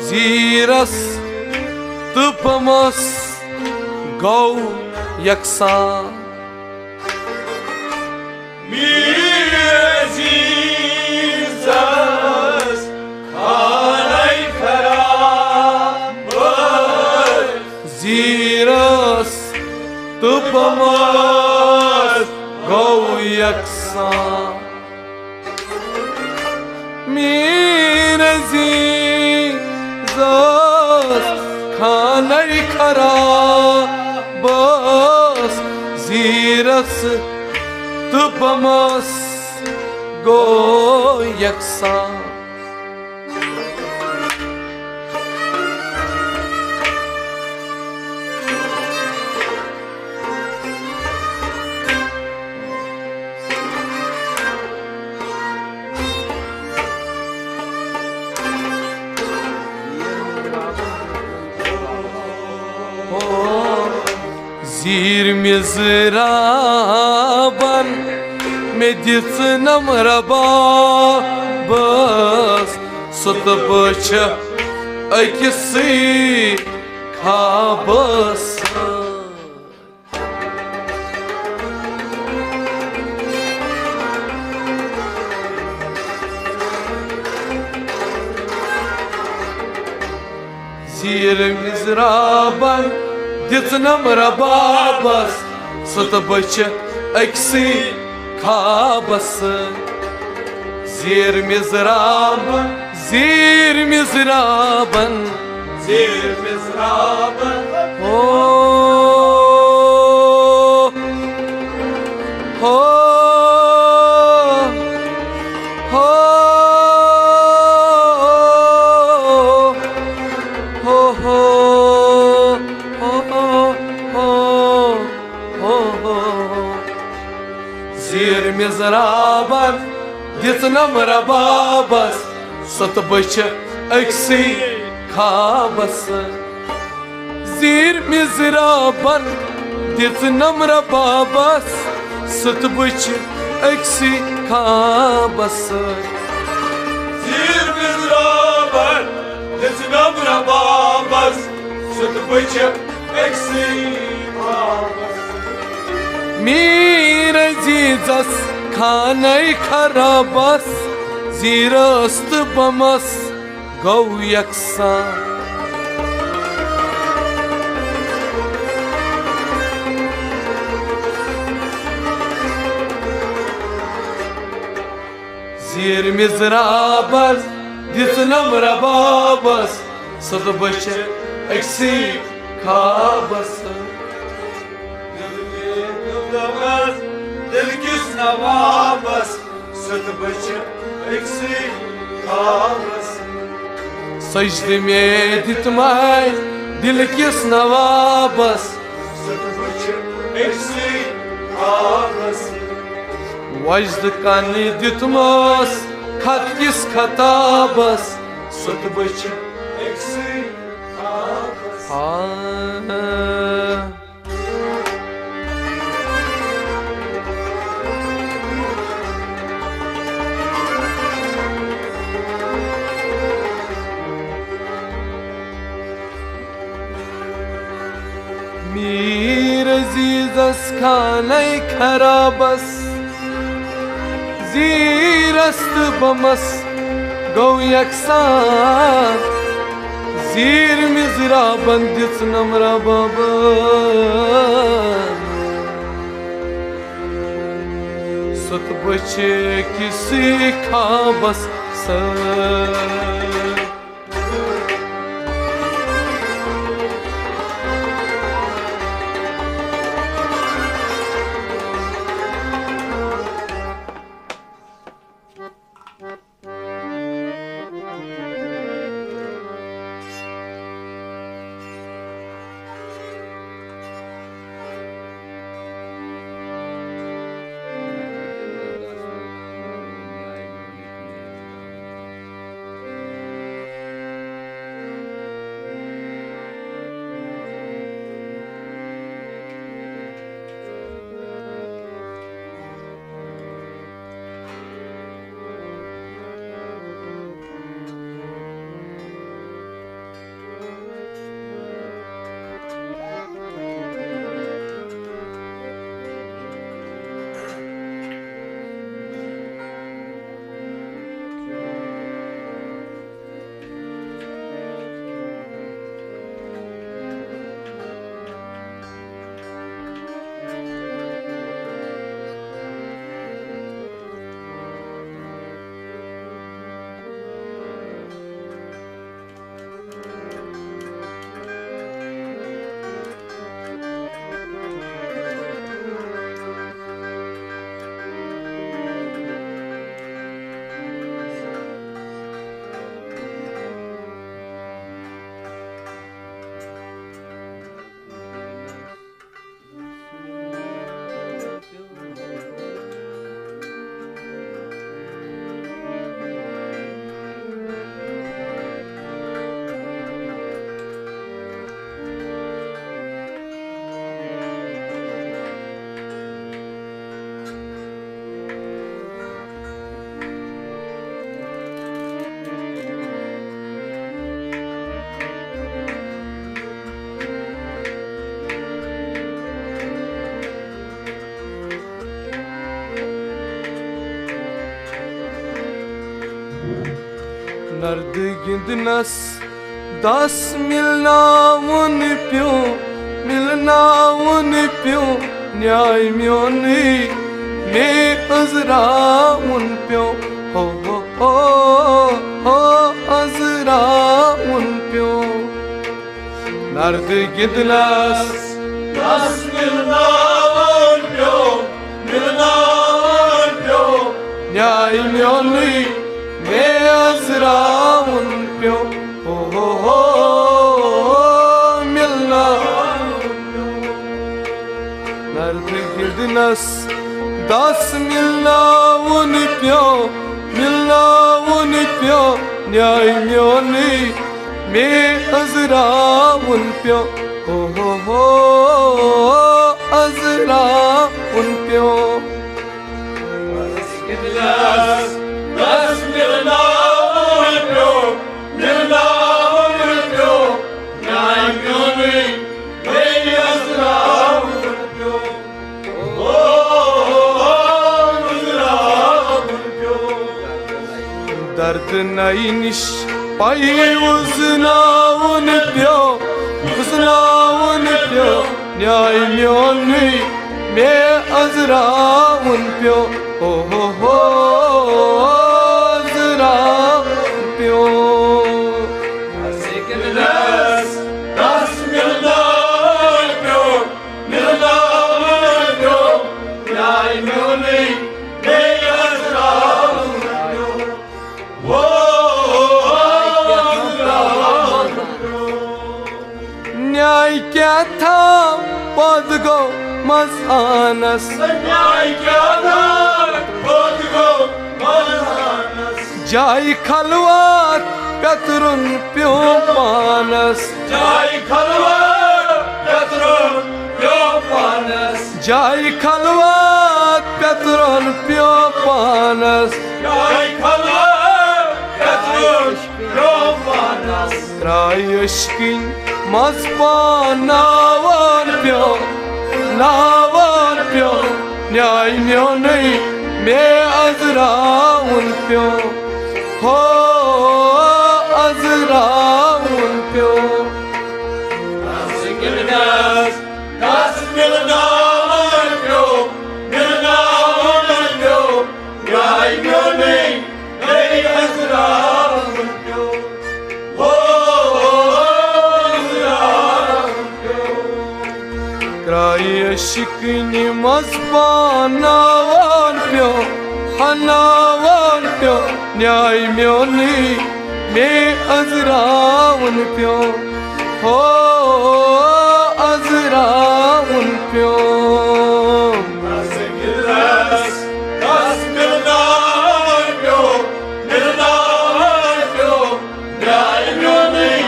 Ziras tıpamas Gau yaksan
Mirezizaz Kanay karabas
Ziras tıpamas Gau yaksan Mir azizas Khanay kharabas Ziras tıpamas Gau yaksan Zir mizraban Medicinem rababas Süt bıçı ikisi kabası Zir mizraban Dicinem rababas Süt bıçı ikisi kabası Zir mizraban Zir mizraban
Zir mizraban
Oh Oh Oh Oh Zir mizraban Dicinem rababas Süt bıçı eksik kabası Zir mizraban Dicinem rababas Süt bıçı eksik kabası
Zir mizraban Dicinem rababas Süt bıçı eksik ağlasın
Mir azizas Khanay kharabas Ziras tıpamas Gau yaksan zir mizrabas Dizunam rababas Sad başı eksi kabas
Yıldamaz Dilkis navabas Sad başı eksi kabas
Secdeme ditmay Dilkis navabas
Sad başı eksi kabas
Vajd kani ditmos Katkis katabas
Sad başı eksi kabas
Mir azizas kanay karabas Zirast bamas Go yaksan Zir mizraban ditsnam rababan Sat bache kisi kabas sa Nard gindnas das milna un pyo Nyay myoni me azra un pyo Ho ho ho ho azra un pyo Nard gindnas
Das milna un pyo
Nyay myoni me azra un pyo Ho ho ho milna Nard gindnas das milna un pyo Nyay myoni me azra un pyo Ho ho ho azra un pyo
Gidlas Das milna un pyo Nyay myoni me azra un pyo
Dard nainish pai uzna un pyo Nyay myoni me azra un pyo Ho ho ho आनस
न्याय क्या खुद को मजानस
जाई खलवात कतरुन प्यो पानस
जाई खलवा कतरुन प्यो पानस
जाई खलवात कतरुन प्यो पानस
जाई खलवा कतरुन प्यो पानस
त्रायशकिन मस्पानावन प्यो न्याय न्यो नहीं मैं अजराउन प्यो हो अजराउन प्यो
Das milnawan pyo Yai myo nei azrawan pyo
त्रायशकिन मस्पानावन प्यो हनावन प्यो न्याय म्यो नहीं मैं अजराउन प्यो हो अजराउन प्यो
Das milnawan pyo Yai myo nei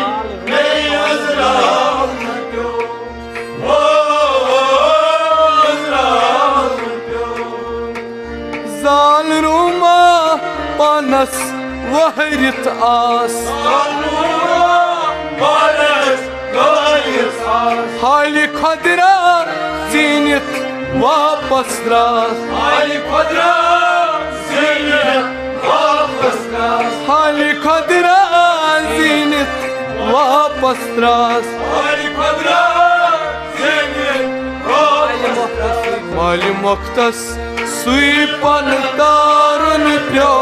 azrawan pyo
जाल रूमा पानस वहरित आस हाली खदरा जीनित वापस रास हाली खदरा जीनित वापस रास माली मुख्तस सुईपन तारुन प्यो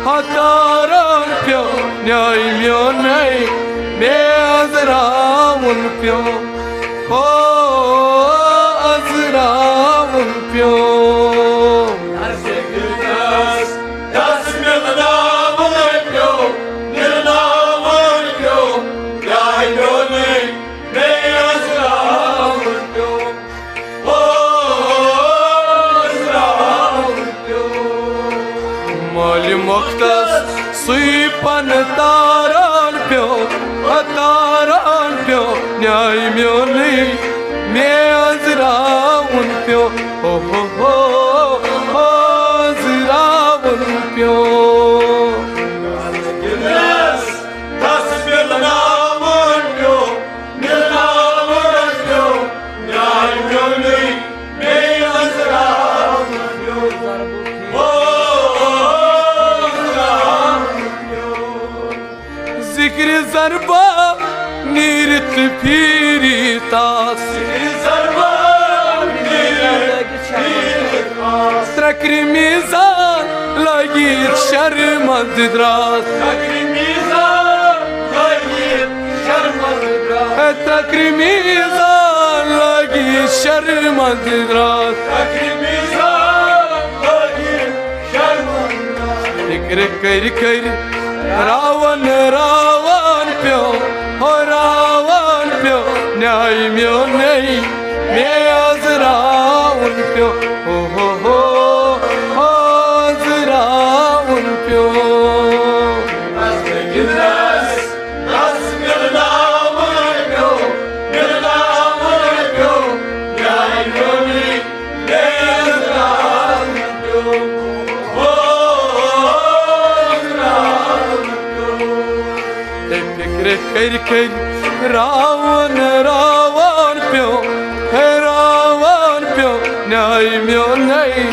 हतारुन प्यो न्याय म्यो नहीं मैं अजराउन प्यो हो अजराउन प्यो
Das milnawan pyo Yai myo nei azrawan pyo
माली मुख्तस सुईपन तारुन प्यो हतारुन प्यो न्याय म्यो नहीं मैं अजराउन प्यो हो अजराउन प्यो
Das milnawan pyo Yai myo nei azrawan pyo
जिक्र जरबा नीरत फिरी तास त्रक्री मीज़ान लगी शर्मंद द्रास त्रक्री मीज़ान लगी शर्मंद द्रास जिक्र कर कर रावण प्यो हो रावण प्यो न्याय म्यो नहीं मैं अजराउन प्यो हो अजराउन प्यो फिक्र कर कर रावण प्यो है रावण प्यो न्याय म्यो नहीं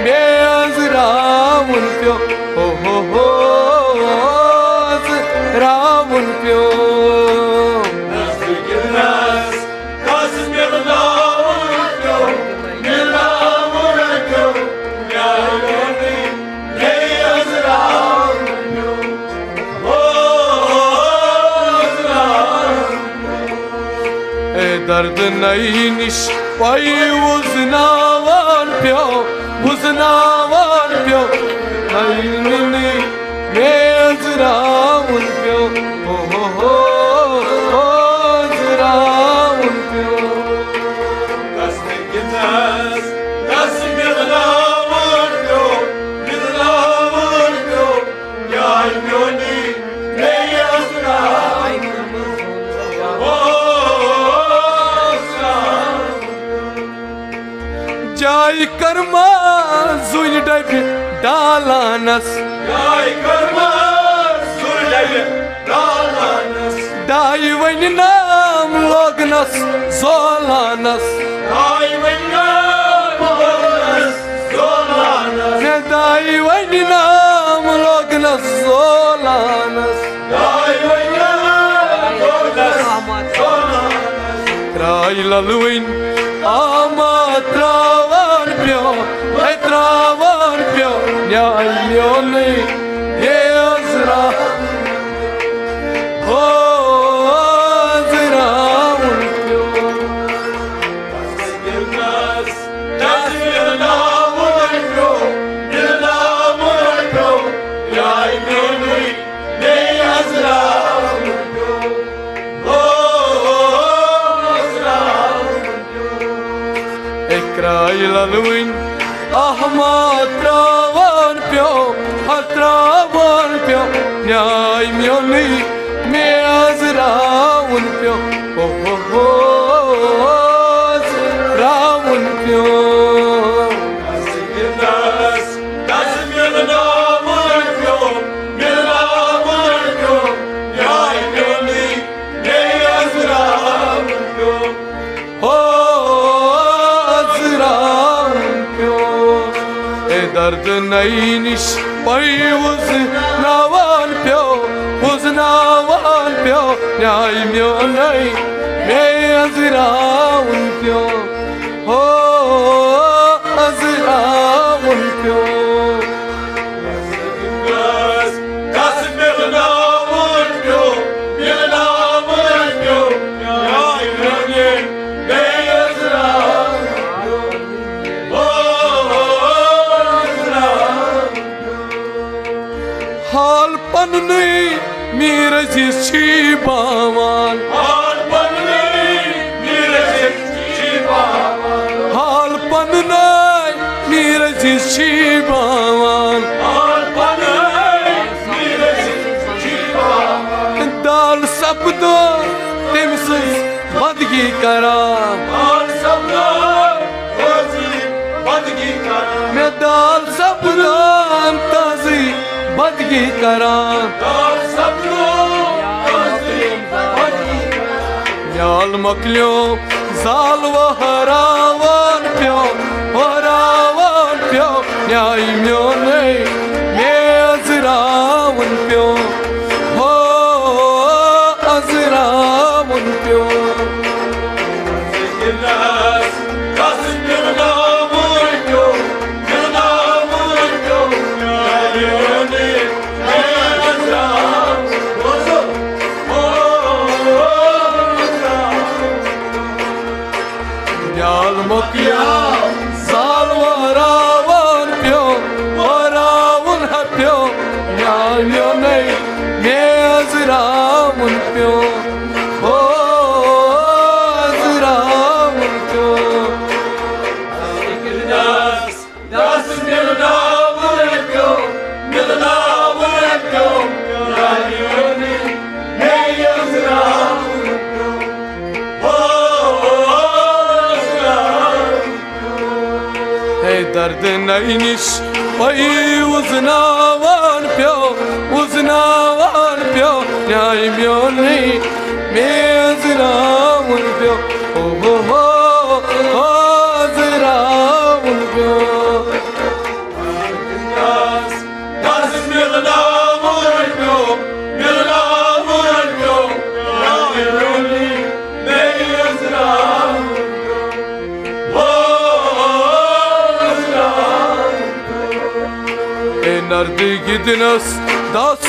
मैं अजराउन प्यो हो अजराउन प्यो दर्द नहीं निश पाई उजनावान प्यो नहीं मैं अजराउन प्यो हो अजराउन प्यो डबि डालानस
Yay karmas Surdevi Dalanas
दाई वनि नाम लोगनस जोलानस
Ay Vengan Bolas Zolanas
मे दाई वनि नाम लोगनस जोलानस
Ay Vengan Bolas Zolanas
त्राई ललुइन आमा त्रावन प्यो न्याय म्योने ये अजरा ओ अजरा उन्प्यो
Yılmaz Das yılına vurdu Yılına vurdu Yay gönlü Ne yazra vurdu O yazra
Ekray laluin ahma travan pyo न्याय म्योने me azra उन्प्यो ओ azra उन्प्यो
Yılmaz Das yılına vurdu Yılına vurdu Yay gönlü Ne yazra vurdu
ओ azra उन्प्यो ए दर्द नई निश पई उस नावान प्यो न्याय म्यो नहीं मे अजरा उन्प्यो ओ अजरा उन्प्यो
Yılmaz Das yılına vurdu Yılına vurdu Yay gönlü Ne yazra vurdu O yazra
हाल पन नहीं मेरे जिसी बावान
Al panını Miracık Şivavan
हाल पन नहीं मेरे जिसी बावान
Al panını Miracık Şivavan
दाल सबदो तिमसिज बदगी करा
Al sablar Ozi Badgi karan
मैं दाल सबदो ताजी बदगी करा
Al sablar Ozi Badgi karan
याल मकलियो जाल वो हरावन प्यो न्याय म्यो नहीं मे अजरावन प्यो हो अजरावन प्यो
Yılmaz Das yılına vurdu Yılına vurdu Yay gönlü Ne yazra vurdu O yazra
याल मकलियो जाल वो हरावन प्यो न्याय म्यो नहीं मे अजरावन प्यो हो अजरावन प्यो
Yılmaz Das yılına vurdu Yılına vurdu Yay gönlü Ne yazra vurdu O yazra
Hey derd neyniş Ay uznavan pyo न्याय म्यो नहीं मे अजरावन प्यो हो अजरावन प्यो
Yılmaz Das yılına vurdu Yılına vurdu Yay gönlü Ne yazra vurdu O yazra
ए नर्द गिदनस दस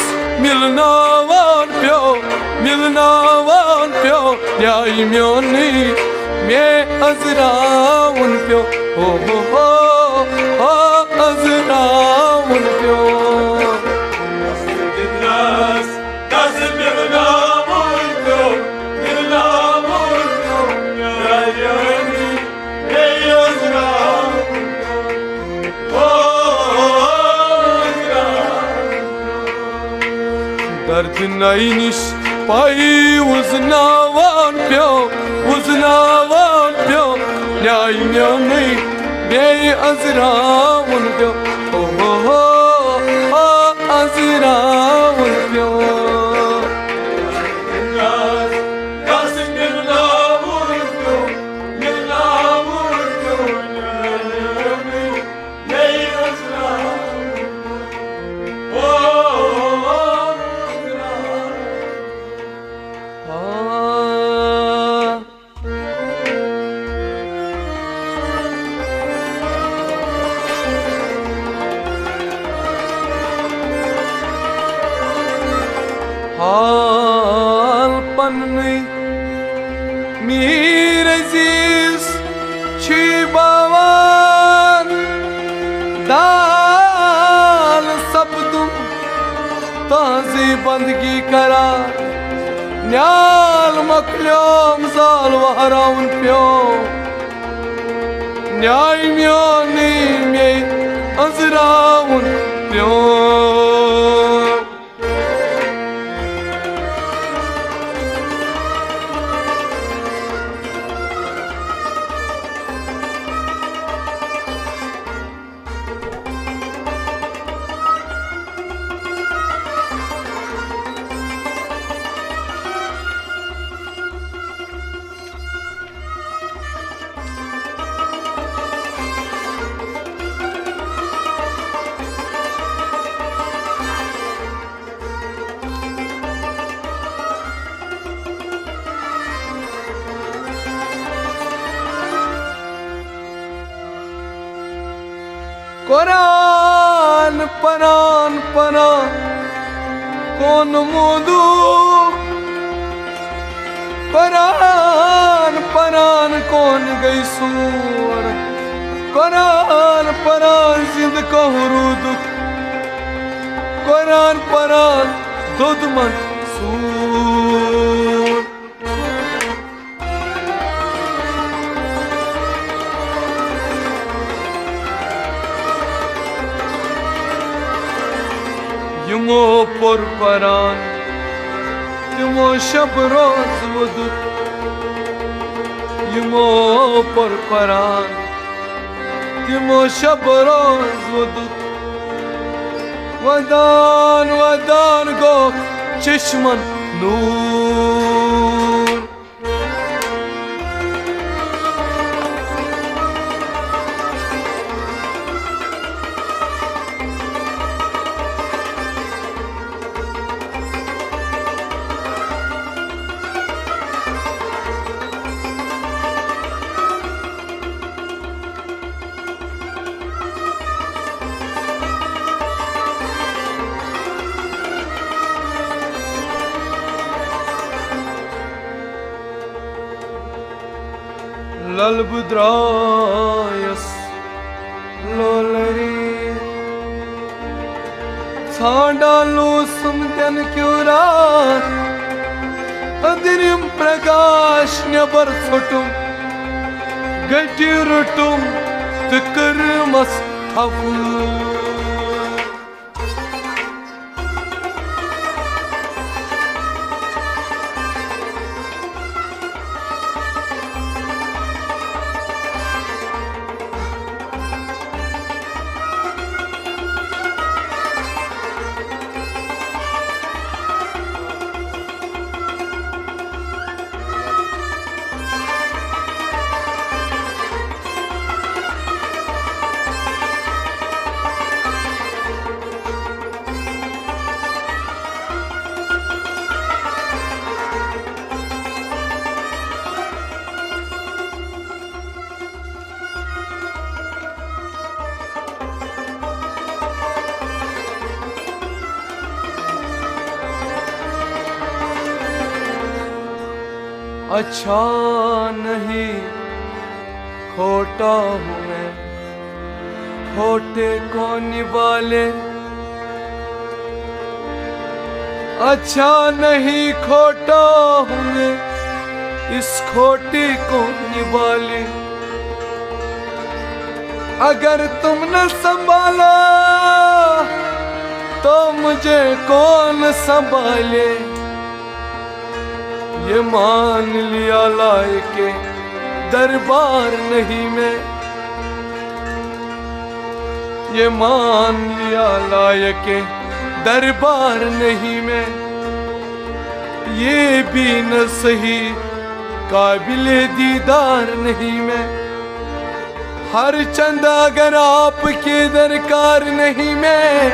मिलनावान प्यो न्याय म्यो नहीं मे अजरावन प्यो हो अजरावन प्यो
Yılmaz Das yılına vurdu Yılına vurdu Yay gönlü Ne yazra vurdu O yazra
दर्द नईनिश पाई उजनावान प्यो न्याय म्यो नहीं मे अजरावन प्यो हाल पन्नई मीर अजीज छी बावान दाल सब्दुम ताजी बंदगी करा न्याल मकल्योम जाल वहराउन प्यो न्याय म्योनी में अजराउन प्यो कुरान परान परा कौन मोदू कुरान परान कौन गई सूर कुरान परान जिंद को हुरूद कुरान परान दुध मन सूर युमो पुर परान युमो शब रोज वदुत युमो पुर परान युमो शब रोज वदुत वदान वदान गो चश्मन नूर ललबुद्रायस लोलरी छांडालो सुमदन क्योरा अंदरिम प्रकाश नबर छोटुम गटी रुटुम तकर मस्तफू अच्छा नहीं खोटा हूँ मैं खोटे को निभाले अच्छा नहीं खोटा हूँ मैं इस खोटे को निभाले अगर तुम न संभाला तो मुझे कौन संभाले ये मान लिया लायके दरबार नहीं मैं ये मान लिया लायके दरबार नहीं मैं ये भी न सही काबिले दीदार नहीं मैं हर चंद अगर आपके दरकार नहीं मैं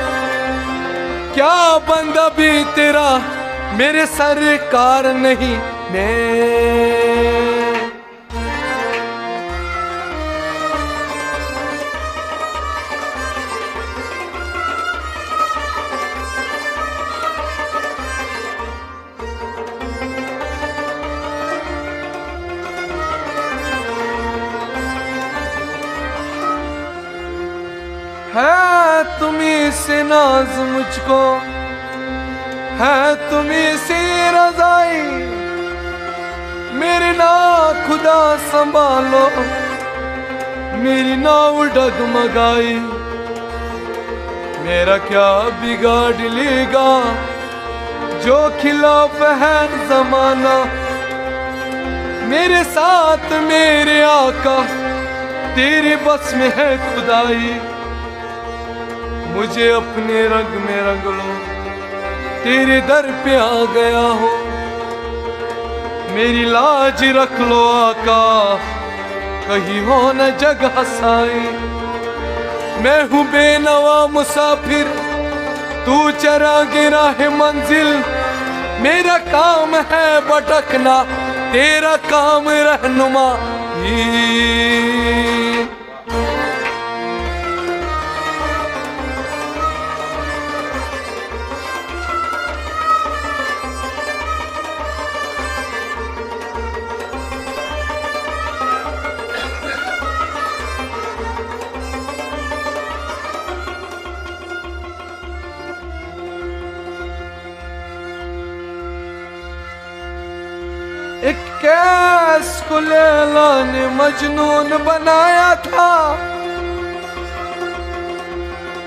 क्या बंदा भी तेरा मेरे सरकार नहीं मैं से नाज मुझको है तुम्हीं से रजाई, मेरी ना खुदा संभालो मेरी नाव डगमगाई। मेरा क्या बिगाड़ लेगा जो खिलाफ है जमाना, मेरे साथ मेरे आका तेरे बस में है खुदाई। मुझे अपने रंग में रंग लो तेरे दर पे आ गया हो, मेरी लाज रख लो आका कहीं हो न जग हसाई। मैं हूँ बेनवा मुसाफिर तू चरागे राह मंजिल, मेरा काम है भटकना तेरा काम रहनुमाई। एक कैस को लैला ने मजनून बनाया था,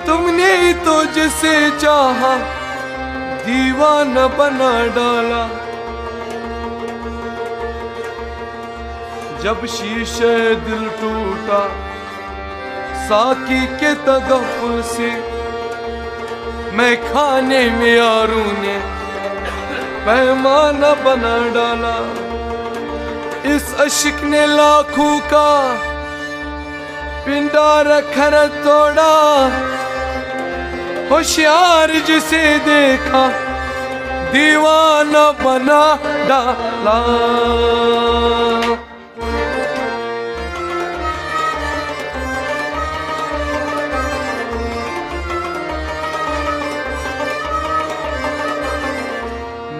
तुमने ही तो जिसे चाहा दीवाना बना डाला। जब शीशे दिल टूटा साकी के तगफुल से, मैं खाने में यारों ने पैमाना बना डाला। इस अशिक ने लाखों का पिंडार खर तोड़ा, होशियार जिसे देखा दीवाना बना डाला।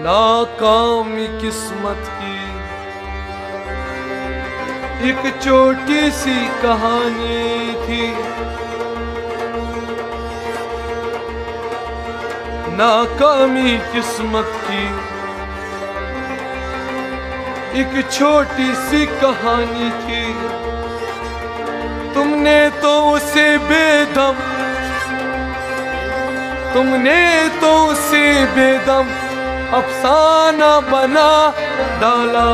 नाकामी किस्मत की एक छोटी सी कहानी थी, नाकामी किस्मत की एक छोटी सी कहानी थी। तुमने तो उसे बेदम, तुमने तो उसे बेदम अफसाना बना डाला।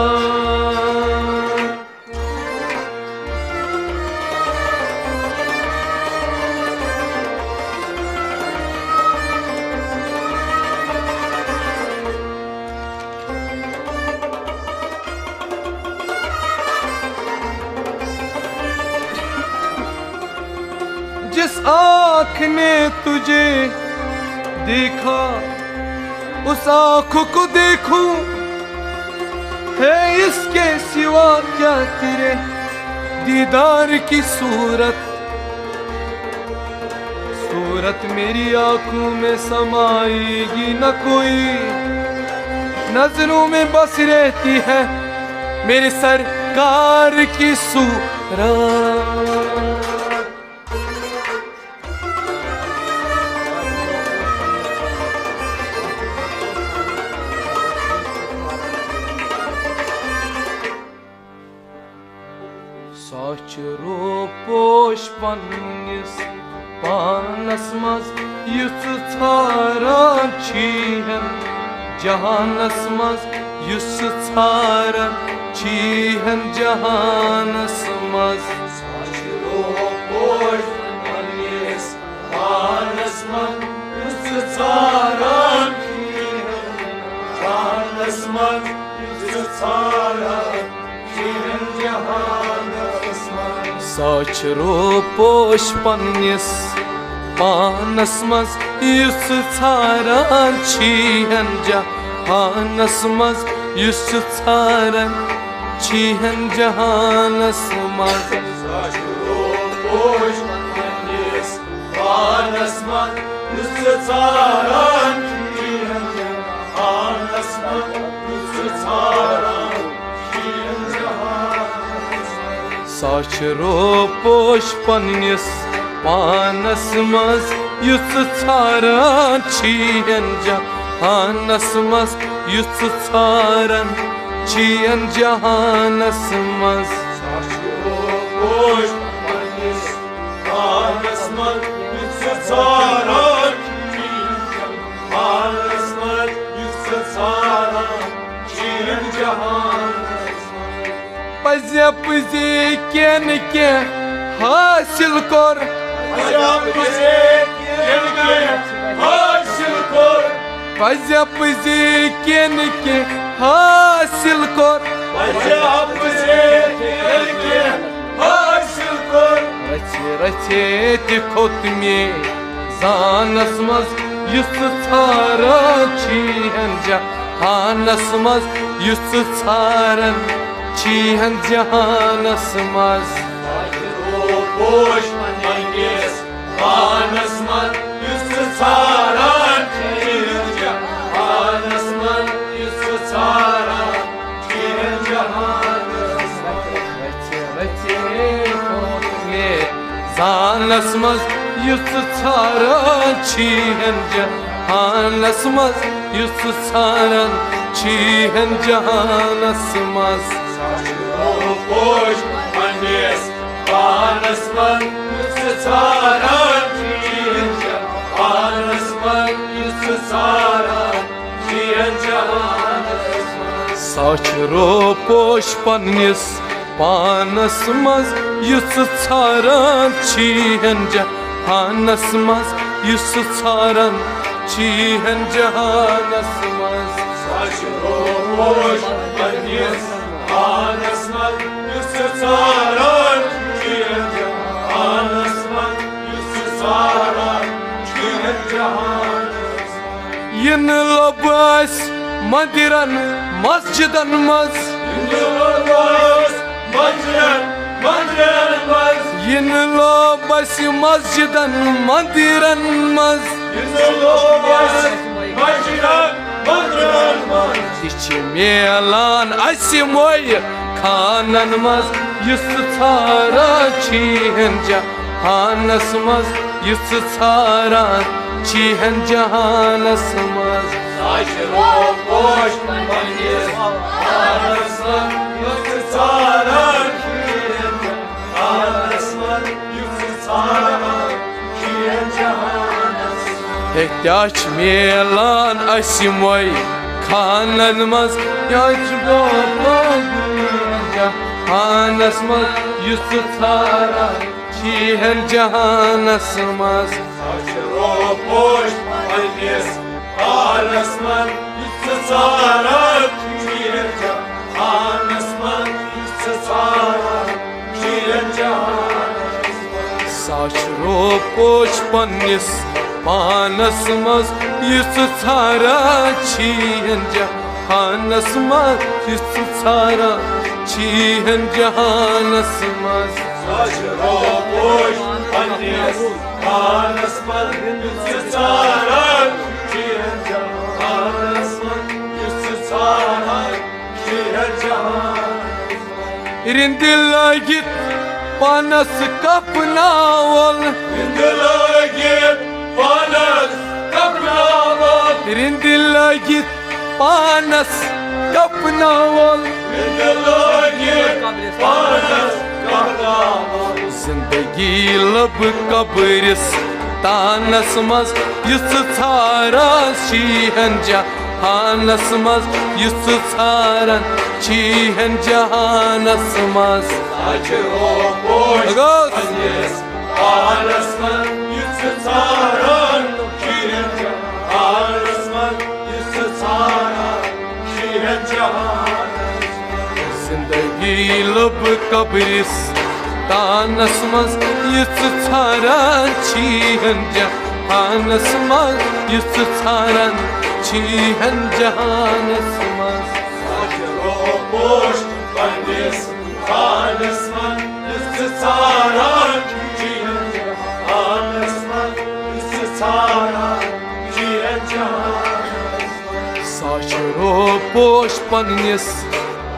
जिस आँख ने तुझे देखा उस आँख को देखूं, है इसके सिवा क्या तेरे दीदार की सूरत। सूरत मेरी आँखों में समाएगी न कोई, नजरों में बस रहती है मेरे सरकार की सूरत। Saçro poşpannis panasmaz yüz tsaran çihen, cahanasmaz yüz tsaran çihen, cahanasmaz.
Saçro poşpannis panasmaz yüz tsaran çihen, cahanasmaz yüz tsaran çihen, cahanasmaz.
Saçro poşpannis panasmaz yüz tsaran çihen, cahanasmaz yüz tsaran çihen, cahanasmaz.
Saçro poşpannis panasmaz yüz tsaran çihen, cahanasmaz yüz tsaran çihen, cahanasmaz.
Saçro poşpannis panasmaz युस छारन छियन जहानस मज युस छारन छियन जहानस मज पज़्या पज़ी केन के हासिल कर पज़्या पज़ी केन के हासिल कर रचे रचे दिखोत में जानस मज युस छारन छियन जहानस मज युस छारन छियन जहानस मज जानस मज युस छारन छियन जहानस मज युस छारन छियन जहानस मज साचरो पोश पन्निस पानस मज युस छारन छियन जहानस मज युस छारन छियन जहानस मज साचरो पोश पन्निस पानस मज युस छारन छियन जहानस मज युस छारन छियन जहानस मज इन लबस मंदिरन मस्जिदन मज इन लबस मस्जिदन मंदिरन मज मेलान मोय खानन मज युस छारन छियन जहानस मज युस छारन छियन जहानस मज Ehtiyaç melan asimoy खानन मज जहानस मज युस छारन छियन जहानस मज साचरो पोश पन्निस पानस मज युस छारन छियन जहानस मज युस छारन छियन जहानस मज साचरो पोश पन्निस पानस मज युस छारन छियन जहानस मज युस छारन छियन जहानस मज रिंदिलगित पानस कपनावल रिंदिलगित पानस कपनावल रिंदिलगित पानस कपनावल रिंदिलगित पानस कपनावल जिंदगी लब कब्रिस तानस मज युस छारन छियन जहानस मज युस छारन छियन जहानस मज साचरो पोश पन्निस पानस मज युस छारन छियन जहानस मज युस छारन छियन जहानस मज जिंदगी लब कब्रिस तानस मज युस छारन छियन जहानस मज युस छारन छियन जहानस मज साचरो पोश पन्निस पानस मज युस छारन छियन जहानस मज युस छारन छियन जहानस मज साचरो पोश पन्निस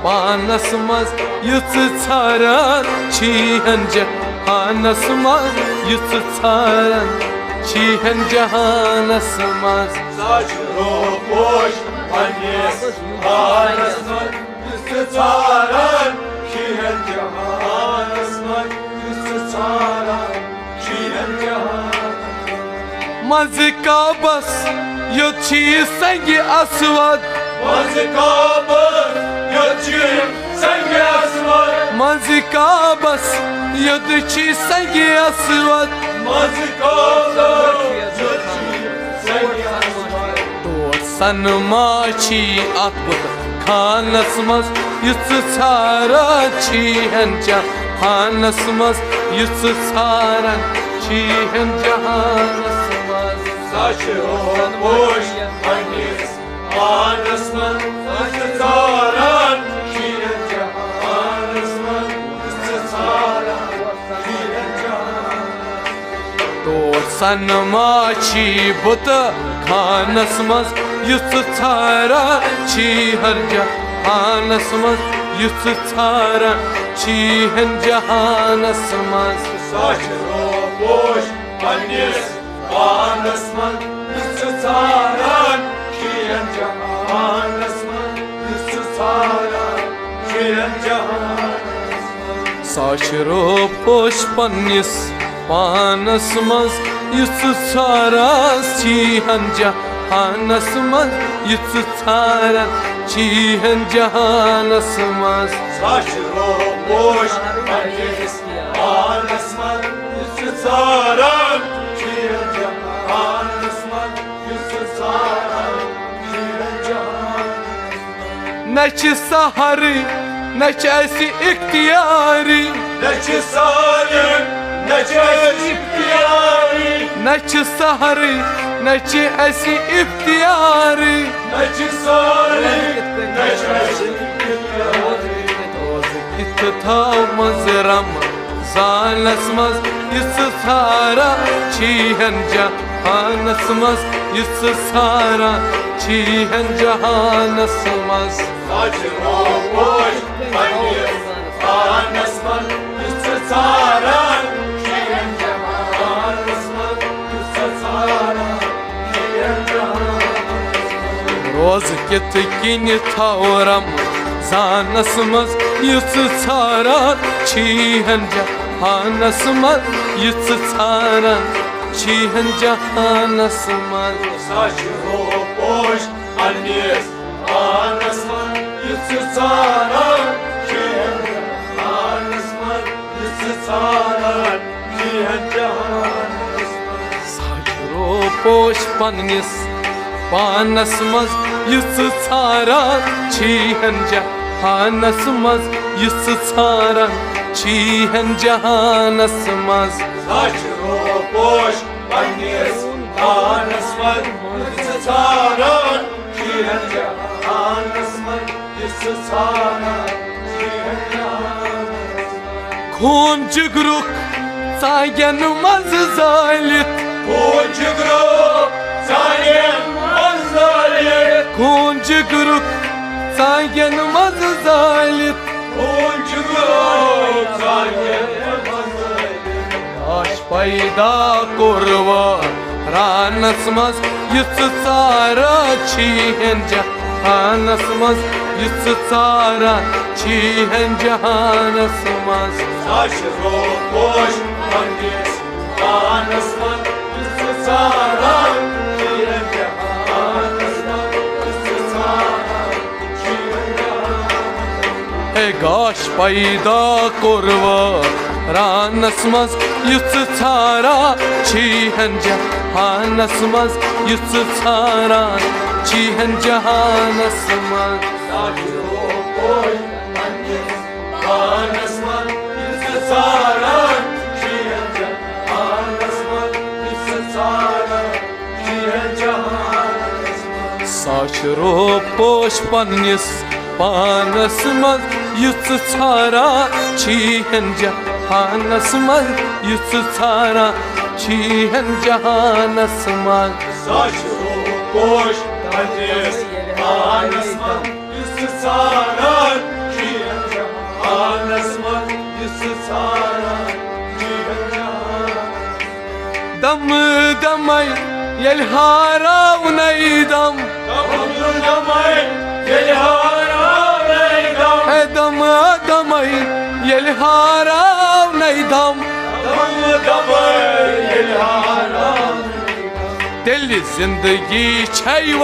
पानस मज युस छारन छियन जहानस मज युस छारन çihen cahanas maz
Saçro boş Annes Anasman Üstü çaran Şihen cahanesman Üstü çaran Şihen cahanesman
Mazikabas yoçi sengi aswad
Mazikabas yoçi sengi aswad
Mazikabas yoçi sengi aswad
Mazikabas yoçi sengi aswad
Sanmachi atbut khanasmaz yutsu saran çihen cahanasmaz yutsu saran çihen cahanasmaz
Saçı boş Annes Anasman Üstü çaran Şihen cahanesman Üstü çaran Şihen cahanesman
sanmachi but khanasmaz yutsu saran çihen cahanasmaz yutsu saran çihen cahanasmaz
Saçı boş Annes Anasman Üstü çaran Şihen cahanesman Üstü çaran Şihen cahanesman
Saçro poşpanis panasmaz yutsu saran çihen cahanasmaz yutsu saran çihen cahanasmaz
Saçı boş Annes Anasman Üstü çaran Şihen cahanesman Üstü çaran Şihen cahanesman
Neçi sahari neçesi ihtiyari
Neçi salim Neçe ihtiyari
Neçi sahari neçesi ihtiyari
Neçi salim Neçe ihtiyari
İttitavmaz Ramazanasmaz yutsu sara çihen cahanasmaz yutsu sara çihen cahanasmaz
Saçı boş Annes Anasman Üstü çaran Şihen cahanesman Üstü çaran Şihen cahanesman
Roz gitgini tavram zanasmaz yutsu sara çihen cahanasmaz yutsu sara çihen cahanasmaz
Saçı boş Annes Anasman Üstü çaran Şihen cahanesman Üstü çaran Şihen cahanesman
Saçro poşpanis panasmaz yutsu saran çihen cahanasmaz yutsu saran çihen cahanasmaz
Saçı boş Annes Anasman Üstü çaran Şihen cahanesman Üstü çaran Şihen cahanesman
Kuncugruk sayenmaz zalit
Kuncugruk Sayem Manzalit
Kuncugruk sayenmaz zalit
Kuncugruk Sayem Manzalit
Aş payda kurva ranasmaz yutsu sara çihen cahanasmaz yutsu sara çihen cahanasmaz
Saçı boş Annes Anasman Üstü çaran Şihen cahanesman Üstü çaran Şihen cahanesman
Hey gaş payda kurva ranasmaz yutsu sara çihen cahanasmaz yutsu sara çihen cahanasmaz
Saçı boş Annes Anasman Üstü çaran Şihen cahanesman Üstü çaran Şihen cahanesman
Saçro poşpanis panasmaz yutsu sara çihen cahanasmaz yutsu sara çihen cahanasmaz
Saçı boş Annes Anasman Üstü çaran Şihen cahanesman Üstü çaran Şihen cahanesman
दम दमै L हाराव नै दम
दमै L हाराव नै दम
दम दमै L हाराव नै दम
दमै L हाराव
तेल जिंदगी छैव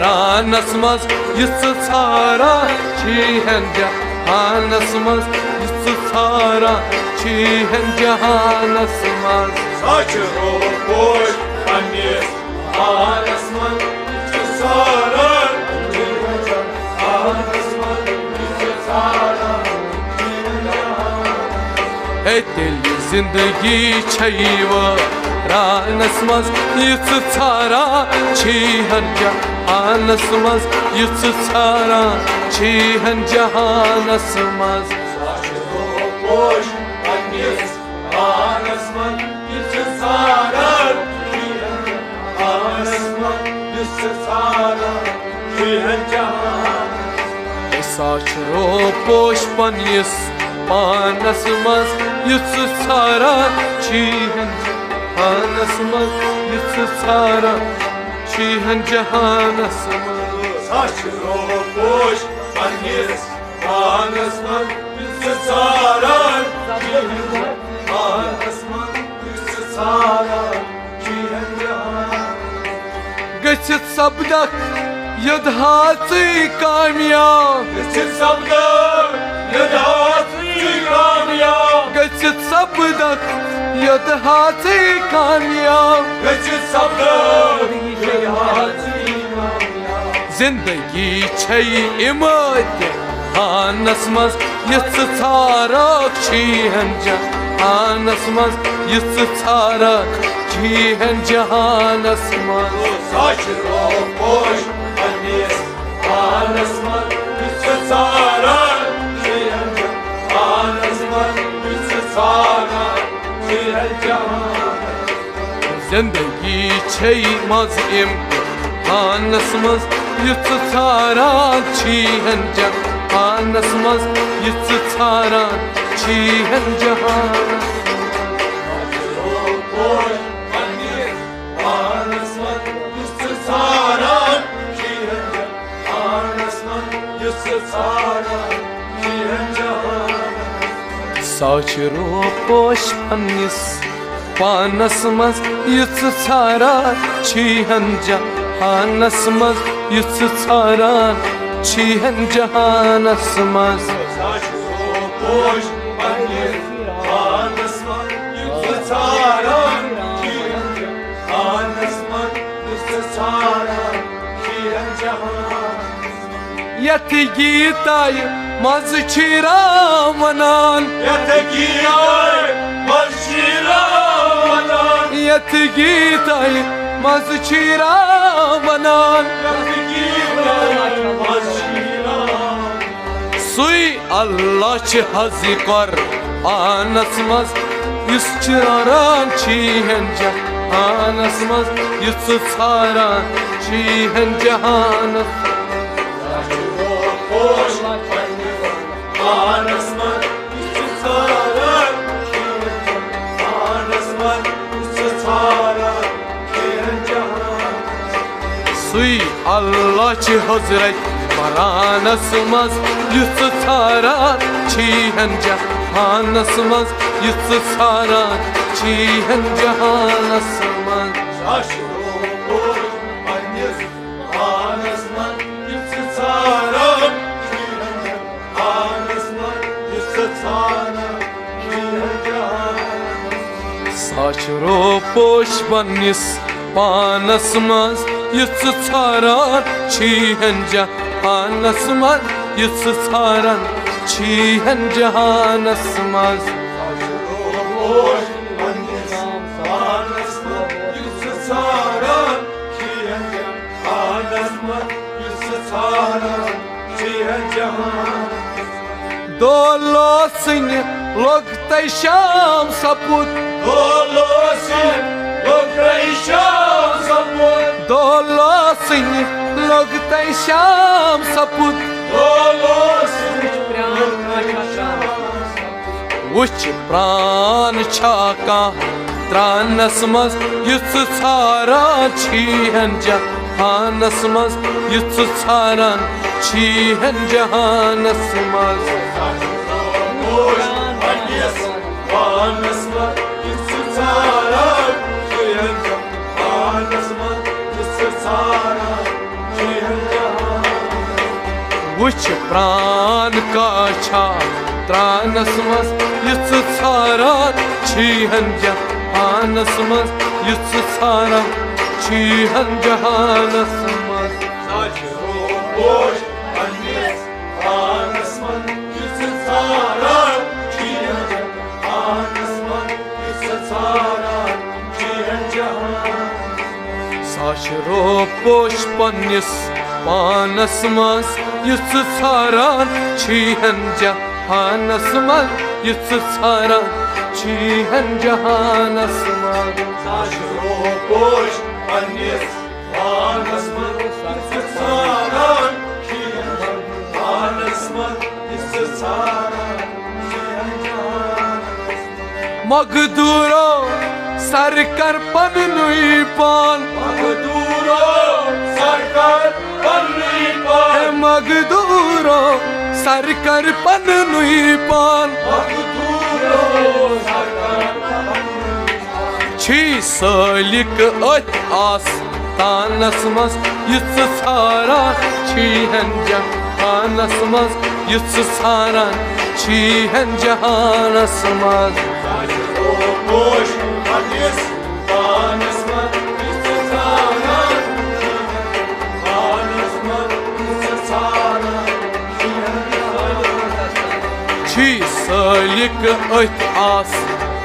रानस मज यिस सारा छिहन जहानस मज यिस सारा छिहन जहानस मज
साचरो पोश पन्निस आनस मज यिस सारा छिहन जहानस मज यिस सारा छिहन जहानस
तेल जिंदगी छैव रानस मज यिस सारा छिहन जहानस मज यिस सारा छिहन जहानस मज
साचरो पोश पन्निस आनस मज यिस सारा छिहन जहानस मज यिस सारा छिहन जहानस
साचरो पोश पन्निस पानस मज यिस सारा छिहन जहानस मज यिस सारा छिहन जहानस मज
साचरो पोश पन्निस आनस मज यिस सारा छिहन जहानस मज यिस सारा छिहन जहानस
गच्छित सपदक यदहासी कामयाब
गच्छित सपदक यदहासी कामयाब
गच्छित सपदक यदहासी कामयाब
गच्छित सपदक यदहासी कामयाब
जिंदगी छै इम्तिहानस मज यिस सारा छिहन जहानस मज यिस सारा छिहन जहानस मज
साचरो पोश पन्निस आनस मज यिस सारा छिहन जहानस मज यिस सारा छिहन जहानस
जिंदगी छै मज इम्तिहानस मज यिस सारा छिहन जहानस मज यिस सारा छिहन जहानस
पोश पन्निस आनस मज यिस सारा छिहन जहानस मज यिस सारा छिहन जहानस
साचरो पोश पन्निस पानस मज यिस सारा छिहन जहानस मज यिस सारा छिहन जहानस मज
साचरो पोश पन्निस आनस मज यिस सारा छिहन जहानस मज यिस सारा छिहन जहानस
यत गीताय मज रामनान
यत गीताय मज रामनान
यत गीताय मज रामनान
यत गीताय मज रामनान
सुई अल्लाह छ हज़ क़ुरआनस मज यिस चारान छिहन जहानस मज यिस सारा छिहन जहानस
साचरो पोश पन्निस आनस मज यिस सारा छिहन जहानस मज यिस सारा छिहन जहानस
सुई अल्लाह छ हज़रत क़ुरआनस मज यिस सारा छिहन जहानस मज यिस सारा छिहन जहानस मज
साचरो पोश पन्निस आनस मज यिस सारा छिहन जहानस मज यिस सारा छिहन जहानस
साचरो पोश पन्निस पानस मज यिस सारा छिहन जहानस मज यिस सारा छिहन जहानस मज
साचरो पोश पन्निस आनस मज यिस सारा छिहन जहानस मज यिस सारा छिहन जहानस
दोलो सिंह लोग शाम सपुत
दोलो सिंह लोग शाम सपुत
दोलो सिंह लोग शाम सपुत
दोलो सिंह
वुच प्राण छा कहाँ त्रानस मज युथ छारान छीहन जहानस मज युथ छारान छीहन जहानस मज वुच प्राण का छा त्रानस मज युथ छारान छीहन जहानस मज युथ छारान छीहन जहानस मज साशरो पोश पन्निस पानस मज युथ छारान छीहन जहानस मज युथ छारान छीहन जहानस मज
साशरो पोश पन्निस पानस मज युथ छारान छीहन जहानस मज युथ छारान छीहन जहानस
मगदूरो सरकार पन्नुई पान
मगदूरो सरकार पन्नुई पान
मगदूरो सरकार पन्नुई पान
मगदूरो सरकार पन्नुई पान
छी सलिक अथ आस तानस मज युथ छारान छीहन जहानस मज युथ छारान छीहन जहानस मज
पोश पन्निस पानस मज युथ छारान पानस मज युथ छारान
छी सलिक अथ आस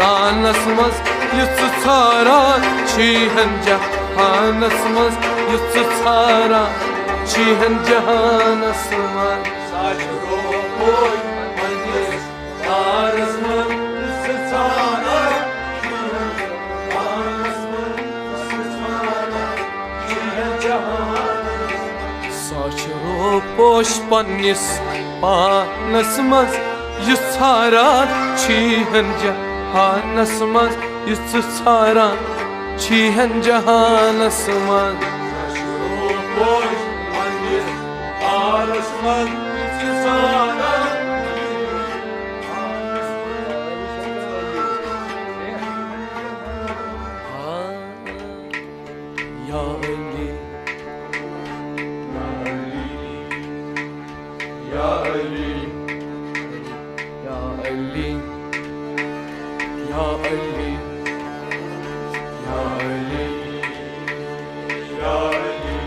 तानस मज युथ छारान छीहन जहानस मज युथ छारान छीहन जहानस मज
साशरो पोश पन्निस पानस मज युथ छारान पानस मज युथ छारान छीहन जहानस
साशरो पोश पन्निस पानस मज युथ छारान छीहन जहानस मज युथ छारान छीहन जहानस मज
पोश पन्निस पानस मज युथ छारान
या अली
या अली
या अली या अली
या अली या अली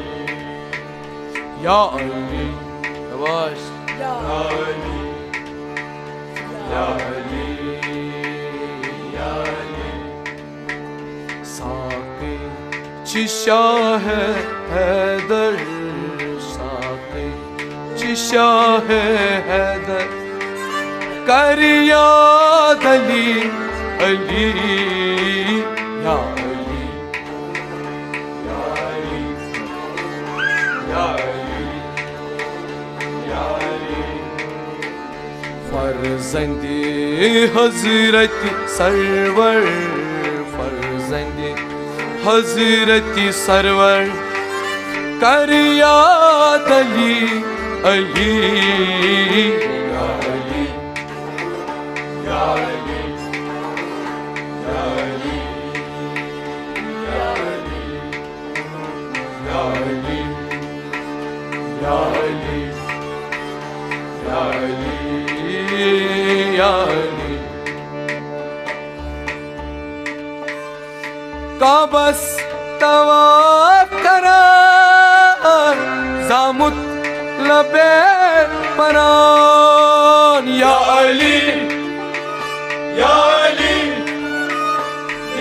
या अली शाबाश
या अली या अली या अली
साक़ी चिशाह हैदर साक़ी चिशाह हैदर कर याद अली अली या अली
या अली या अली या अली
फर्जंदे हजरत सरवर फर्जंदे हजरत सरवर कर याद अली अली
या अली या अली या अली या अली या अली या अली या अली
या अली काबस तवाफ करा जामुत लबे परान या अली
या अली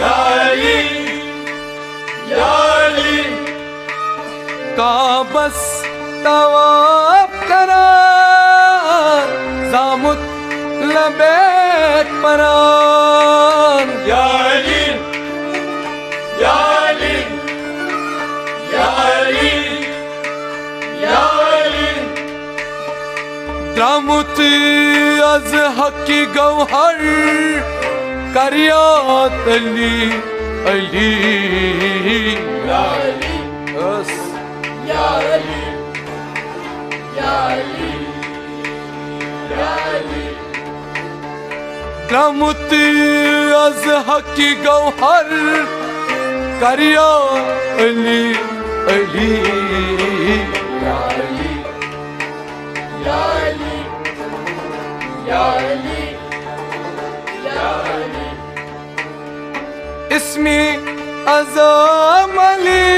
या अली या अली
काबस तवाफ करा जामुत लबे परान
या अली या अली या अली या अली
द्रामुत az hakki gavhar कर याद अली अली
या अली
बस
या अली या अली या अली
रमत अज हकी गौहर कर याद अली अली
या अली या अली या अली या अली
इसमें अज़म अली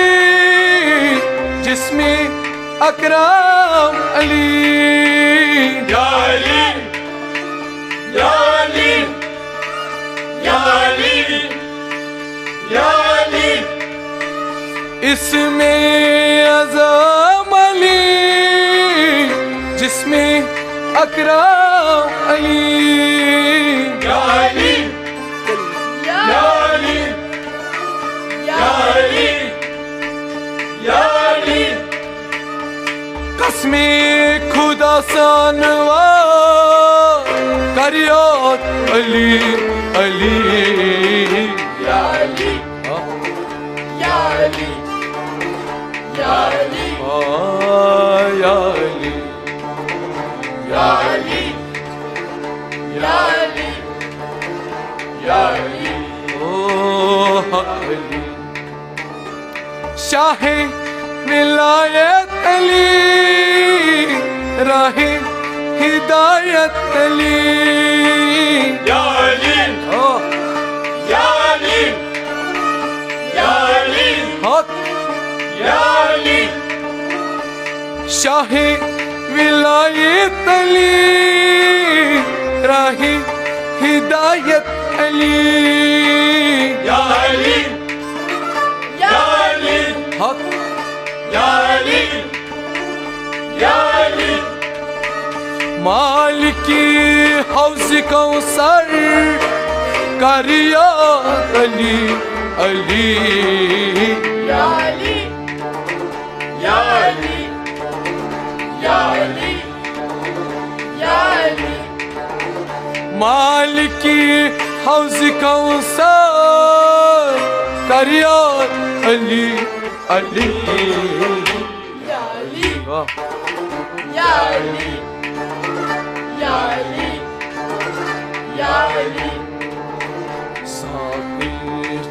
जिसमें अकरम अली
या अली या अली या अली या अली
इसमें अज़म अली जिसमें अकरम अली
या अली या अली या अली या अली
कसमे खुदा सानवा कर याद अली अली
या अली या अली या अली
या अली
या अली या अली या अली
ओ अली शाहे विलायत अली राहे हिदायत अली
या अली या अली या अली
हक
या अली
शाहे विलायत अली राहे हिदायत अली
या अली या अली
हक
या अली या अली
मालिकी हौज कौसर कर याद अली अली
या अली या अली या अली या अली
मालिकी हौज कौसर कर याद अली अली
या अली
वाह
या अली या अली या अली
साकी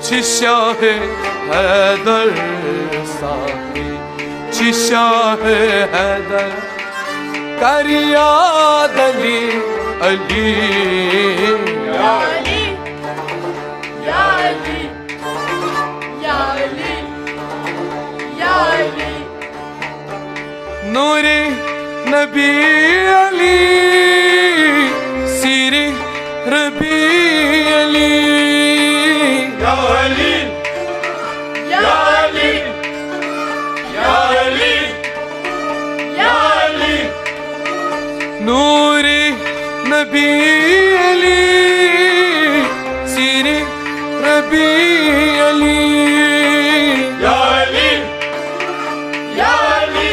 चिशाह हैदर साकी चिशाह हैदर कर याद अली अली
या अली या अली या अली या अली
नूरे नबी अली सीरे रबी अली
या अली या अली या अली या अली
नूरे नबी अली सीरे रबी अली
या अली या अली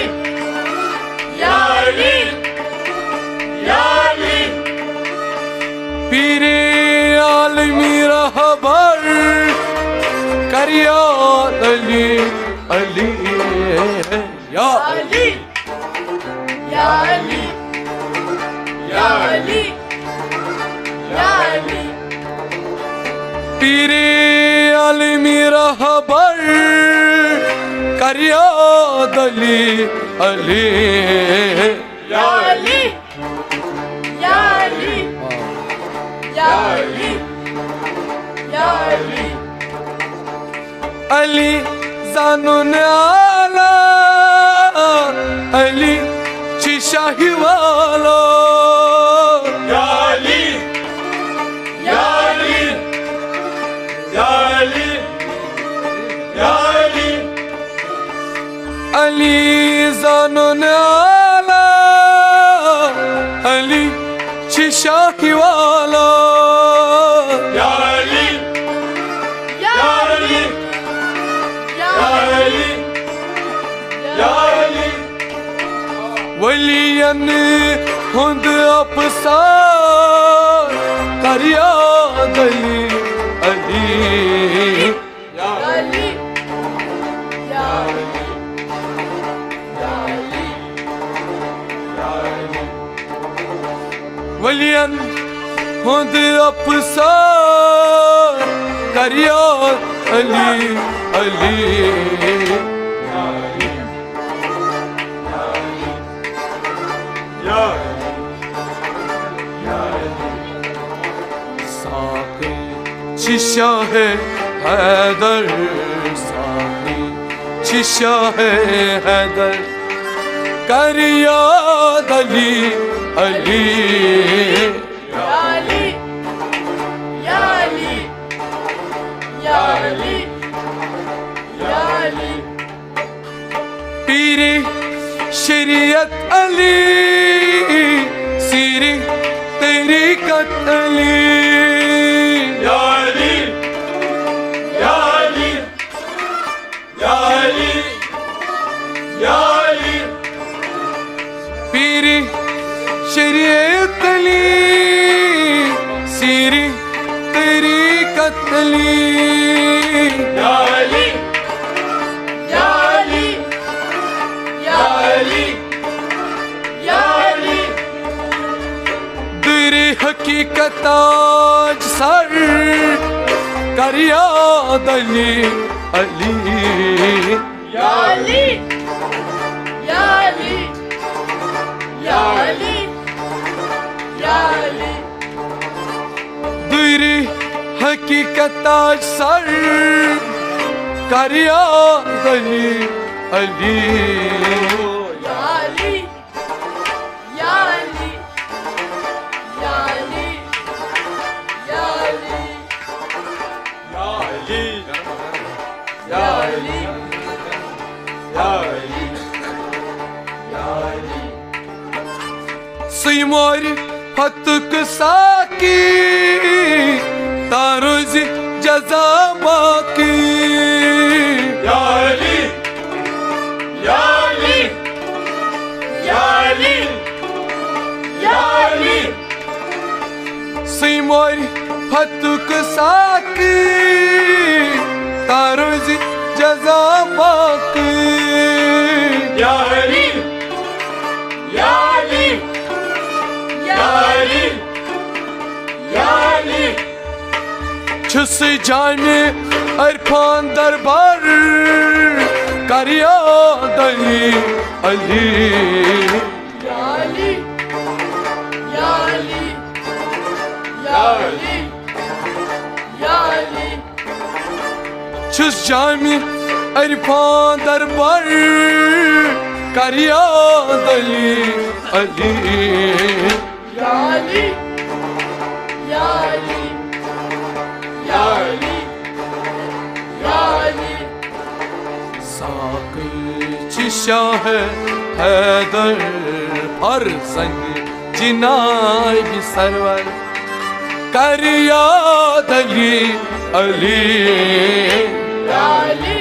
या अली या अली
पीरे आलमी रहबर कर याद अली अली या
अली या अली या अली या अली
पीरे आलमी रहबर कर याद अली अली
या अली या अली या अली या अली
अली जानून आला अली चिशाही वाला
या अली या अली या अली या अली
अली जानून आला अली चिशाही वाला
या अली या अली या अली या अली
वलियन हुंद अपसार कर याद अली वलियन हुंद अफसार कर याद अली अली साकी शिशा है हैदर साकी शिशा है हैदर कर याद अली अली
या अली या अली या अली या अली
पीरी शरीयत अली सीरी तरीकत अली
या अली या अली या अली या अली
पीरी शरीयत अली सीरी तरीकत अली
या अली
या अली या अली या अली
तेरी हकीकत आज सर कर याद अली अली
या अली या अली या अली या अली
तेरी हकीकत आज सर कर याद अली अली
या अली या अली या अली या अली
या अली
या अली
या अली या अली
सिमोर हतुक साकी तारुज जजा बाकी
या अली या अली या अली या अली
सिमोर हतुक साकी तारुज जजा बाकी
या अली या अली
या अली
या अली
छुस जाने अरफान दरबार कर याद अली अली
या अली या अली या अली या अली
छुस जाने अरफान दरबार कर याद अली अली
या अली या अली या अली या अली
साकी चिशा है हैदर फरसंग जिनाय भी सरवर कर याद अली अली
या अली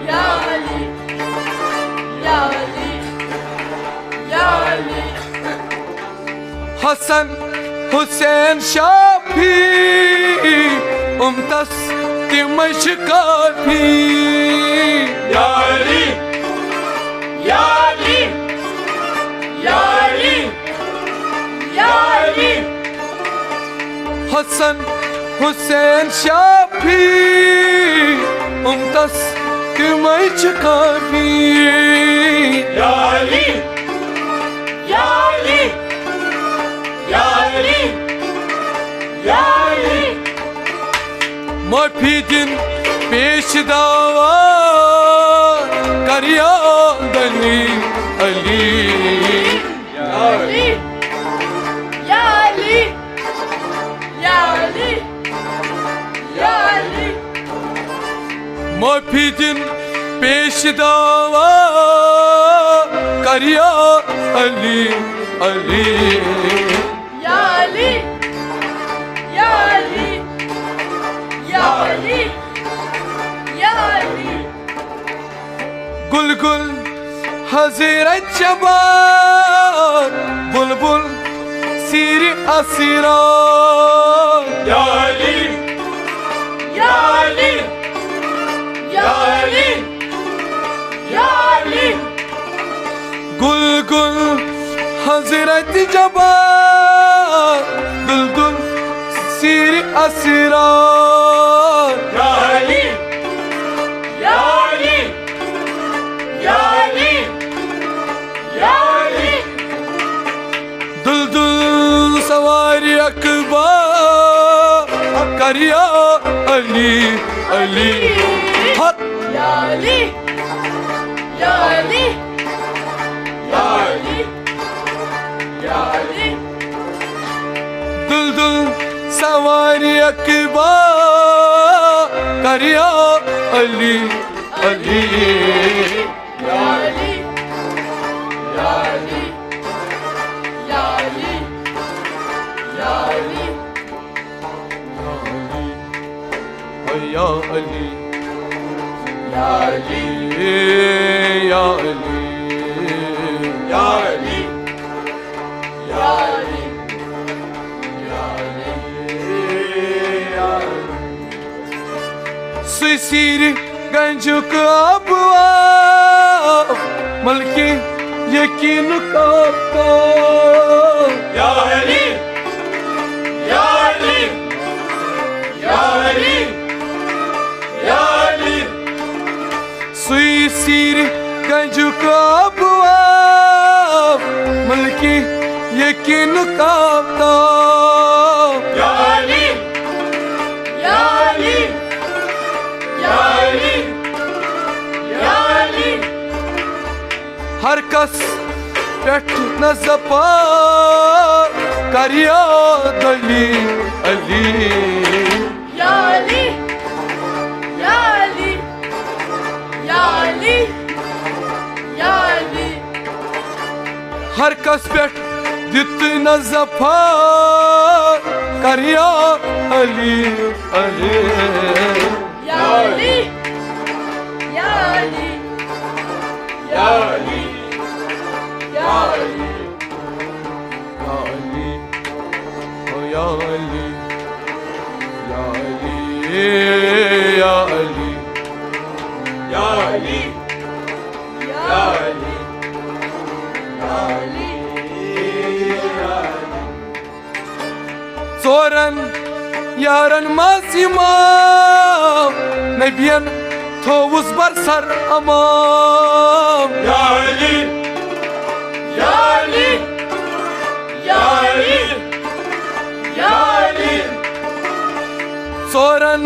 या अली या अली या अली
हसन हुसैन शाफी उमतस तिमश काफी
या अली या अली या अली या अली
हसन हुसैन शाफी उमतस तिमश काफी
या अली या अली या अली या अली
माफी दिन पेश दावा कर याद अली अली
या अली या अली या अली या अली
माफी दिन पेश दावा कर याद अली अली
या अली या अली या अली या अली
गुल गुल हज़रत जबार बुलबुल सिर असीरा
या अली या अली या अली या अली
गुल गुल हज़रत जबार दुलदुल सिर Asrar
Ya Ali, Ya Ali, Ya Ali, Ya Ali.
Duldul सवारी अकबर करिया अली अली हक
Ya Ali, Ya Ali, Ya Ali, Ya Ali.
Duldul सवारी अकबर करिया Ali Ali
Ya Ali, Ya Ali, Ya Ali, Ya Ali.
या अली
Ya Ali,
या Ali
Ya Ali,
Ya Ali,
Ya Ali.
सुसीर गंजु का Abua Melchi यकीन का
Ya Ali, Ya Ali, Ya Ali, Ya Ali.
सुसीर गंजु का Abua Melchi यकीन का
Ya Ali,
Ya Ali,
Ya Ali, Ya Ali.
हर कस पेट न जपा करिया दली Ali
Ya Ali, Ya Ali, Ya Ali, Ya Ali.
हर कस पेट दित न जपा करिया Ali Ali
Ya Ali, Ya Ali,
Ya Ali,
Ya Ali.
या अली या अली या अली
Ya
या Ali
Ali,
Ya
Ya
Ali,
Ali,
Ya Ali.
Soran yaran mazima Nebiyen tovuz barsar amam
Ya Ali, Ya Ali,
Ya
Ya
Ali,
Ali,
Ya Ali.
Soran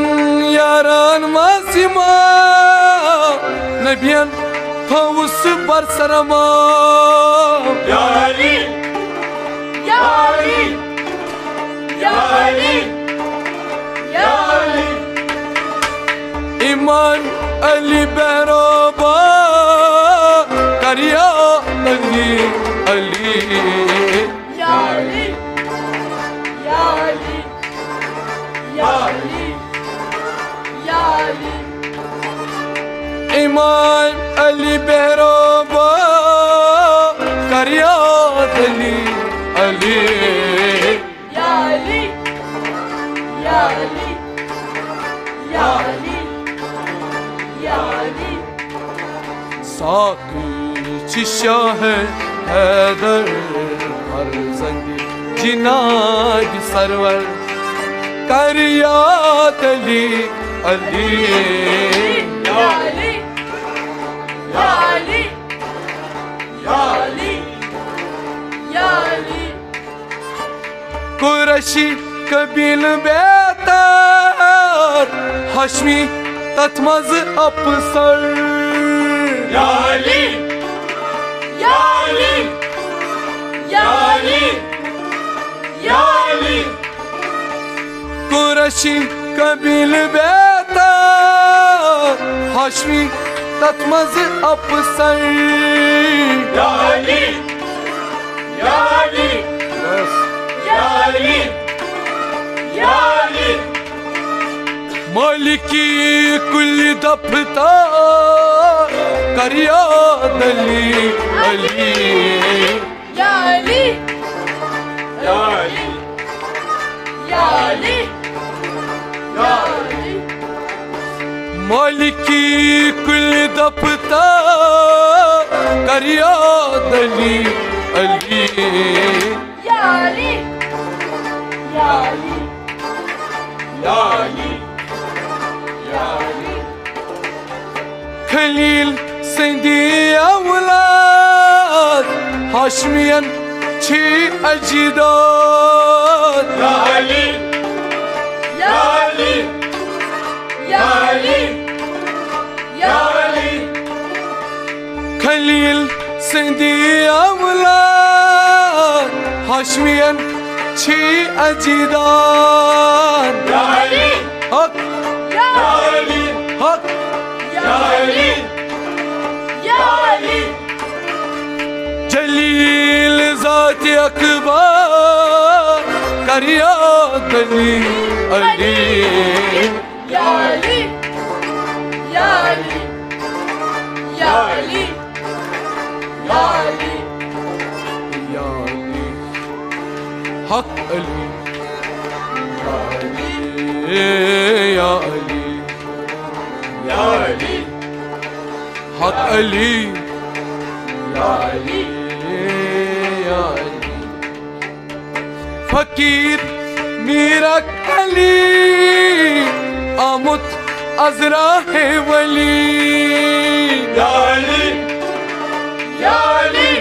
yaran mazima Nebiyen tovuz barsar amam
Ya Ali,
Ya Ali, Ya Ali, Ya Ali.
İman Ali beraba Kariya Ali Ali
Ya Ali, Ya Ali, Ya Ali, Ya Ali.
İman Ali beraba Kariya Ali Ali
Ya Ali, Ya Ali, Ya Ali, Ya Ali.
Sakı çişah Haider हर संग जिनाब server करिया Ali Ali
Ya Ali, Ya Ali, Ya Ali, Ya Ali.
Qureshi कबील बेतार Hashmi ततमज अपसर
Ya Ali,
Ya Ali, Ya Ali, Ya Ali.
Qureshi कबील बेतार Hashmi ततमज अपसर
Ya Ali, Ya Ali, Ya Ali, Ya Ali.
मालिकी कुल दफता करिया दली Ali
Ya Ali,
Ya Ali,
Ya Ali, Ya Ali.
मालिकी कुल दफता करिया दली Ali
Ya Ali,
हाशमियन छी अजीदार
या अली
या
अली
या अली या अली
खलील सिंधी अवलाद हाशमियन छी अजीदार
या अली
हक
या
अली
हक
या अली या अली
जलील ज़ात अकबर करिया अली अली
या अली या अली या अली या अली
या अली हक अली या अली
या अली
हक अली
या अली
या अली फकीर मीरा अली आमुत अजरा है वली
या अली
या अली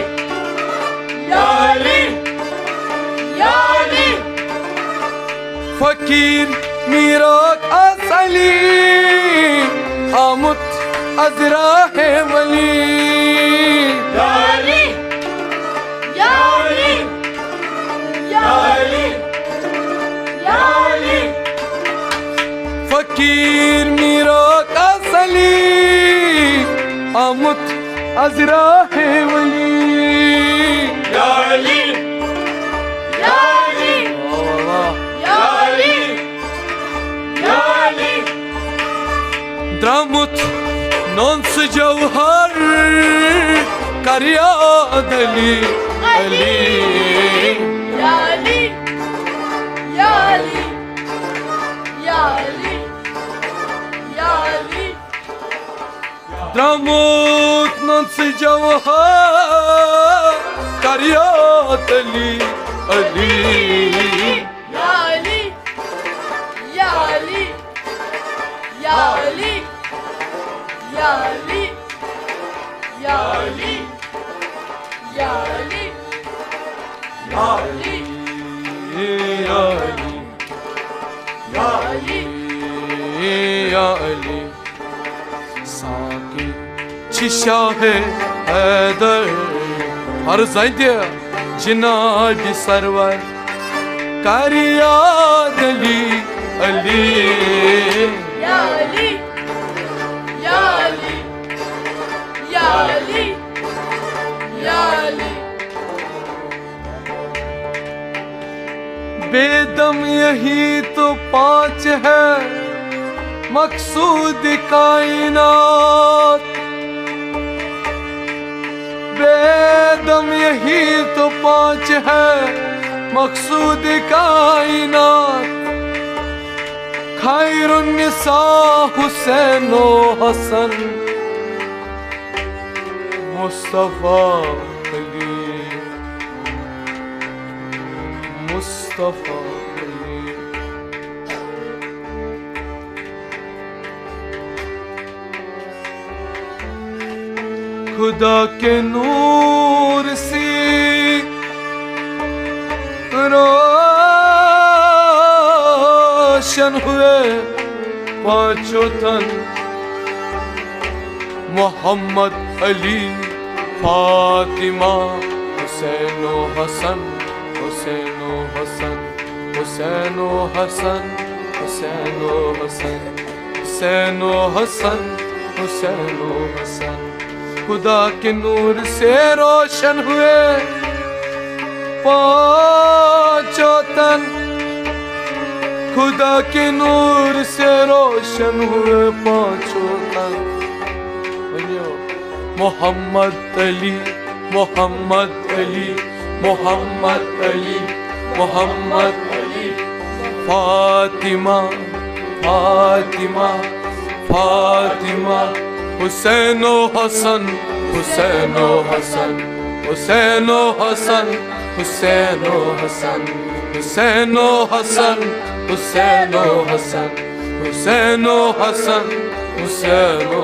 या अली या अली
फकीर मीरा असली आमुत अजरा है वली
या अली
या अली या अली या अली
फकीर मीरा असली आमुत अजरा है वली
या अली
या अली या अली या अली
द्रामुत नौंस जौहर करिया अली अली
या अली या अली या अली या अली
द्रामुत नौंस जौहर करिया अली अली
या अली या अली या अली या अली या अली या अली या अली
या अली
या अली
या अली साकी चिशा है हैदर हर ज़ैद्य जिनाब सरवर करिया अली अली
या अली या अली या अली या अली
बेदम यही तो पांच है मकसूद कायनात बेदम यही तो पांच है मकसूद कायनात खैरुन्निसा हुसैन व हसन मुस्तफा अली मुस्तफा अली खुदा के नूर से रोशन हुए पांचों तन मोहम्मद अली फातिमा हुसैन व हसन हुसैन व हसन हुसैन व हसन हुसैन व हसन हुसैन व हसन हुसैन व हसन खुदा के नूर से रोशन हुए पांचों तन खुदा के नूर से रोशन हुए पांचों तन मोहम्मद अली मोहम्मद अली मोहम्मद अली मोहम्मद अली फातिमा फातिमा फातिमा हुसैन व हसन हुसैन व हसन हुसैन व हसन हुसैन व हसन हुसैन व हसन हुसैन व हसन हुसैन व हसन हुसैन व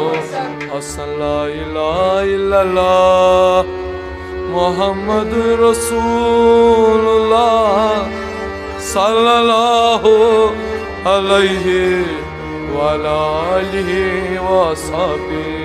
हसन ला इलाहा इल्लल्लाह मोहम्मद रसूलुल्लाह सल्लल्लाहु अलैहि वालिहि वसल्लम।